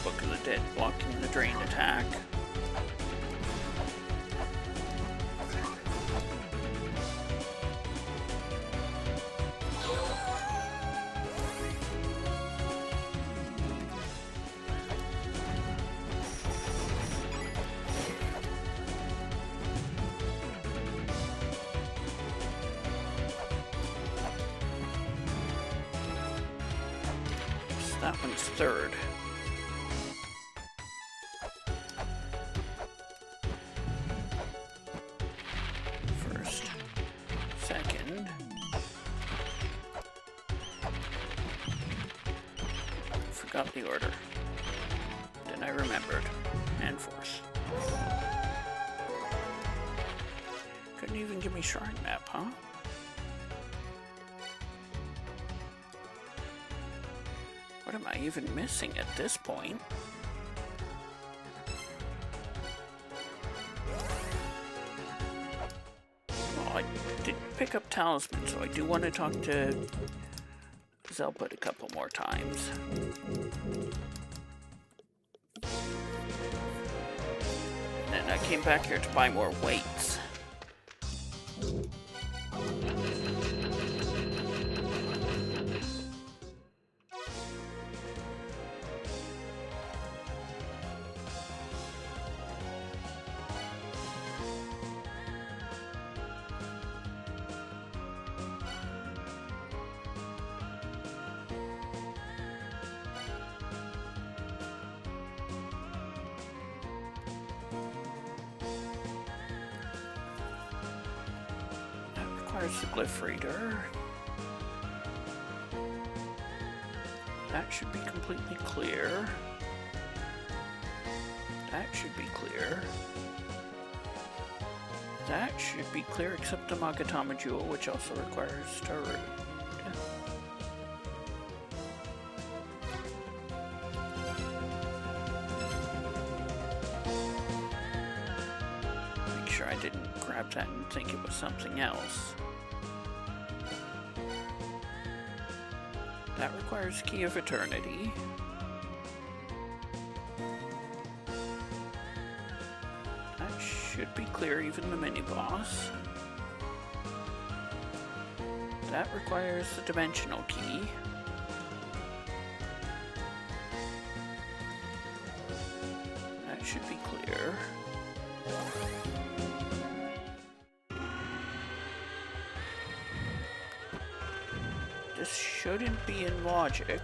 Book of the Dead blocking the drain attack. That one's third. First, second. Forgot the order. Then I remembered. And fourth. Couldn't even give me shrine map, huh? What am I even missing at this point? Oh, I did pick up Talisman, so I do want to talk to Zelput a couple more times. And then I came back here to buy more weights. Requires the glyph reader. That should be completely clear. That should be clear. That should be clear except the Magatama Jewel, which also requires Starroot. Make sure I didn't grab that and think it was something else. That requires Key of Eternity. That should be clear, even the mini-boss. That requires the Dimensional Key. That should be clear. This shouldn't be in logic.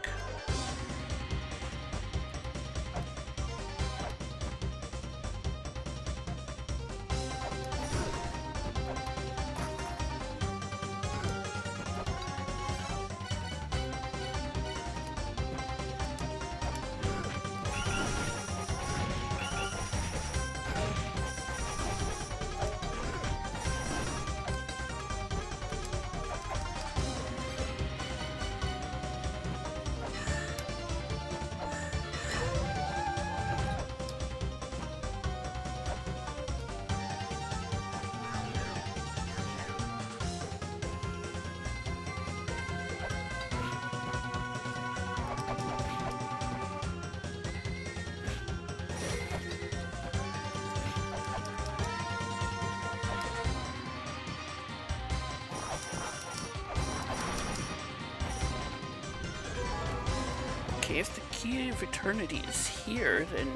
Okay, if the Key of Eternity is here, then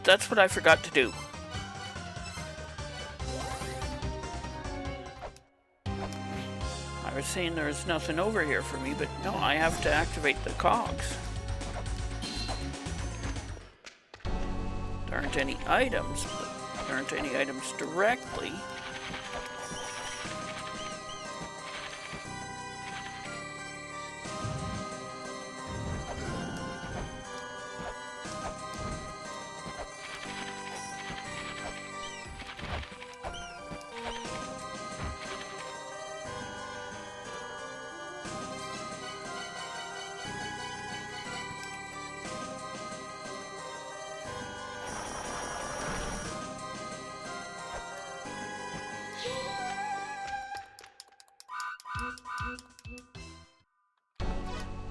that's what I forgot to do. I was saying there's nothing over here for me, but no, I have to activate the cogs. There aren't any items, but there aren't any items directly.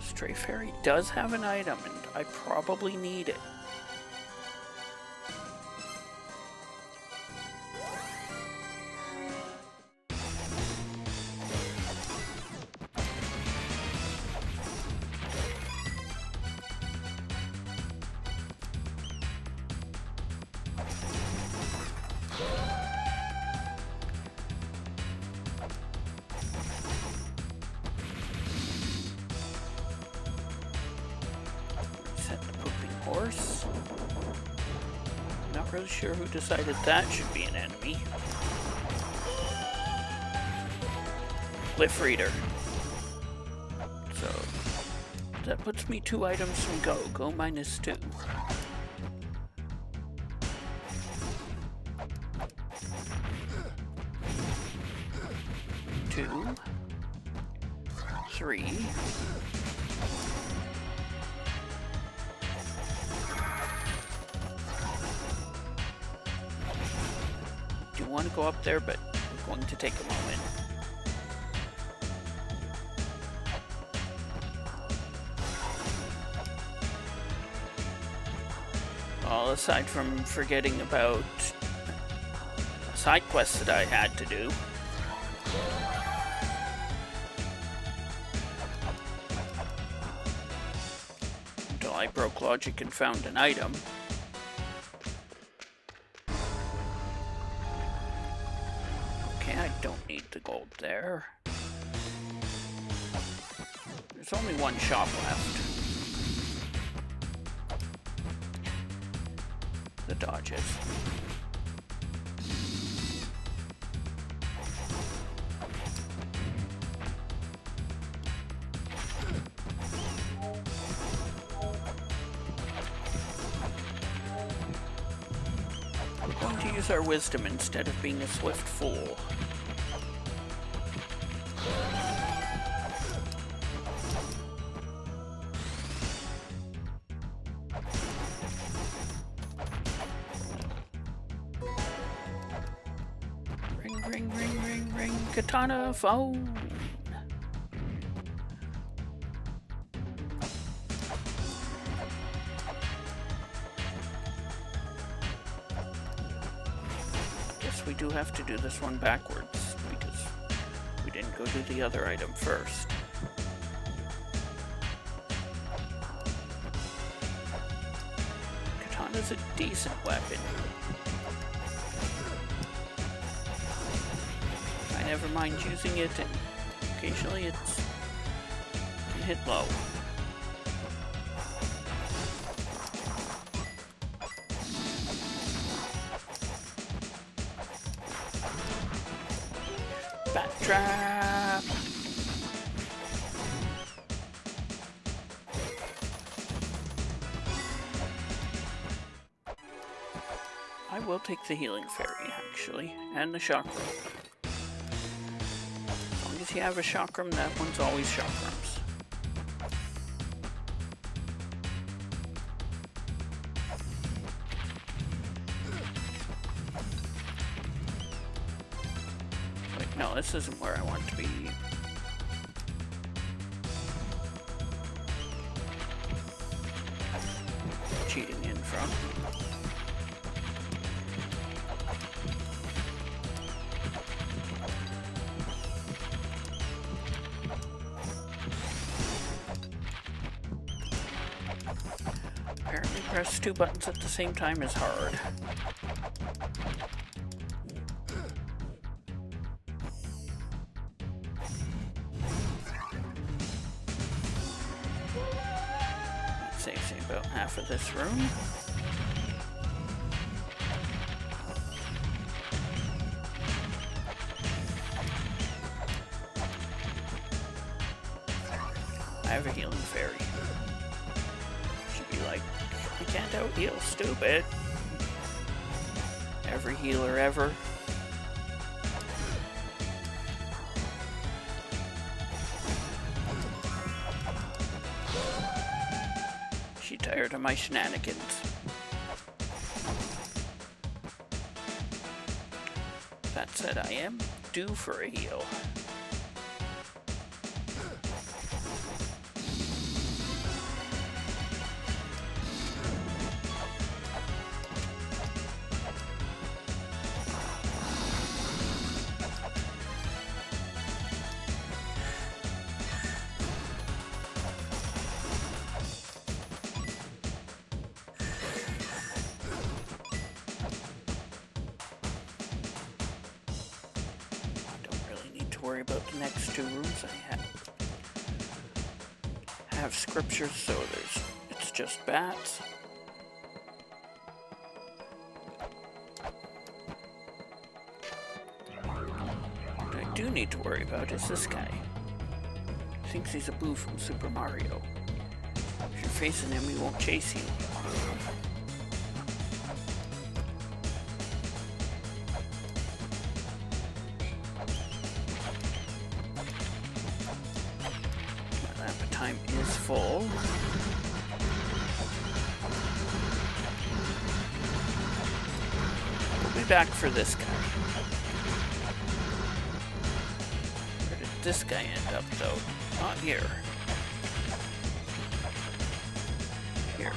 Stray Fairy does have an item, and I probably need it. Horse. Not really sure who decided that should be an enemy. Glyph Reader. So that puts me 2 items from Go. Go -2. 3. Do want to go up there, but we're going to take a moment. Well, aside from forgetting about a side quest that I had to do. Until I broke logic and found an item. Okay, I don't need the gold there. There's only one shop left. The dodges. We're going to use our wisdom instead of being a swift fool. Ring, katana phone. Guess we do have to do this one backwards because we didn't go do the other item first. Katana's a decent weapon. I never mind using it, and occasionally it can hit low. Bat trap! I will take the healing fairy, actually, and the chakra. If you have a chakram, that one's always chakrams. Wait, no, this isn't where I want to be. Cheating in from. Apparently press 2 buttons at the same time is hard. That saves me about half of this room. I have a healing fairy. Should be like, I can't out-heal, stupid. Every healer ever. She tired of my shenanigans. That said, I am due for a heal. Worry about the next 2 rooms I have scriptures, so it's just bats. What I do need to worry about is this guy. He thinks he's a Boo from Super Mario. If you're facing him, he won't chase you. time is full. We'll be back for this guy. Where did this guy end up, though? Not here. Here.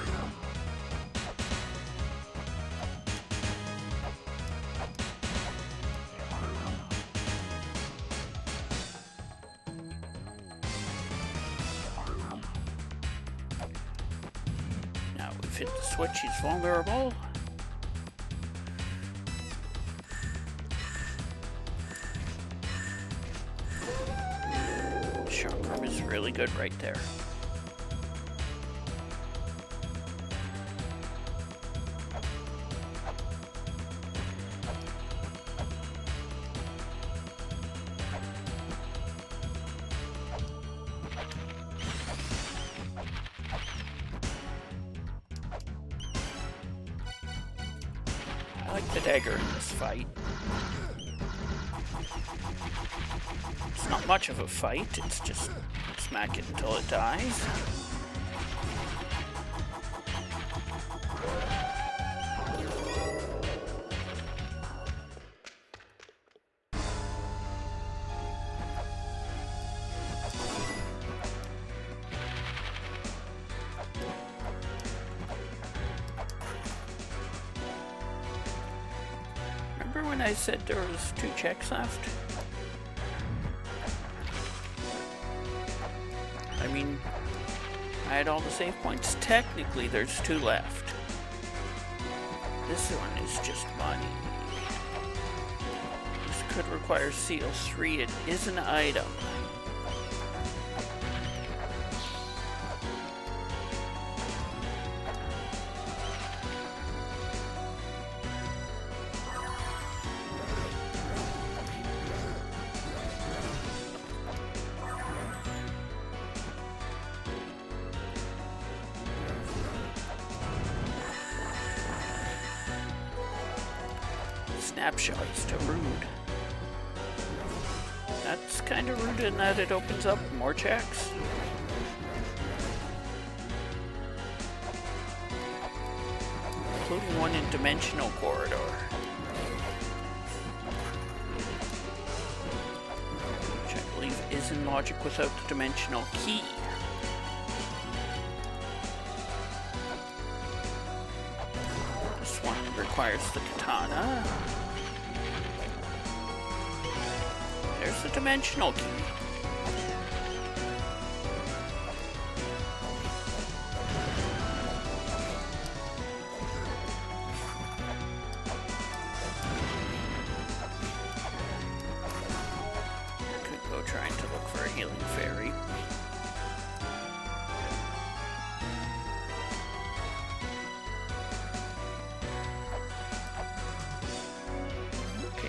Now we've hit the switch, he's vulnerable. Shark room is really good right there. I like the dagger in this fight. It's not much of a fight, it's just smack it until it dies. Remember when I said there was 2 checks left? I mean, I had all the save points. Technically, there's 2 left. This one is just money. This could require seal 3. It is an item. Snapshots to rude. That's kind of rude in that it opens up more checks. Including one in Dimensional Corridor. Which I believe is in logic without the Dimensional Key. This one requires the katana. There's the Dimensional Key. Could go trying to look for a healing fairy.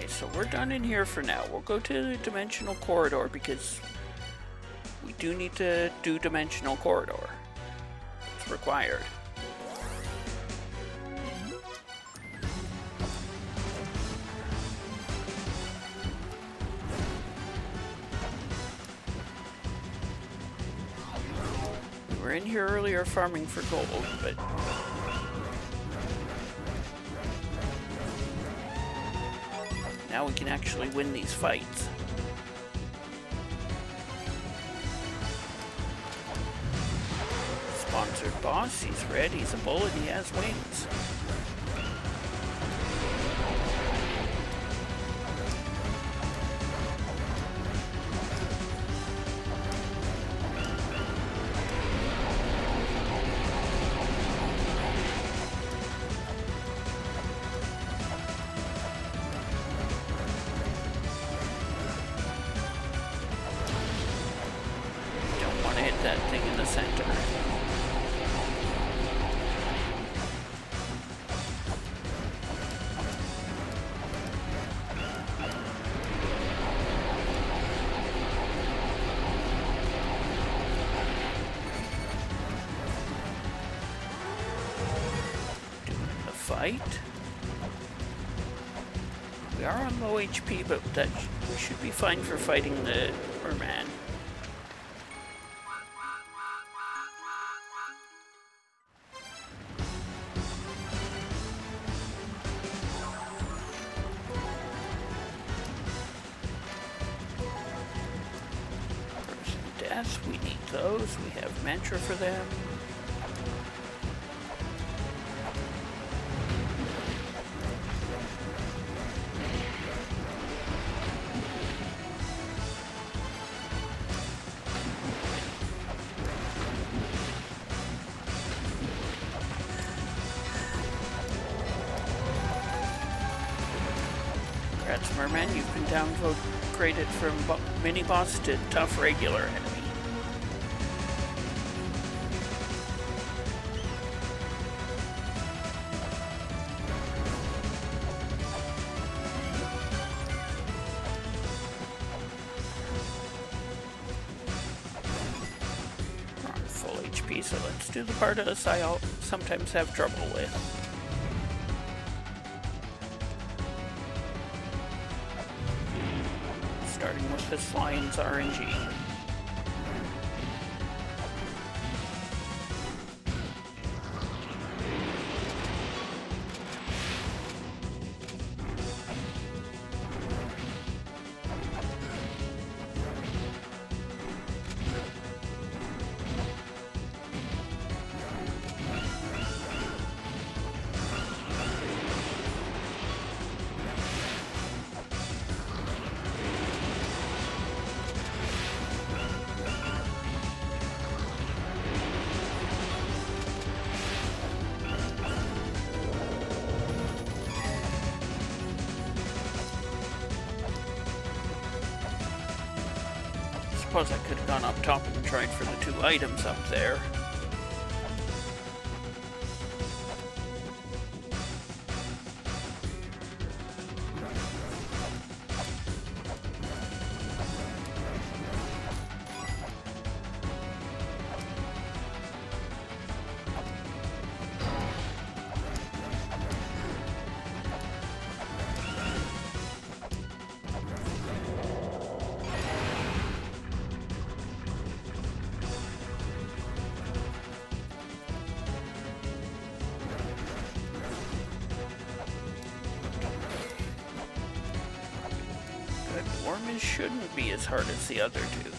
So we're done in here for now. We'll go to the Dimensional Corridor because we do need to do Dimensional Corridor. It's required. We were in here earlier farming for gold, but now we can actually win these fights. Sponsored boss, he's red, he's a bull, and he has wings. That thing in the center. Doing the fight. We are on low HP, but that we should be fine for fighting the merman. Yes, we need those. We have mantra for them. Congrats, Merman. You've been downgraded from mini-boss to tough regular enemy. We're on full HP, so let's do the part of this I sometimes have trouble with. Starting with this lion's RNG. Suppose I could have gone up top and tried for the 2 items up there. Wormies shouldn't be as hard as the other 2.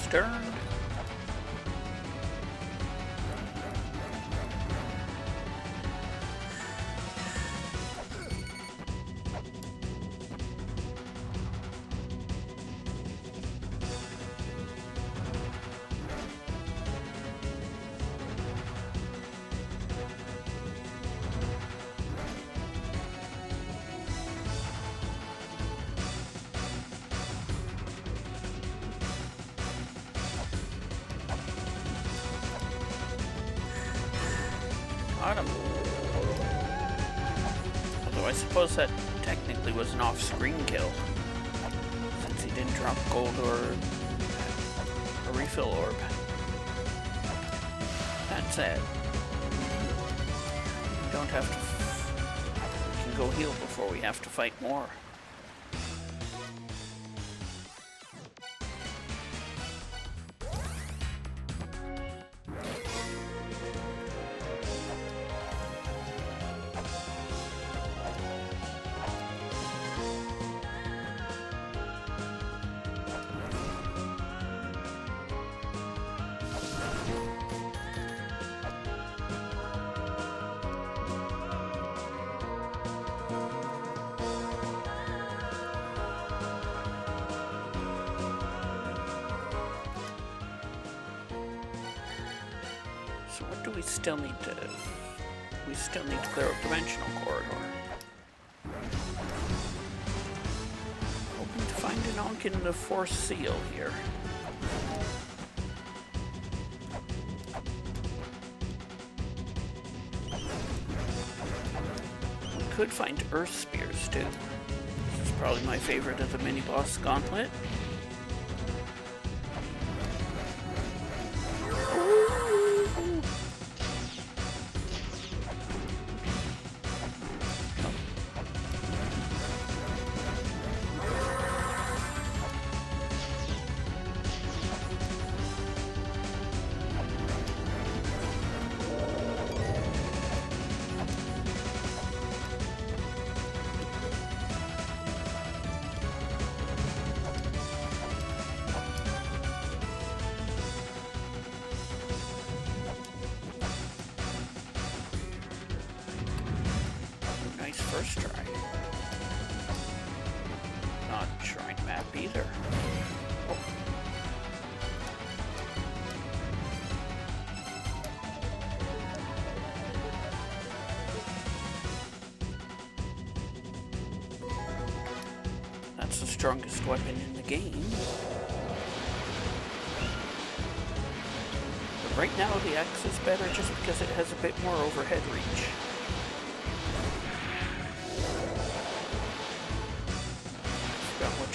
Turned. Got him. Although I suppose that technically was an off-screen kill, since he didn't drop gold or a refill orb. That said, we don't have to. We can go heal before we have to fight more. So what do we still need to do? We still need to clear out Dimensional Corridor. Hoping to find an Ankh in the Force Seal here. could find earth spears too. This is probably my favorite of the mini-boss gauntlet. First try. Not shrine map either. Oh. That's the strongest weapon in the game. But right now the axe is better just because it has a bit more overhead reach.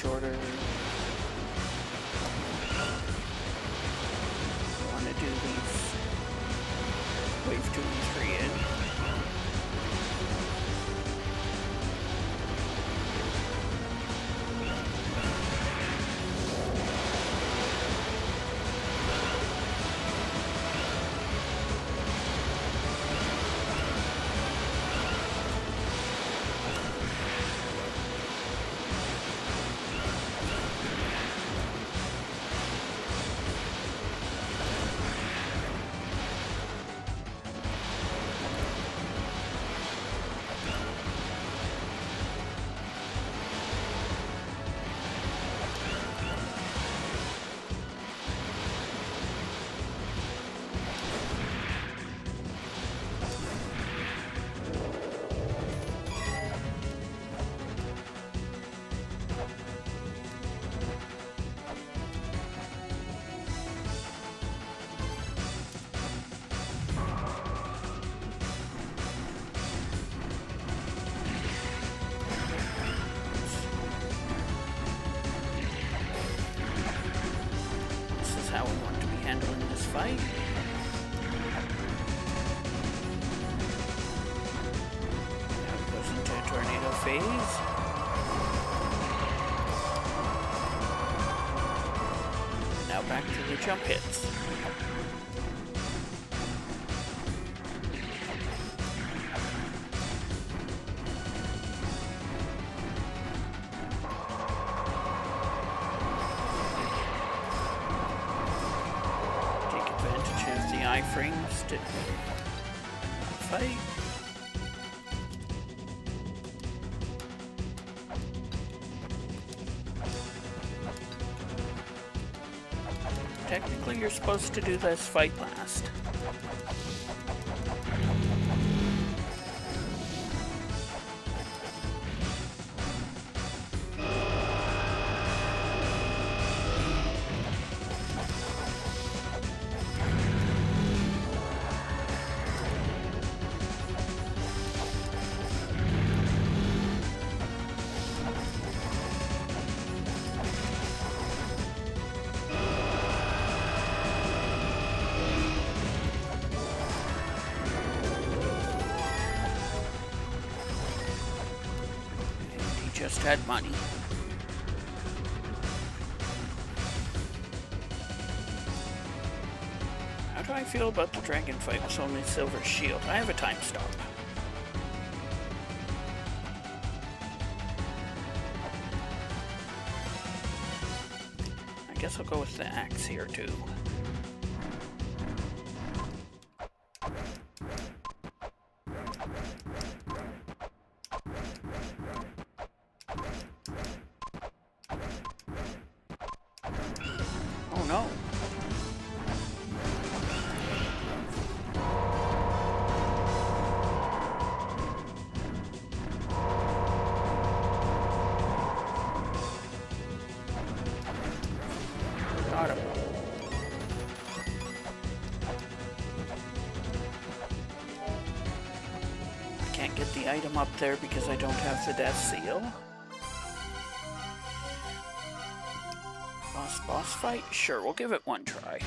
Order. I want to do these wave 2 and 3 in. How we want to be handling this fight. Now it goes into a tornado phase. Now back to the jump hits. Iframes to fight. Technically, you're supposed to do this fight last. Just had money. How do I feel about the dragon fight with only silver shield? I have a time stop. I guess I'll go with the axe here too. Oh no. Got him. Can't get the item up there because I don't have the death seal. Boss fight? Sure, we'll give it one try.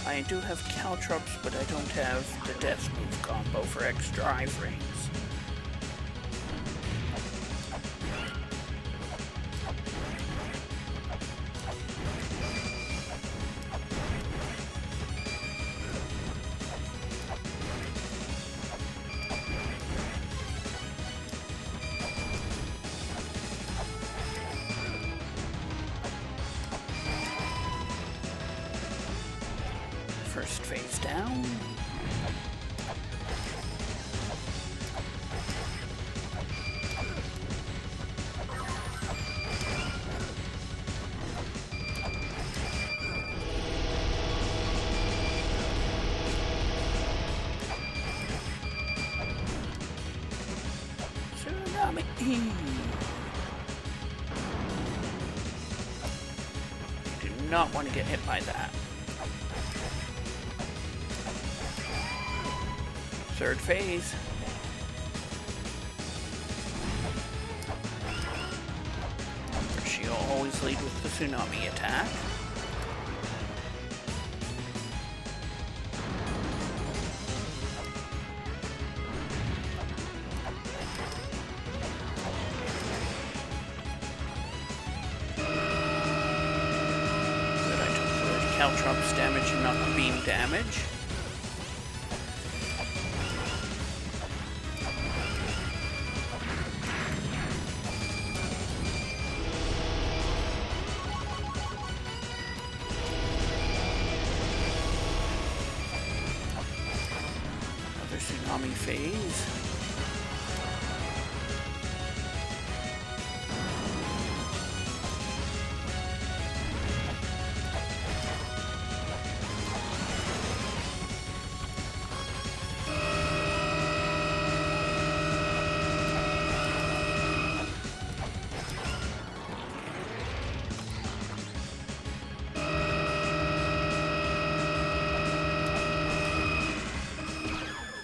I do have caltrops, but I don't have the death move combo for extra iframes. First phase down. Tsunami. Do not want to get hit by that. Third phase. She'll always lead with the tsunami attack. Good, I took the caltrops damage and not the beam damage. Tsunami phase.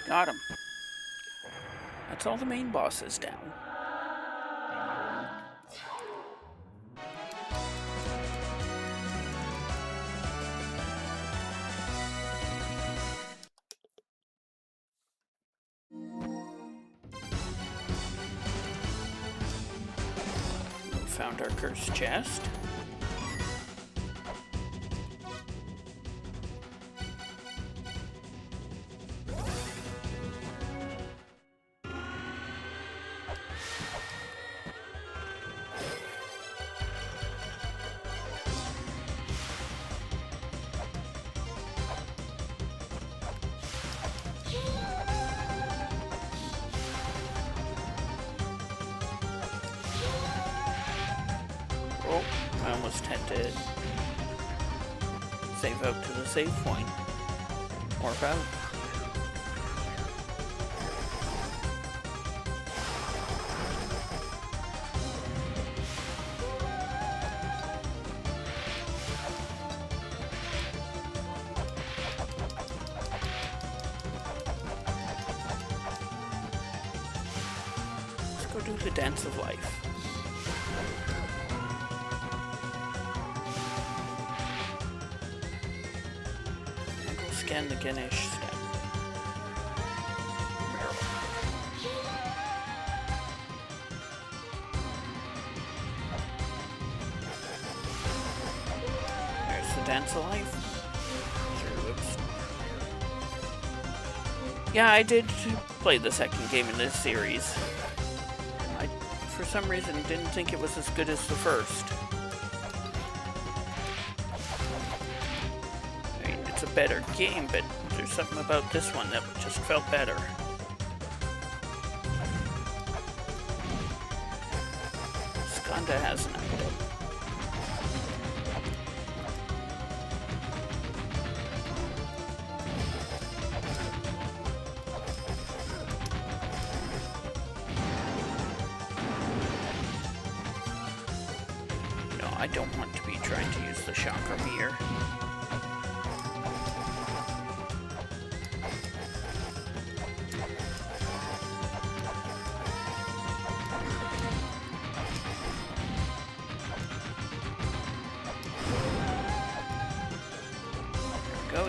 Got him. That's all the main bosses down. We found our cursed chest. Oh, I almost had to save out to the save point. Warp out. Let's go do the dance of life. Scan the Ganesh step. There's the dance of life. Yeah, I did play the second game in this series. I, for some reason, didn't think it was as good as the first. It's a better game, but there's something about this one that just felt better. Skanda has an item. No, I don't want to be trying to use the chakra mirror.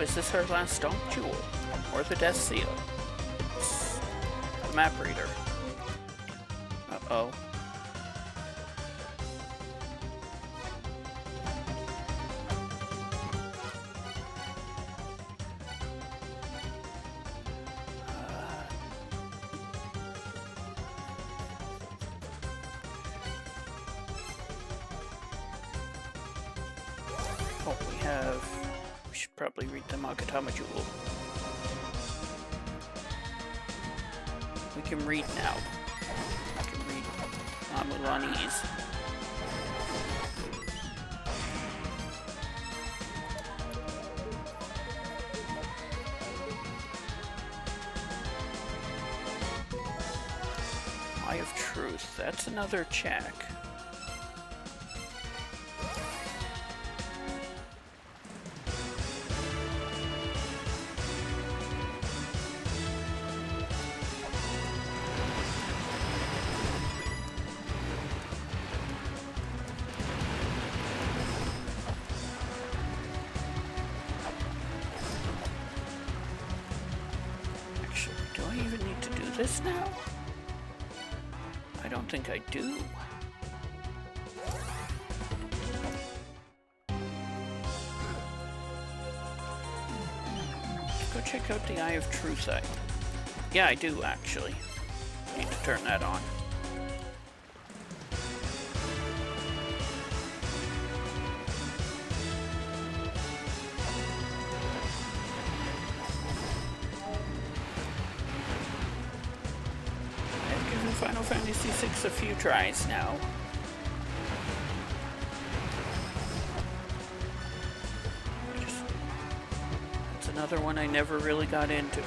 is this our last Stomp Jewel? Or the Death Seal? It's the map reader. Uh-oh. Oh, we should probably read the Magatama Jewel. We can read now. We can read La-Mulanese. Eye of Truth, that's another check. Do I even need to do this now? I don't think I do. Let's go check out the Eye of Truth. Yeah, I do actually. Need to turn that on. Final Fantasy VI a few tries now. That's another one I never really got into.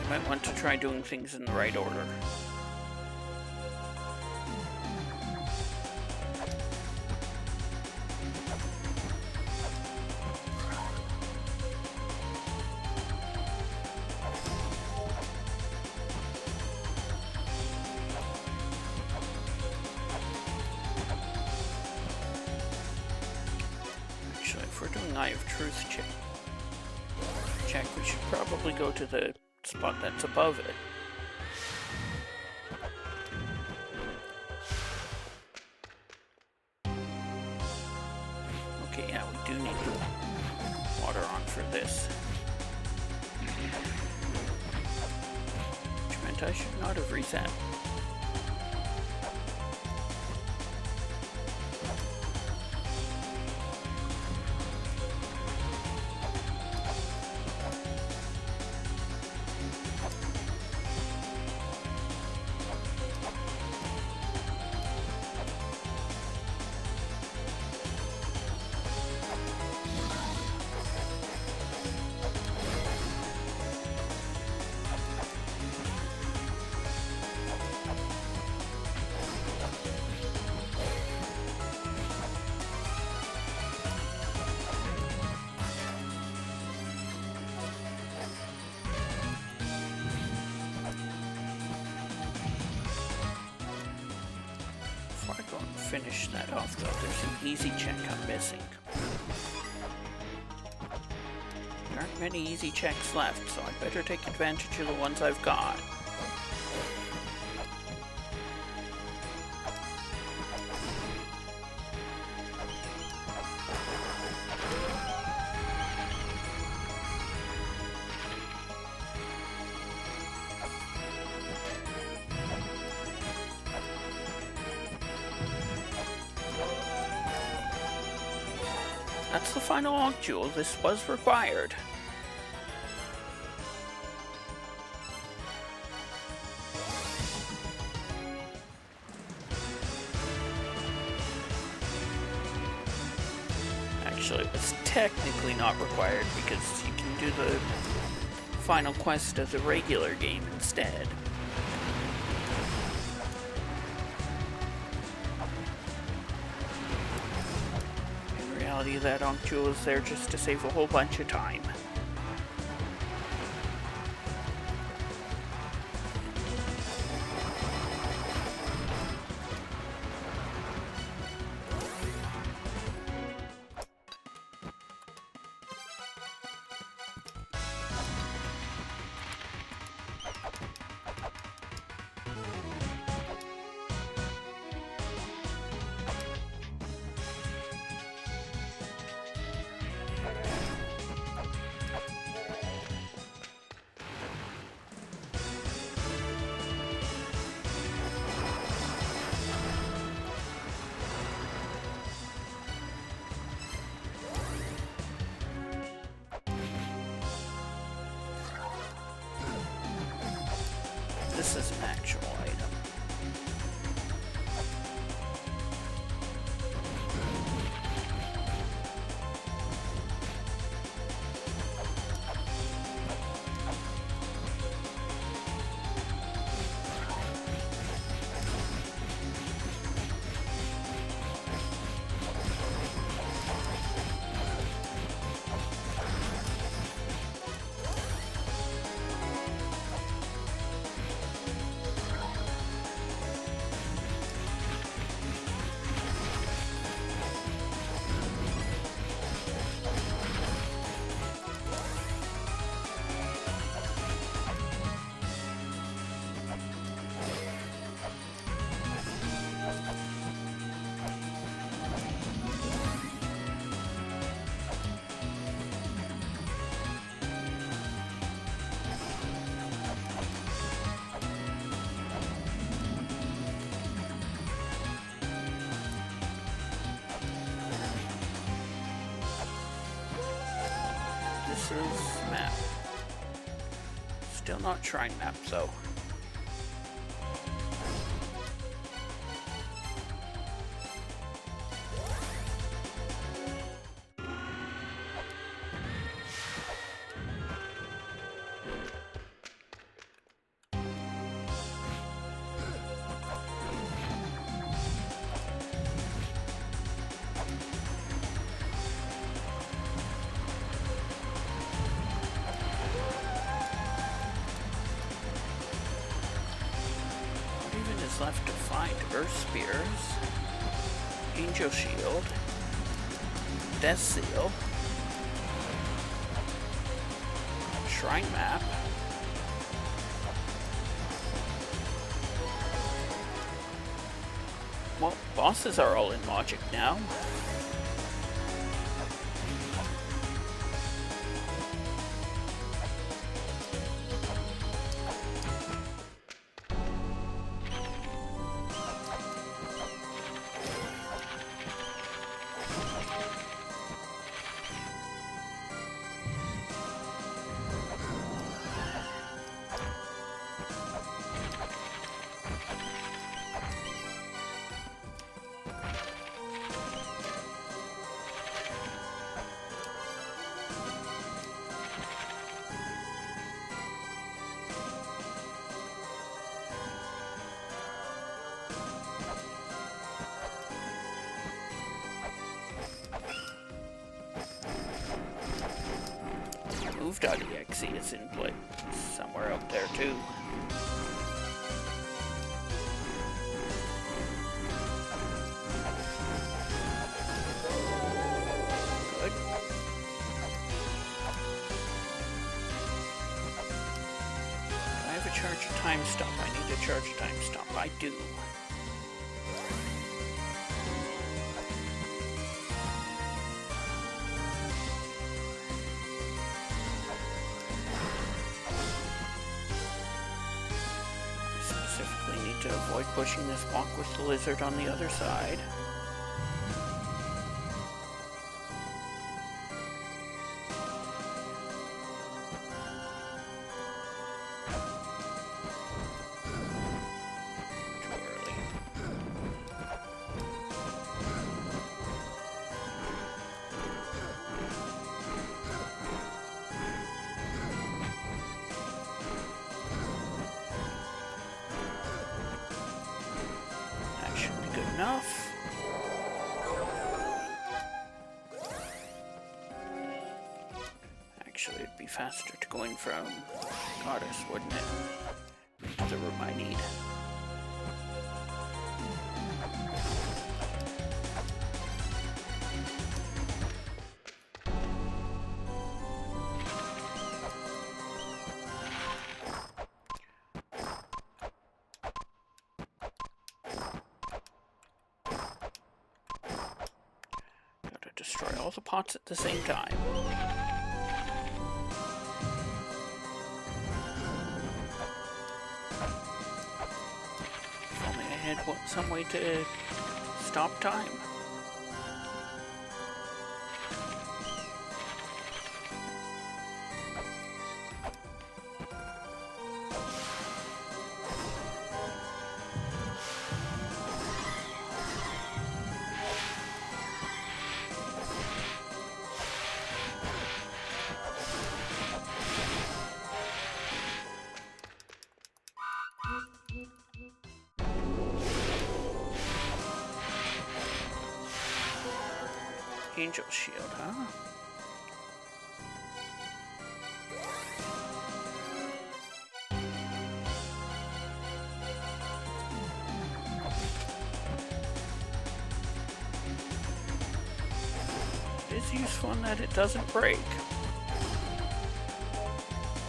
I might want to try doing things in the right order. If we're doing Eye of Truth check, we should probably go to the spot that's above it. Okay, yeah, we do need the water on for this. Which meant I should not have reset. Before I go and finish that off though, there's an easy check I'm missing. There aren't many easy checks left, so I better take advantage of the ones I've got. That's the final Ankh Jewel. This was required. Actually, it was technically not required because you can do the final quest as a regular game instead. That Ankh Jewel is there just to save a whole bunch of time. this as an actual item. This is map. Still not shrine map though. Left to find Earth Spears, Angel Shield, Death Seal, Shrine Map, well, bosses are all in logic now. Move.exe is in play somewhere up there too. Good. Do I have a charge a time stop? I need a charge a time stop. I do. To avoid pushing this block with the lizard on the other side. Too early. Enough. Actually, it'd be faster to go in from Goddess, wouldn't it? The room I need. Destroy all the pots at the same time. If only I had some way to stop time. Angel shield, huh? It is useful in that it doesn't break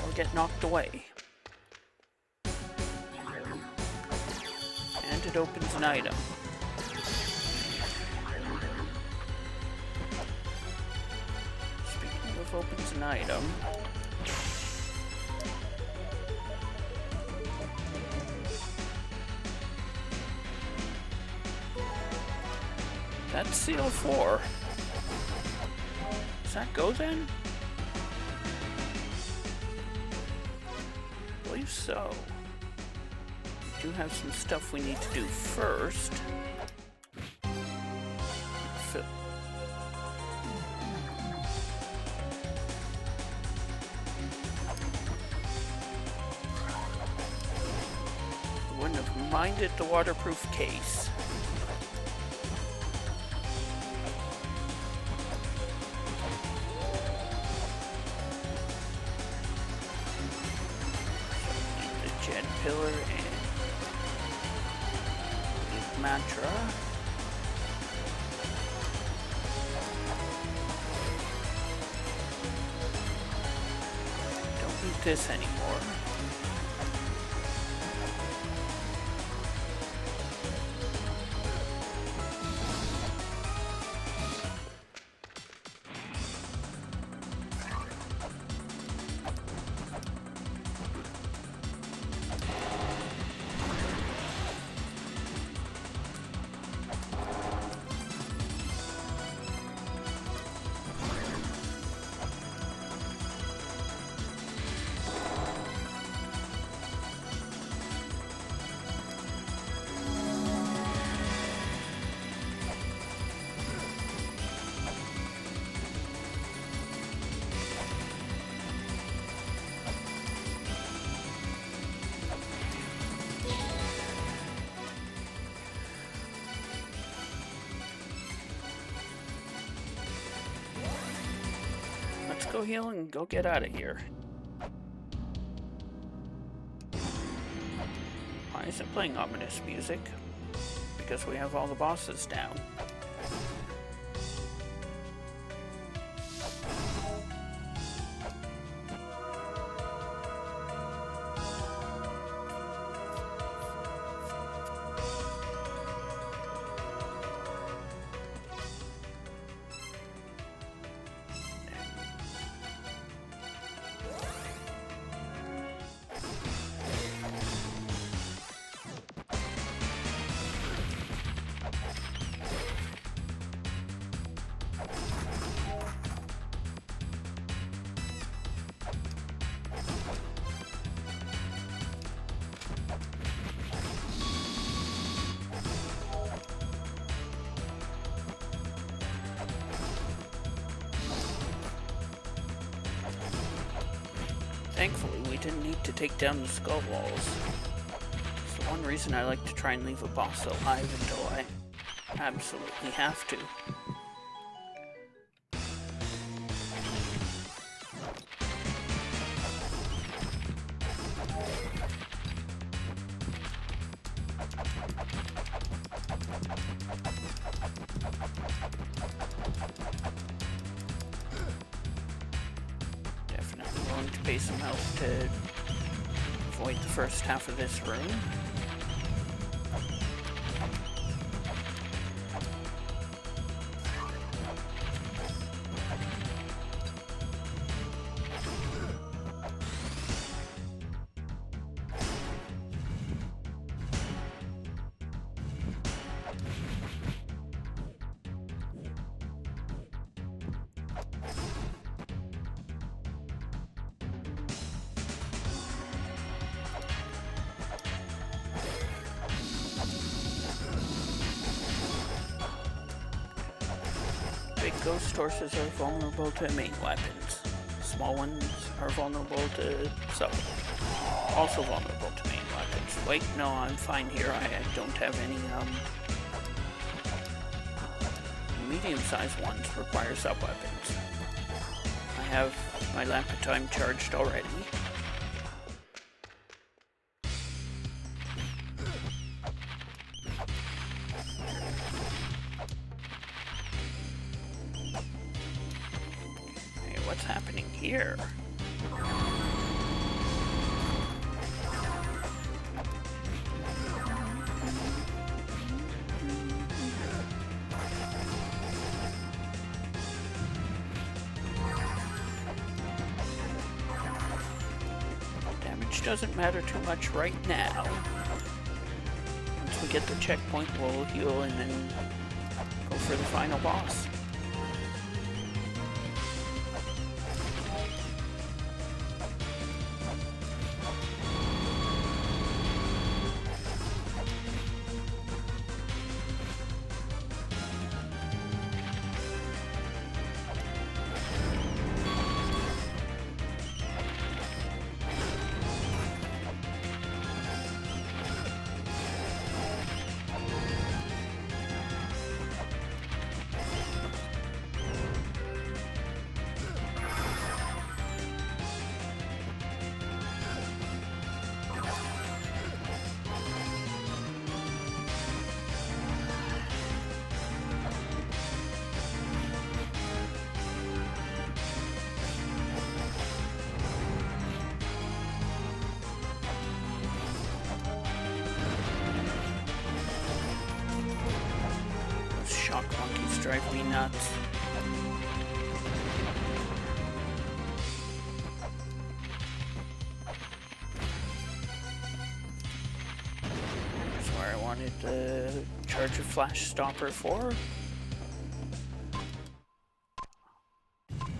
or get knocked away. And it opens an item. Speaking of opens an item, that's seal 4. Does that go then? I believe so. We do have some stuff we need to do first. Wouldn't have minded the waterproof case. Pillar and the mantra. Don't need this anymore. Let's go heal and go get out of here. Why is it playing ominous music? Because we have all the bosses down. Thankfully, we didn't need to take down the skull walls. It's the one reason I like to try and leave a boss alive until I absolutely have to. Pay some health to avoid the first half of this room. Big ghost horses are vulnerable to main weapons. Small ones are vulnerable to also vulnerable to main weapons. Wait, no, I'm fine here. I don't have any medium-sized ones require sub-weapons. I have my Lamp of Time charged already. Hey, what's happening here? Doesn't matter too much right now. Once we get the checkpoint, we'll heal and then go for the final boss. Monkeys drive me nuts. That's where I wanted the charge of flash stopper for.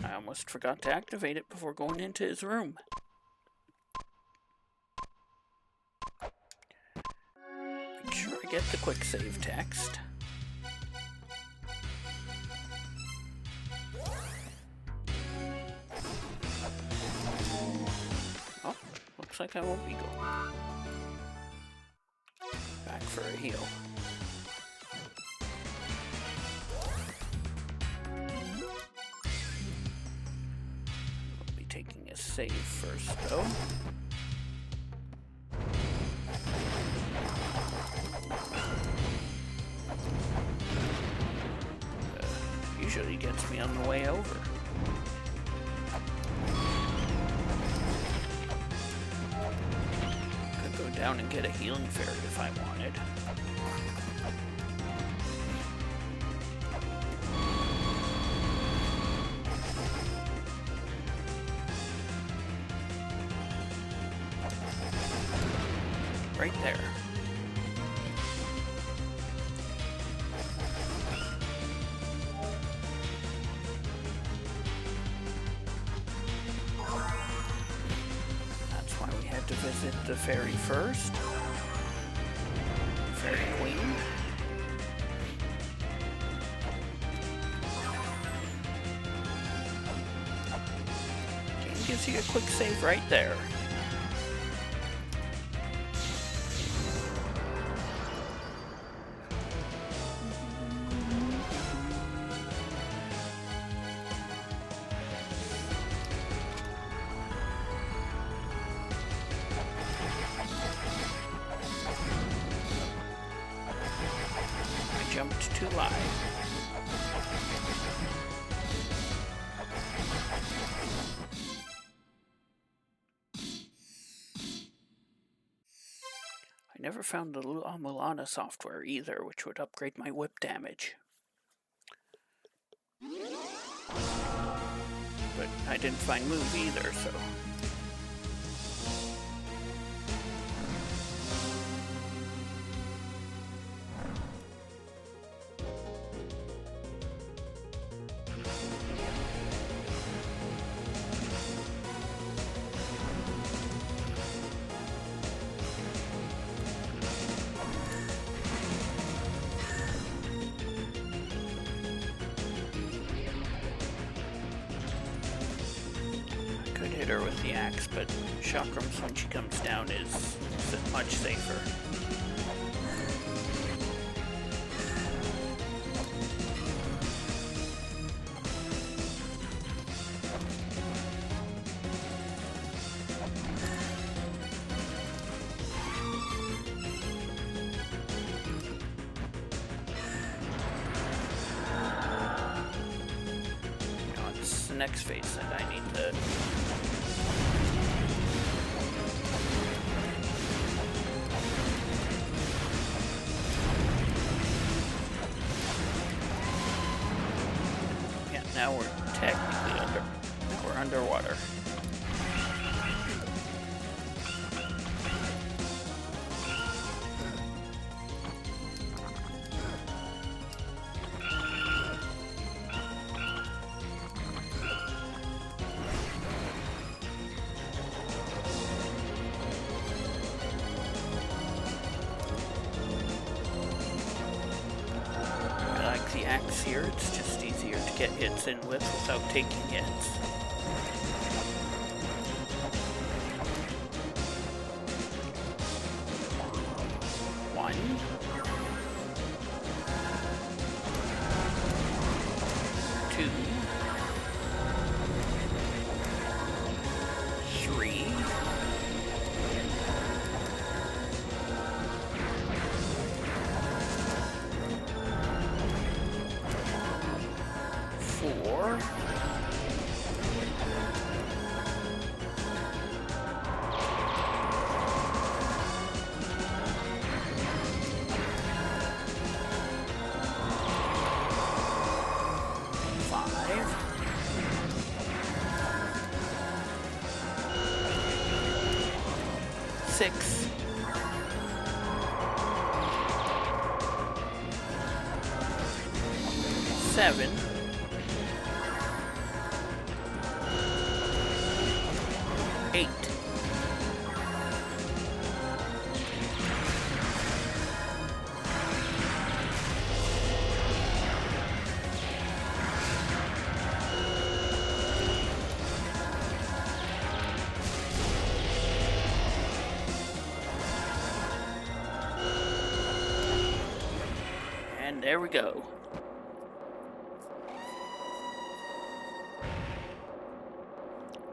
I almost forgot to activate it before going into his room. Make sure I get the quick save text. Looks like I won't be going. Back for a heal. We'll be taking a save first, though. Usually gets me on the way over. Down and get a healing fairy if I wanted. Right there. To visit the fairy first. Fairy Queen. Game gives you a quick save right there. Jumped too live. I never found the La-Mulana software either, which would upgrade my whip damage. But I didn't find move either, so... hit her with the axe, but chakrams when she comes down is much safer. next phase that I need to... Yeah, now we're technically underwater. The axe here, it's just easier to get hits in with without taking hits. One. Two. Three. 4. 5. 6. 7. 8. 'And there we go.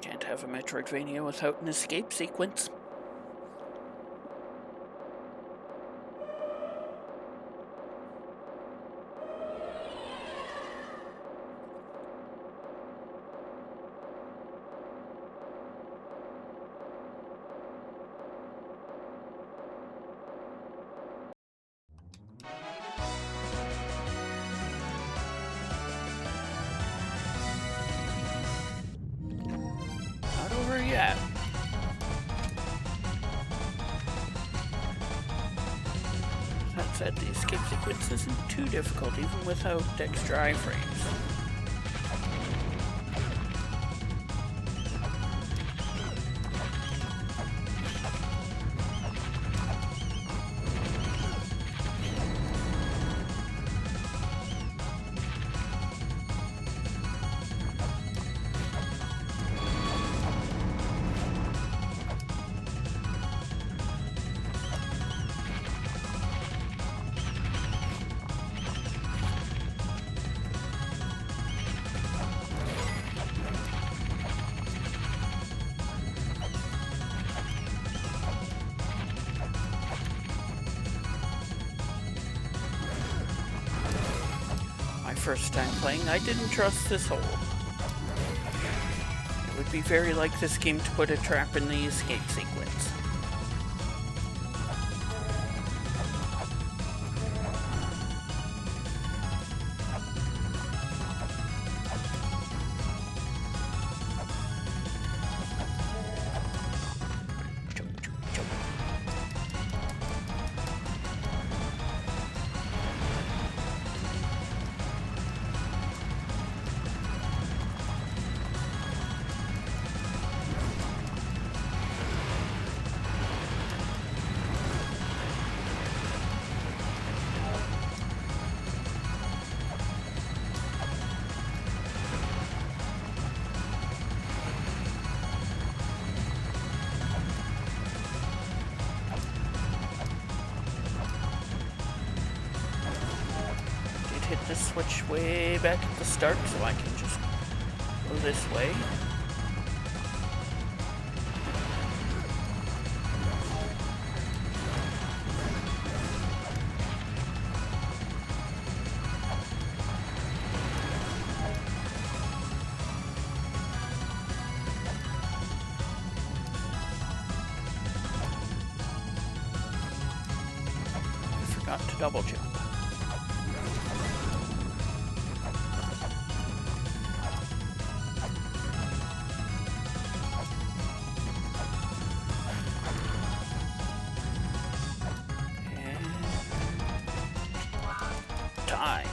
Can't have a Metroidvania without an escape sequence. Yeah. That said, the escape sequence isn't too difficult even without extra iframes. First time playing, I didn't trust this hole. It would be very like this game to put a trap in the escape sequence. Hit this switch way back at the start, so I can just go this way. double jump. Time.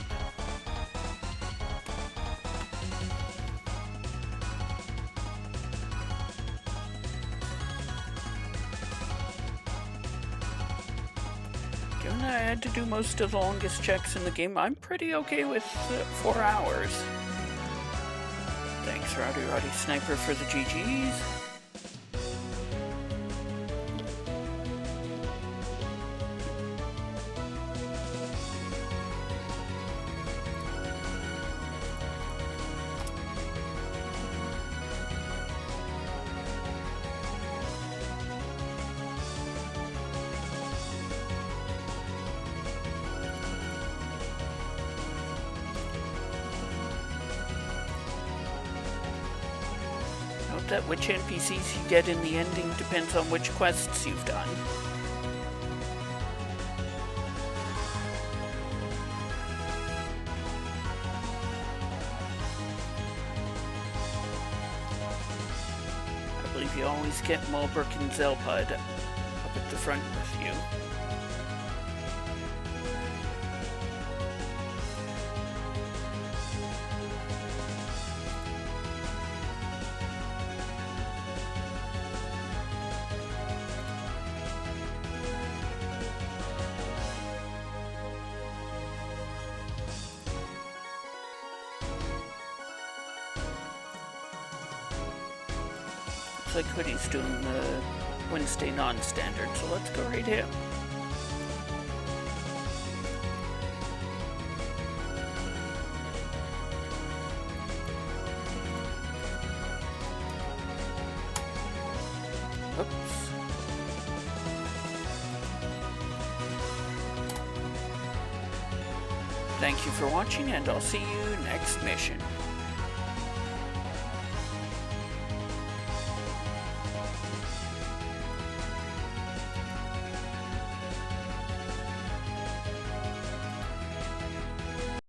Given I had to do most of the longest checks in the game, I'm pretty okay with 4 hours. Thanks, Rowdy Sniper, for the GGs. That which NPCs you get in the ending depends on which quests you've done. I believe you always get Mulbrook and Zelpud up at the front with you. Looks like Hoodie's doing the Wednesday non-standard, so let's go raid him. Oops. Thank you for watching, and I'll see you next mission.